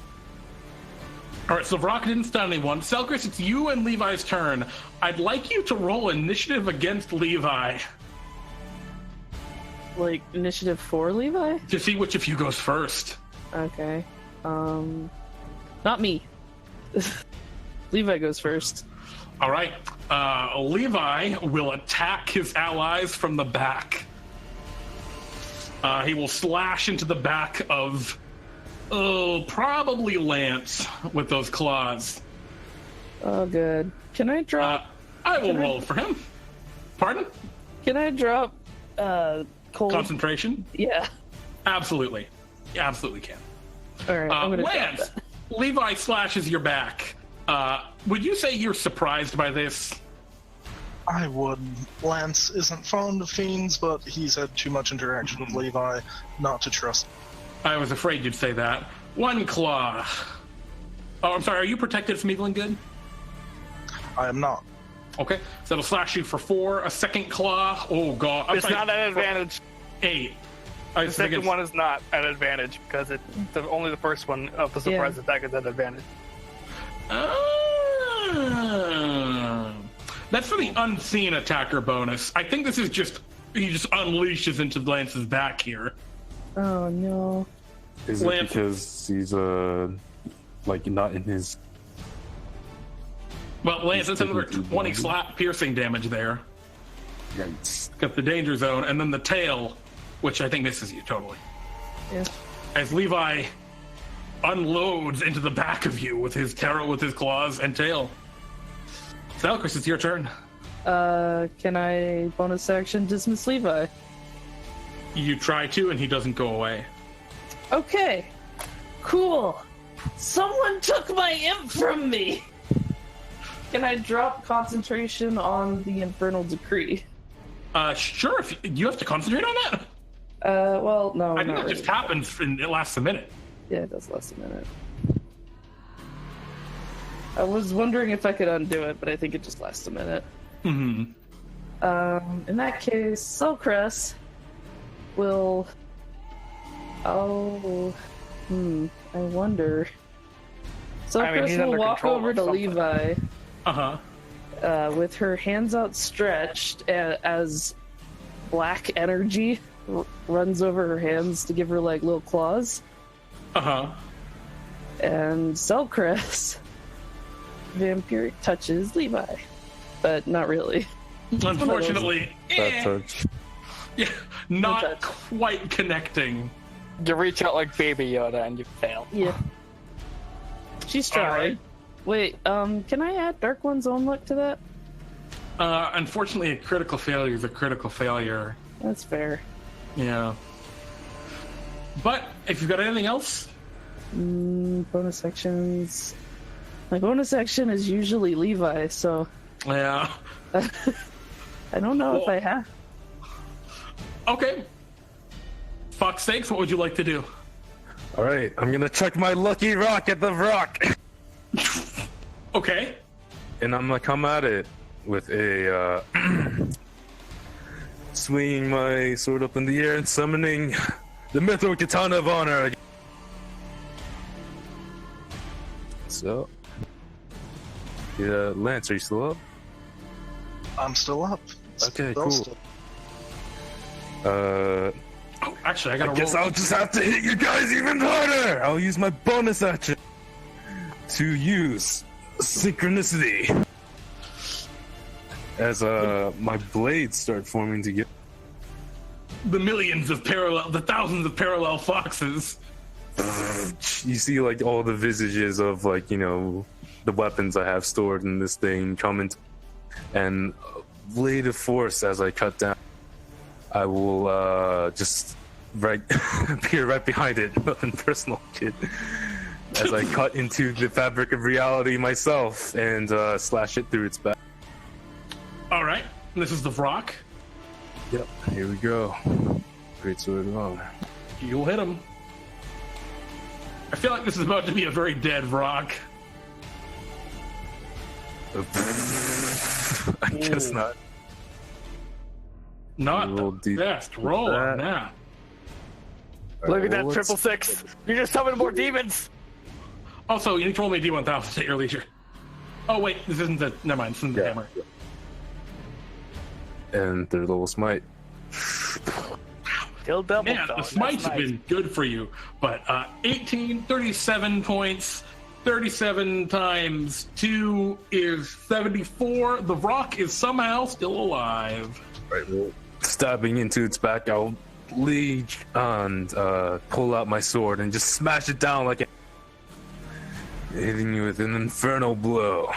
right, so Vrock didn't stun anyone. Selcress, it's you and Levi's turn. I'd like you to roll initiative against Levi Like, initiative for Levi? to see which of you goes first. Okay. Not me. Levi goes first. All right, Levi will attack his allies from the back. He will slash into the back of, probably Lance with those claws. Oh, good. Can I drop? I will roll for him. Pardon? Can I drop? Cold. Concentration? Yeah. Absolutely. You absolutely can. All right. I'm gonna drop Lance, that. Levi slashes your back. Would you say you're surprised by this? I would. Lance isn't fond of fiends, but he's had too much interaction with Levi not to trust. I was afraid you'd say that. One claw. Oh, I'm sorry. Are you protected from evil and good? I am not. Okay, so it'll slash you for 4. A second claw. Oh god, I'm It's sorry, not an for advantage. 8. The second one is not an advantage because only the first one of the surprise attack is an advantage. That's for the unseen attacker bonus. I think this is just he just unleashes into Lance's back here. Oh no. Is it Lance. because he's like not in his? Well, Lance, that's another taking 20 damage. slap piercing damage there. Yikes. Got the danger zone, and then the tail, which I think misses you totally. Yeah. As Levi unloads into the back of you with his claws and tail. Selcress, it's your turn. Can I bonus action dismiss Levi? You try to, and he doesn't go away. Okay. Cool. Someone took my imp from me. Can I drop concentration on the Infernal Decree? Sure. If you have to concentrate on that. Well, no, I think not it really. just happens and it lasts a minute. Yeah, it does last a minute. I was wondering if I could undo it, but I think it just lasts a minute. Mm-hmm. In that case, Selcress will... Oh... I wonder... Selcress he's will under walk control over of to something. Levi Uh-huh. with her hands outstretched as black energy runs over her hands to give her, like, little claws. Uh-huh. And Selcress vampiric touches Levi, but not really. Unfortunately, That touch. yeah, not touch. quite connecting. You reach out like Baby Yoda and you fail. Yeah. She's All trying. right. Wait, can I add Dark One's own luck to that? Unfortunately, a critical failure is a critical failure. That's fair. Yeah. But if you've got anything else, Bonus actions. My bonus action is usually Levi, so yeah. I don't know if Well- I have. Okay. Fox sakes, what would you like to do? All right, I'm gonna chuck my lucky rock at the rock, Okay. and I'm gonna come at it with a swinging my sword up in the air and summoning the Mythril Katana of Honor. So, yeah, Lance, are you still up? I'm still up. Okay, Still- cool. still- Oh, actually, I gotta I guess roll. I'll just have to hit you guys even harder. I'll use my bonus action to use synchronicity as my blades start forming together. The thousands of parallel foxes. You see, like, all the visages of, like, you know, the weapons I have stored in this thing come into, and blade of force as I cut down. I will just appear right behind it. Nothing personal, kid. As I cut into the fabric of reality myself and slash it through its back. All right, this is the Vrock. Yep, here we go. Great sword long. You'll hit him. I feel like this is about to be a very dead Vrock. I guess not. Not Roll the best roll on that. Look at that Well, let's- 666. You just summoned more demons. Also, you need to roll me a D1000 at your leisure. Oh wait, this isn't the. Never mind. This isn't the Yeah. hammer. And third level smite. Kill double. Man, the That's smites have nice. been good for you, but 18, 37 points. 37 times 2 is 74. The Vrock is somehow still alive. Right, well, stabbing into its back, I'll leech and pull out my sword and just smash it down like a... hitting you with an infernal blow.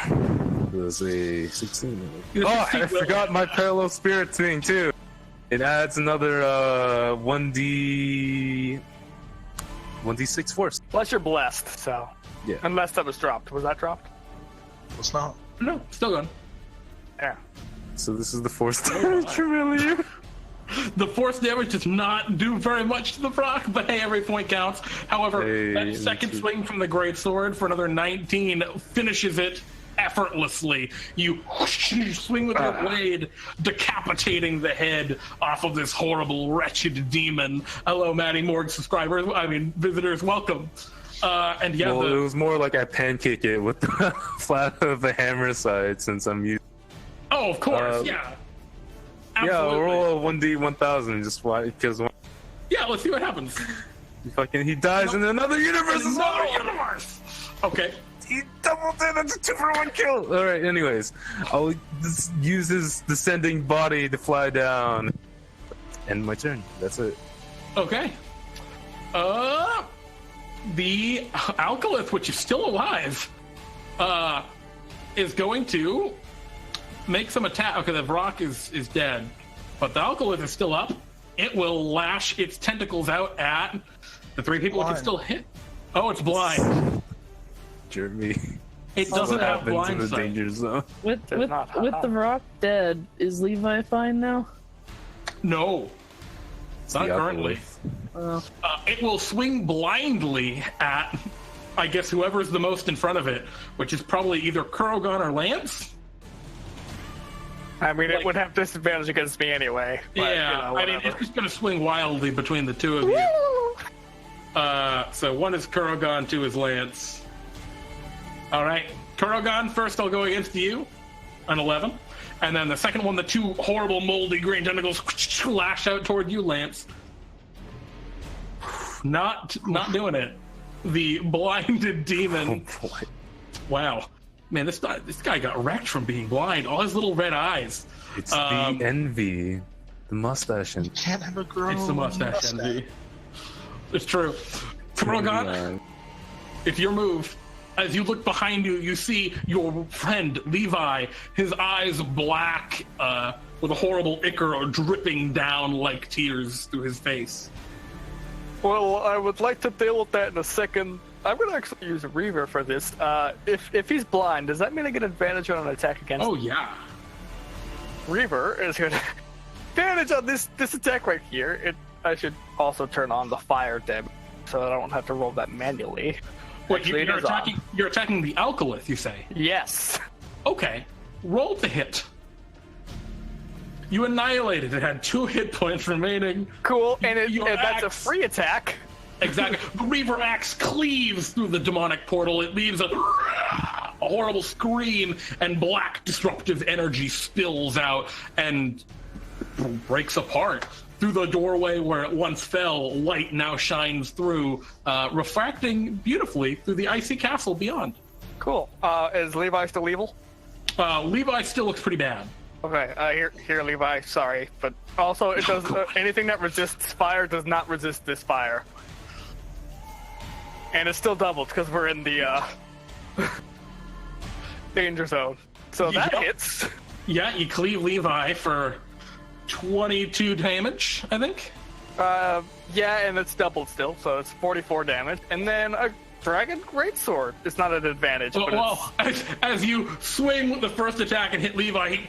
It was a 16. It's Oh, 16 I forgot my parallel spirit thing too. It adds another 1d6 force. Unless you're blessed, so. Yeah. Unless that was dropped. Was that dropped? It's not. No, still going. Yeah. So this is the force damage from you. The force damage does not do very much to the Vrock, but hey, every point counts. However, Hey, that second swing from the great sword for another 19 finishes it effortlessly. You swing with your blade, decapitating the head off of this horrible, wretched demon. Hello, Maddie Morg visitors, welcome. And yeah, Well, it was more like I pancake it with the flat of the hammer side since I'm using. oh, of course, yeah. Yeah, Absolutely. roll a 1d1000 just why because Yeah, let's see what happens. he dies in another universe. as well. Another universe. Okay. He doubled it. That's a 2-for-1 kill. All right. Anyways, I'll just use his descending body to fly down. End my turn. That's it. Okay. The Alkalith, which is still alive, is going to make some attack. Okay, the Vrock is dead, but the Alkalith is still up. It will lash its tentacles out at the three people it can Blind. still hit. Oh, it's blind. Jeremy. It doesn't What have happens in blind the sight. danger zone? With Does not the have. Rock dead, is Levi fine now? No, not The currently. Alkalith. It will swing blindly at, I guess, whoever's the most in front of it, which is probably either Kurogan or Lance. I mean, it would have disadvantage against me anyway. But, Yeah, I mean, it's just going to swing wildly between the two of you. So one is Kurogan, two is Lance. All right, Kurogan, first I'll go against you, an 11. And then the second one, the two horrible moldy green tentacles lash out toward you, Lance. Not doing it. The blinded demon. Oh boy. Wow. Man, this guy got wrecked from being blind. All his little red eyes. It's the envy, the mustache, and Can't have a girl. It's the mustache envy. It's true. Kurogan, it's your move. As you look behind you, you see your friend Levi, his eyes black, with a horrible ichor dripping down like tears through his face. Well, I would like to deal with that in a second. I'm going to actually use a Reaver for this. If he's blind, does that mean I get advantage on an attack against Oh yeah. Reaver is going to advantage on this attack right here. I should also turn on the fire damage so I don't have to roll that manually. What, Actually, it is on. you're attacking the Alkalith, you say? Yes. Okay. Roll to hit. You annihilated it. It had 2 hit points remaining. Cool, and Your that's a axe. free attack. Exactly. The Reaver Axe cleaves through the demonic portal. It leaves a horrible scream, and black disruptive energy spills out and breaks apart. Through the doorway where it once fell, light now shines through, refracting beautifully through the icy castle beyond. Cool. Is Levi still evil? Levi still looks pretty bad. Okay, here, Levi. Sorry, but also it does anything that resists fire does not resist this fire, and it's still doubled because we're in the danger zone. So that hits. Yeah, you cleave Levi for 22 damage, I think. Yeah, and it's doubled still, so it's 44 damage, and then a dragon greatsword. It's not an advantage. But as you swing with the first attack and hit Levi, he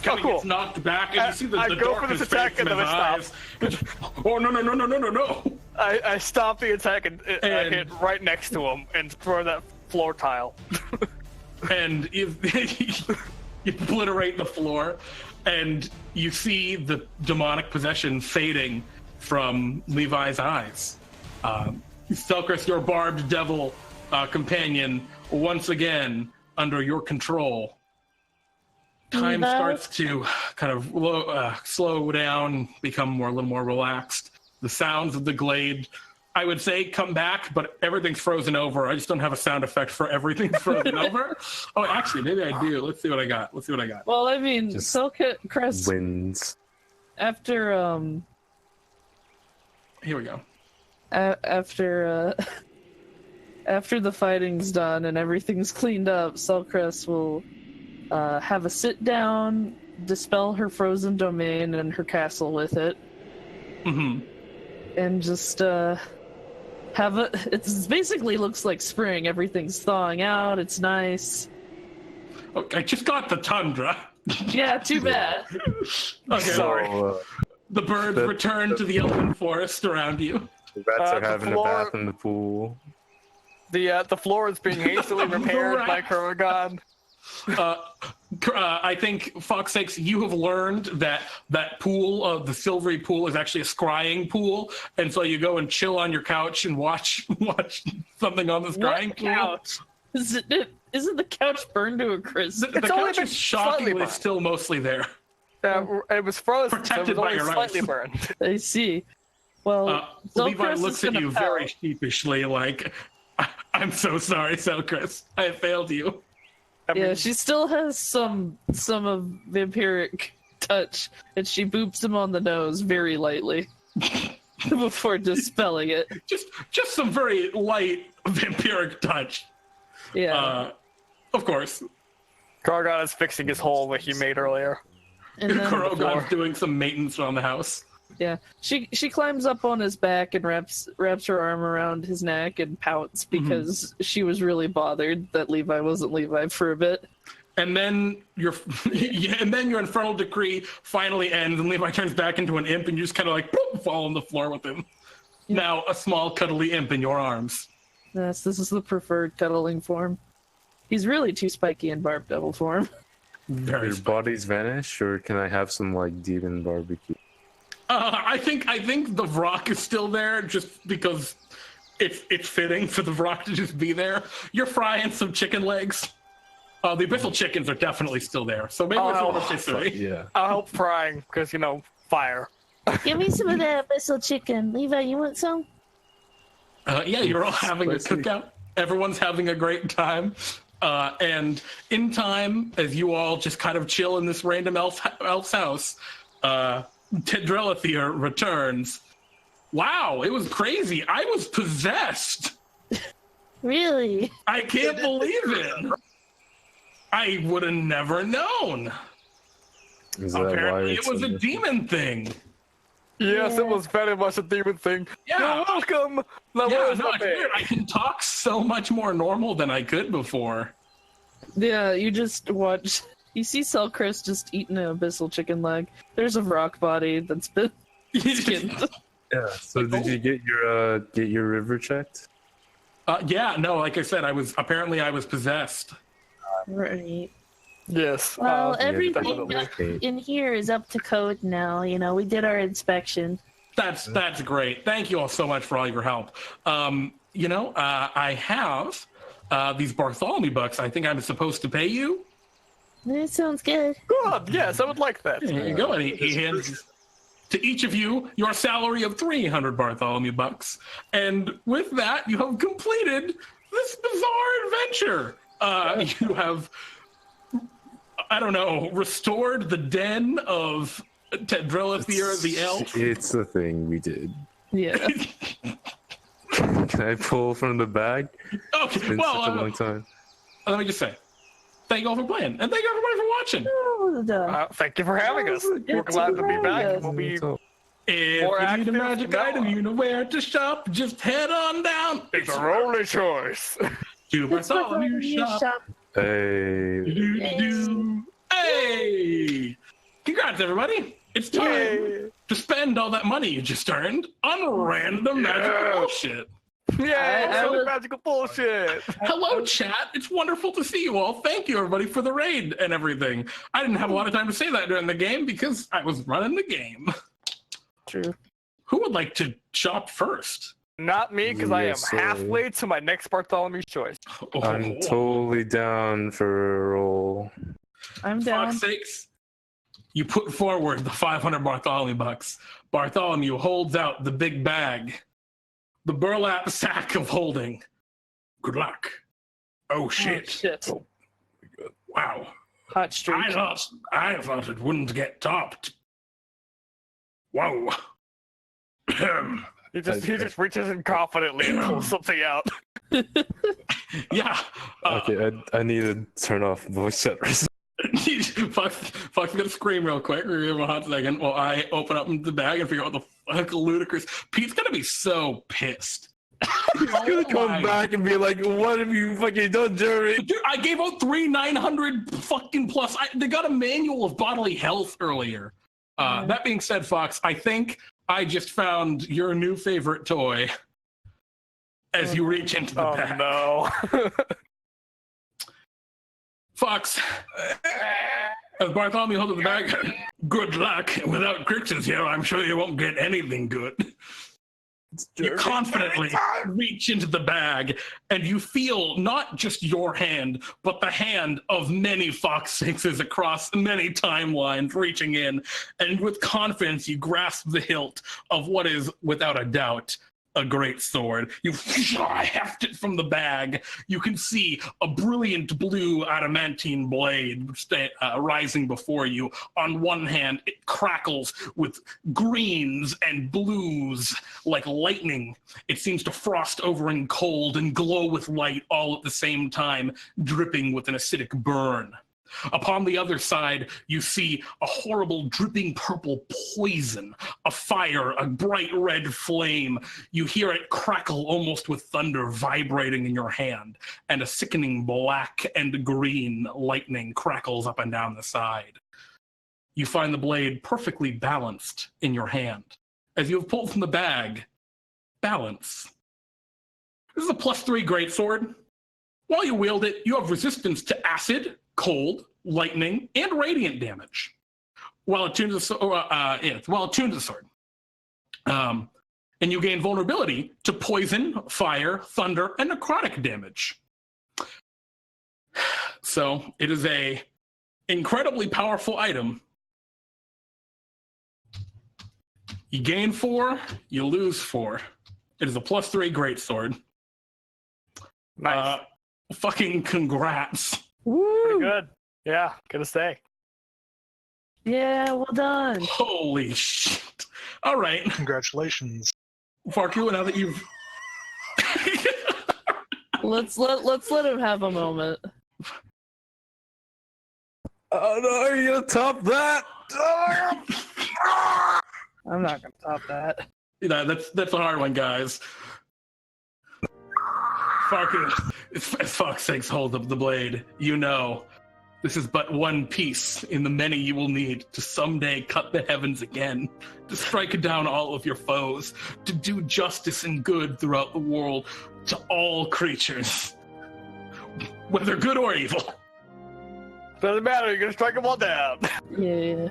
kind of gets knocked back, and you see the darkness fade from his eyes. Oh, no. I stop the attack and I hit right next to him and throw that floor tile. And you obliterate the floor, and you see the demonic possession fading from Levi's eyes. Selcress, your barbed devil companion, once again under your control. Time starts to kind of slow down, become a little more relaxed. The sounds of the glade, I would say, come back, but everything's frozen over. I just don't have a sound effect for everything frozen over. Oh, actually, maybe I do. Let's see what I got. Well, I mean, Selcress wins. After Here we go. After the fighting's done and everything's cleaned up, Selcress will have a sit down, dispel her frozen domain and her castle with it, and just it basically looks like spring. Everything's thawing out. It's nice. Okay, I just got the Tundra. Yeah, too bad. Okay, Sorry. The birds return to the elven forest around you. The rats are having floor- a bath in the pool. The floor is being hastily repaired by Kurogan. I think, Fawkes sakes, you have learned that pool, the silvery pool, is actually a scrying pool, and so you go and chill on your couch and watch something on the scrying pool. Couch? Isn't the couch burned to a crisp? The couch is shockingly still mostly there. It was frozen, Protected so by it was your only slightly ice. burned. I see. Well, Levi Selcress looks is at you gonna very pout. sheepishly, like, I'm so sorry, Selcress. I have failed you. Yeah, she still has some of vampiric touch, and she boops him on the nose very lightly before dispelling it. Just some very light vampiric touch. Yeah. Of course. Kurogan is fixing his hole that he made earlier. And then, Kurogan's doing some maintenance around the house. yeah, she climbs up on his back and wraps her arm around his neck and pouts because she was really bothered that Levi wasn't Levi for a bit. And then your infernal decree finally ends, and Levi turns back into an imp, and you just kind of like boop, fall on the floor with him. Now a small cuddly imp in your arms. Yes, this is the preferred cuddling form. He's really too spiky in barbed devil form. Very Your spiky. bodies vanish, or can I have some like demon barbecue? I think the Vrock is still there just because it's fitting for the Vrock to just be there. You're frying some chicken legs. The abyssal chickens are definitely still there, so maybe it's a rotisserie. Yeah. I'll help frying because fire. Give me some of that abyssal chicken. Levi, you want some? Yeah, you're all having a Spicy. cookout. Everyone's having a great time. And in time, as you all just kind of chill in this random elf's house, Tedrelathir returns. Wow, it was crazy. I was possessed. Really? I can't believe it. I would have never known. Is that why Apparently, it's it was a in the- demon thing. Yes, Yeah. it was very much a demon thing. Yeah. You're welcome. Now, Yeah, where's no, the it's bear? weird. I can talk so much more normal than I could before. Yeah, you just watch. You see Selcress just eating an abyssal chicken leg. There's a rock body that's been skinned. Yeah. So did you get your river checked? Yeah, no, like I said, I was possessed. Right. Yes. Well, everything definitely. in here is up to code now. We did our inspection. That's great. Thank you all so much for all your help. I have these Bartholomew bucks. I think I'm supposed to pay you. That sounds good. Good. Yes, I would like that. There you go. And he hands to each of you your salary of 300 Bartholomew bucks. And with that, you have completed this bizarre adventure. You have, restored the den of Tedrelathir the elf. It's a thing we did. Yeah. Can I pull from the bag? Okay, It's been such a long time. let me just say, thank you all for playing, and thank you everybody for watching. Thank you for having us. We're glad to be back. We'll be If more you need a active magic from now item, on. you know where to shop. Just head on down. It's a rolling choice. to Bartholomew shop. Hey. Do-do-do. Hey! Congrats, everybody. It's time Yay. to spend all that money you just earned on random magical bullshit. Yeah, I was- magical bullshit. Hello, chat. It's wonderful to see you all. Thank you, everybody, for the raid and everything. I didn't have a lot of time to say that during the game because I was running the game. True. Who would like to shop first? Not me, because I am Yes, sir. halfway to my next Bartholomew's choice. I'm totally down for a roll. I'm For down. fuck's sakes, you put forward the 500 Bartholomew bucks. Bartholomew holds out the big bag, the burlap sack of holding. Good luck. Oh shit! Shit. Wow. Hot streak. I thought it wouldn't get topped. Whoa. He just reaches in confidently and pulls something out. Yeah. Okay, I need to turn off voice setters. Fox gonna scream real quick. We're gonna give him a hot second while I open up the bag and figure out what the fuck ludicrous. Pete's gonna be so pissed. He's gonna come back and be like, "What have you fucking done, Jeremy?" Dude, I gave out 900 fucking plus. They got a manual of bodily health earlier. That being said, Fox, I think I just found your new favorite toy as you reach into the bag. No. Fox, as Bartholomew holds up the bag, good luck. Without Crixus here, I'm sure you won't get anything good. You confidently reach into the bag, and you feel not just your hand, but the hand of many Fox Sixes across many timelines reaching in, and with confidence you grasp the hilt of what is, without a doubt, a great sword. You heft it from the bag. You can see a brilliant blue adamantine blade rising before you. On one hand, it crackles with greens and blues like lightning. It seems to frost over in cold and glow with light all at the same time, dripping with an acidic burn. Upon the other side, you see a horrible dripping purple poison, a fire, a bright red flame. You hear it crackle almost with thunder vibrating in your hand, and a sickening black and green lightning crackles up and down the side. You find the blade perfectly balanced in your hand. As you have pulled from the bag, balance. This is a +3 greatsword. While you wield it, you have resistance to acid, cold, lightning, and radiant damage. While attuned to the sword. And you gain vulnerability to poison, fire, thunder, and necrotic damage. So it is a incredibly powerful item. You gain 4, you lose 4. It is a +3 greatsword. Nice. Fucking congrats. Pretty good. Yeah, gotta say. Yeah, well done. Holy shit. All right. Congratulations. Farku, now that you've... Let's let him have a moment. Oh no, are you gonna top that? I'm not gonna top that. That's a hard one, guys. Farku, as Fox takes hold of the blade, you know this is but one piece in the many you will need to someday cut the heavens again, to strike down all of your foes, to do justice and good throughout the world to all creatures, whether good or evil. Doesn't matter, you're gonna strike them all down. Yeah.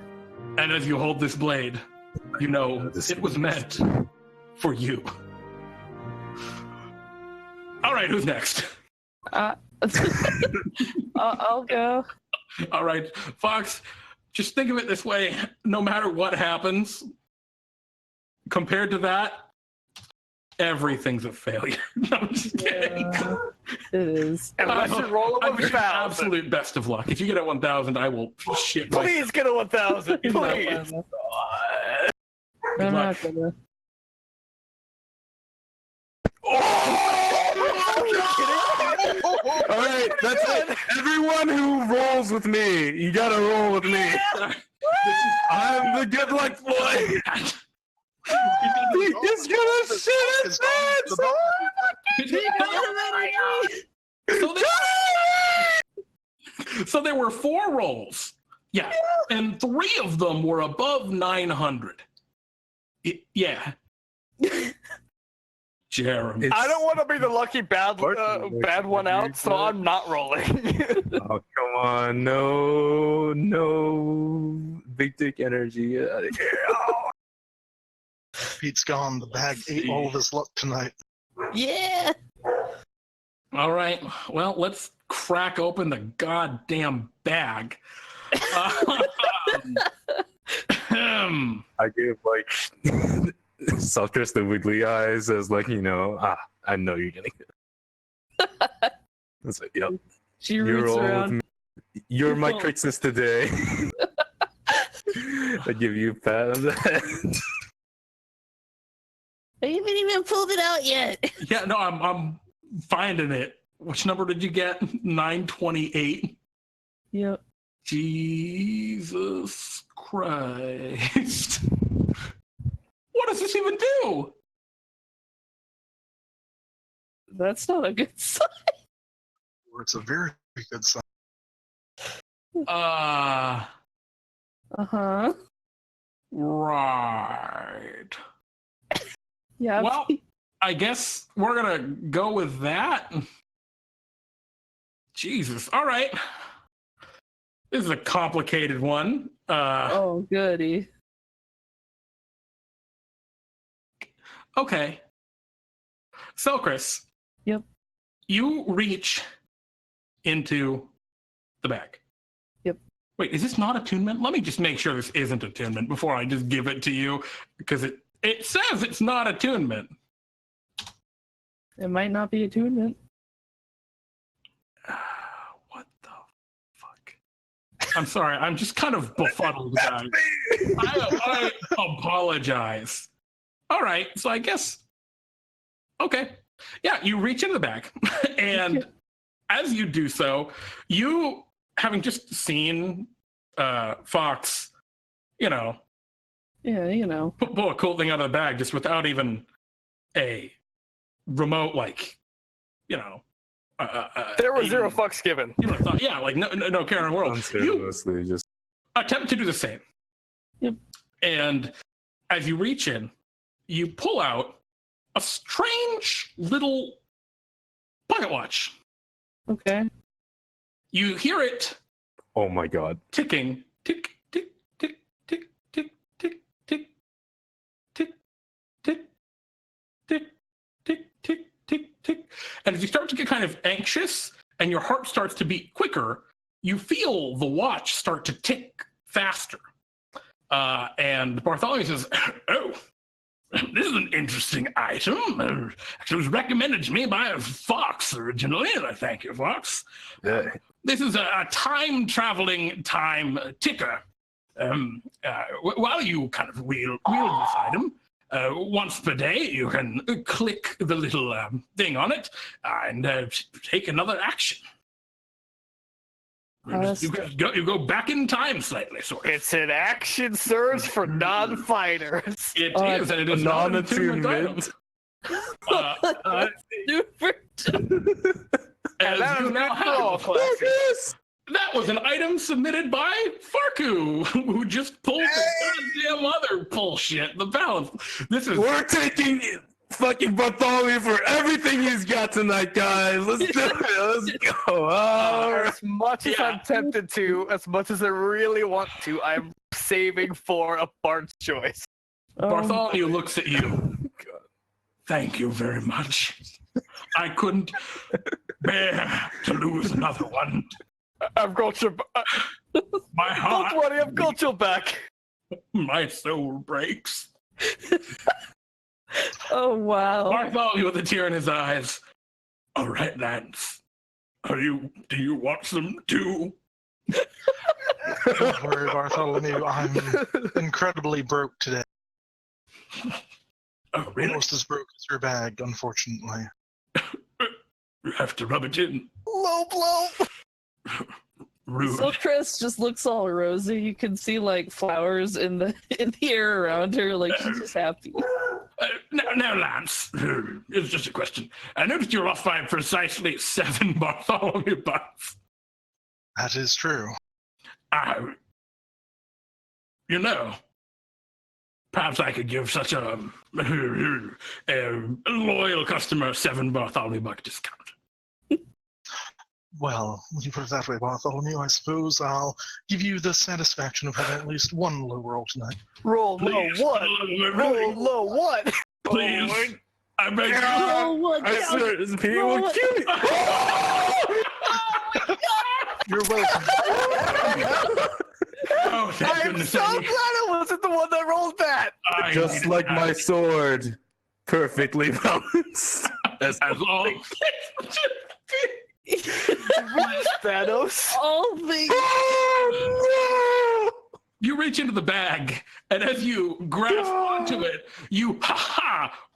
And as you hold this blade, you know it was meant for you. All right, who's next? I'll go. All right, Fawkes, just think of it this way. No matter what happens, compared to that, everything's a failure. No, I'm just kidding. It is. Unless you roll I a wish you 1,000. absolute best of luck. If you get a 1,000, I will shit myself. Please get a 1,000. Please. I'm luck. not gonna. All right, that's it. Everyone who rolls with me, you gotta roll with me. I'm the good luck boy. He's gonna shit his pants. So there were 4 rolls. Yeah. And 3 of them were above 900. Yeah. Jeremy. I don't want to be the lucky bad one out, so I'm not rolling. Oh, come on. No. Big dick energy. Out of here. Oh. Pete's gone. The bag ate all of his luck tonight. Yeah. All right. Well, let's crack open the goddamn bag. I give like Selcress the wiggly eyes as like, I know you're gonna get it. That's like, yep. She You're roots all with around. me. You're my Crixus today. I give you a pat on the head. I haven't even pulled it out yet. Yeah, no, I'm finding it. Which number did you get? 928. Yep. Jesus Christ. What does this even do? That's not a good sign. Or it's a very good sign. Uh-huh. Right. Yeah. Well, I guess we're gonna go with that. Jesus. All right. This is a complicated one. Oh, goody. Okay. Selcress. Yep. You reach into the bag. Yep. Wait, is this not attunement? Let me just make sure this isn't attunement before I just give it to you, because it says it's not attunement. It might not be attunement. What the fuck? I'm sorry. I'm just kind of befuddled, guys. I apologize. All right. So I guess. Okay. Yeah, you reach into the bag, and as you do so, you, having just seen Fawkes, Yeah, pull a cool thing out of the bag just without even a remote, There were 0 fucks given. You would have thought, yeah, like no care in the world. You Just attempt to do the same. Yep. And as you reach in, you pull out a strange little pocket watch. Okay. You hear it oh my god. ticking, tick, tick, tick, tick, tick, tick, tick, tick, tick, tick, tick, tick, tick, tick. And as you start to get kind of anxious and your heart starts to beat quicker, you feel the watch start to tick faster. And Bartholomew says, "Oh, this is an interesting item. Actually, it was recommended to me by Fawkes originally, and I thank you, Fawkes. Yeah. This is a time-traveling time ticker. While you kind of wield this item, once per day, you can click the little thing on it and take another action. You go back in time slightly, sort of. It's an action surge for non-fighters. It is, and it is not an attunement item. As you now have, that was an item submitted by Farku, who just pulled the goddamn other bullshit. The balance. We're taking fucking Bartholomew for everything he's got tonight, guys. Let's do it. Let's go. As much as I'm tempted to, as much as I really want to, I'm saving for a Bard's choice. Bartholomew looks at you. Thank you very much. I couldn't bear to lose another one. I've got your. My heart. Don't worry, I've got your back. My soul breaks. Oh wow. Bartholomew with a tear in his eyes. All right, Lance. Do you want some too? Don't worry, Bartholomew. I'm incredibly broke today. Oh, really? Almost as broke as your bag, unfortunately. You have to rub it in. Low blow. Rude. Selcress just looks all rosy. You can see like flowers in the air around her, like she's just happy. Now, Lance, it's just a question. I noticed you're off by precisely 7 Bartholomew bucks. That is true. You know, perhaps I could give such a loyal customer 7 Bartholomew buck discount. Well, when you put it that way, Bartholomew, I suppose I'll give you the satisfaction of having at least one low roll tonight. Roll low what? Roll low what? Please. I beg you. Oh, what? I swear, this Peter will What? kill you. You're welcome. Oh, thank I am goodness. so glad I wasn't the one that rolled that. Just like my sword, perfectly balanced. As all. Thanos. All things. You reach into the bag, and as you grasp onto it, you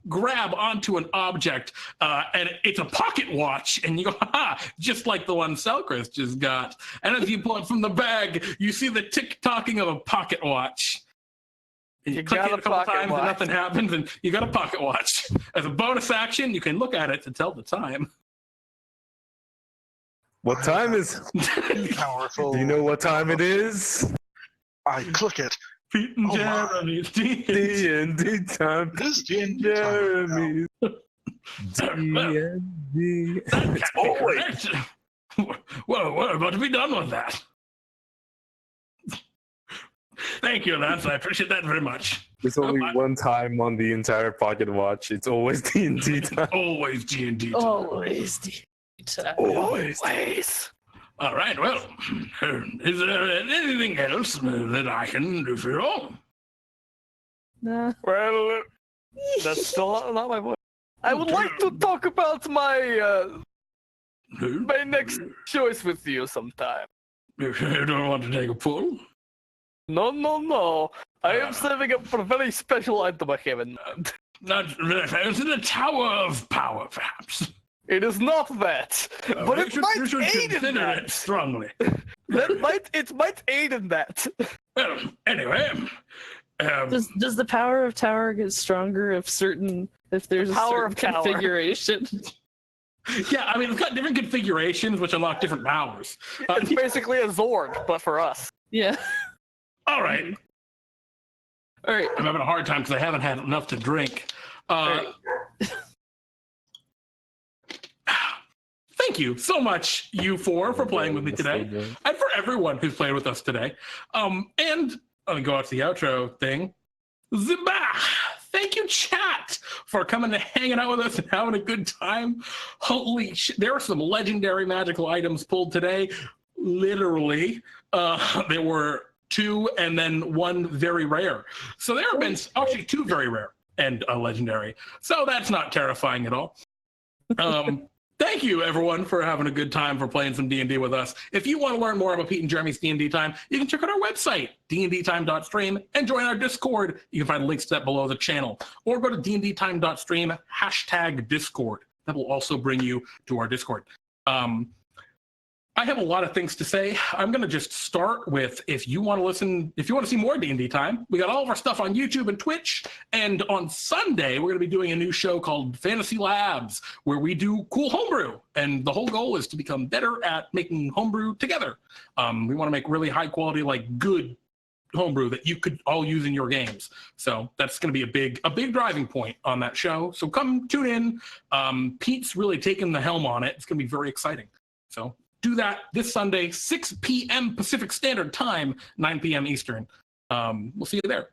grab onto an object, and it's a pocket watch, and you go, just like the one Selcress just got. And as you pull it from the bag, you see the tick-tocking of a pocket watch. And you click got it a a couple pocket times, watch. and nothing happens, and you got a pocket watch. As a bonus action, you can look at it to tell the time. What time is? Powerful. Do you know what time it is? I click it. Pete and Oh, my. Jeremy. DnDTime. This DnD Jeremy. DnD. It's always. Well, we're about to be done with that. Thank you, Lance. I appreciate that very much. There's only one time on the entire pocket watch. It's always DnDTime. Always D&D. Always. Always. All right, well, is there anything else that I can do for you all? Nah. Well, that's still not my voice. I would like to talk about my next choice with you sometime. You don't want to take a pull? No. I am saving up for a very special item I have in mind. Is it a tower of power, perhaps? It is not that, but you it should might aid in consider that. it strongly. It might aid in that. Well, anyway, Does the power of tower get stronger if there's a Power certain of tower. configuration? yeah, I mean, it's got different configurations which unlock different powers. It's basically a Zord, but for us. Yeah. All right. All right. I'm having a hard time because I haven't had enough to drink. Thank you so much, you four, for playing with me today, and for everyone who's played with us today. And I'm gonna go out to the outro thing. Zibah! Thank you, chat, for coming and hanging out with us and having a good time. Holy shit, there were some legendary magical items pulled today. Literally, there were 2 and then 1 very rare. So there have been actually 2 very rare and a legendary. So that's not terrifying at all. Thank you, everyone, for having a good time, for playing some D&D with us. If you want to learn more about Pete and Jeremy's D&D Time, you can check out our website, dndtime.stream, and join our Discord. You can find links to that below the channel. Or go to dndtime.stream, #Discord. That will also bring you to our Discord. I have a lot of things to say. I'm going to just start with, if you want to see more D&D Time, we got all of our stuff on YouTube and Twitch. And on Sunday, we're going to be doing a new show called Fantasy Labs, where we do cool homebrew. And the whole goal is to become better at making homebrew together. We want to make really high quality, like good homebrew that you could all use in your games. So that's going to be a big driving point on that show. So come tune in. Pete's really taken the helm on it. It's going to be very exciting. So do that this Sunday, 6 p.m. Pacific Standard Time, 9 p.m. Eastern. We'll see you there.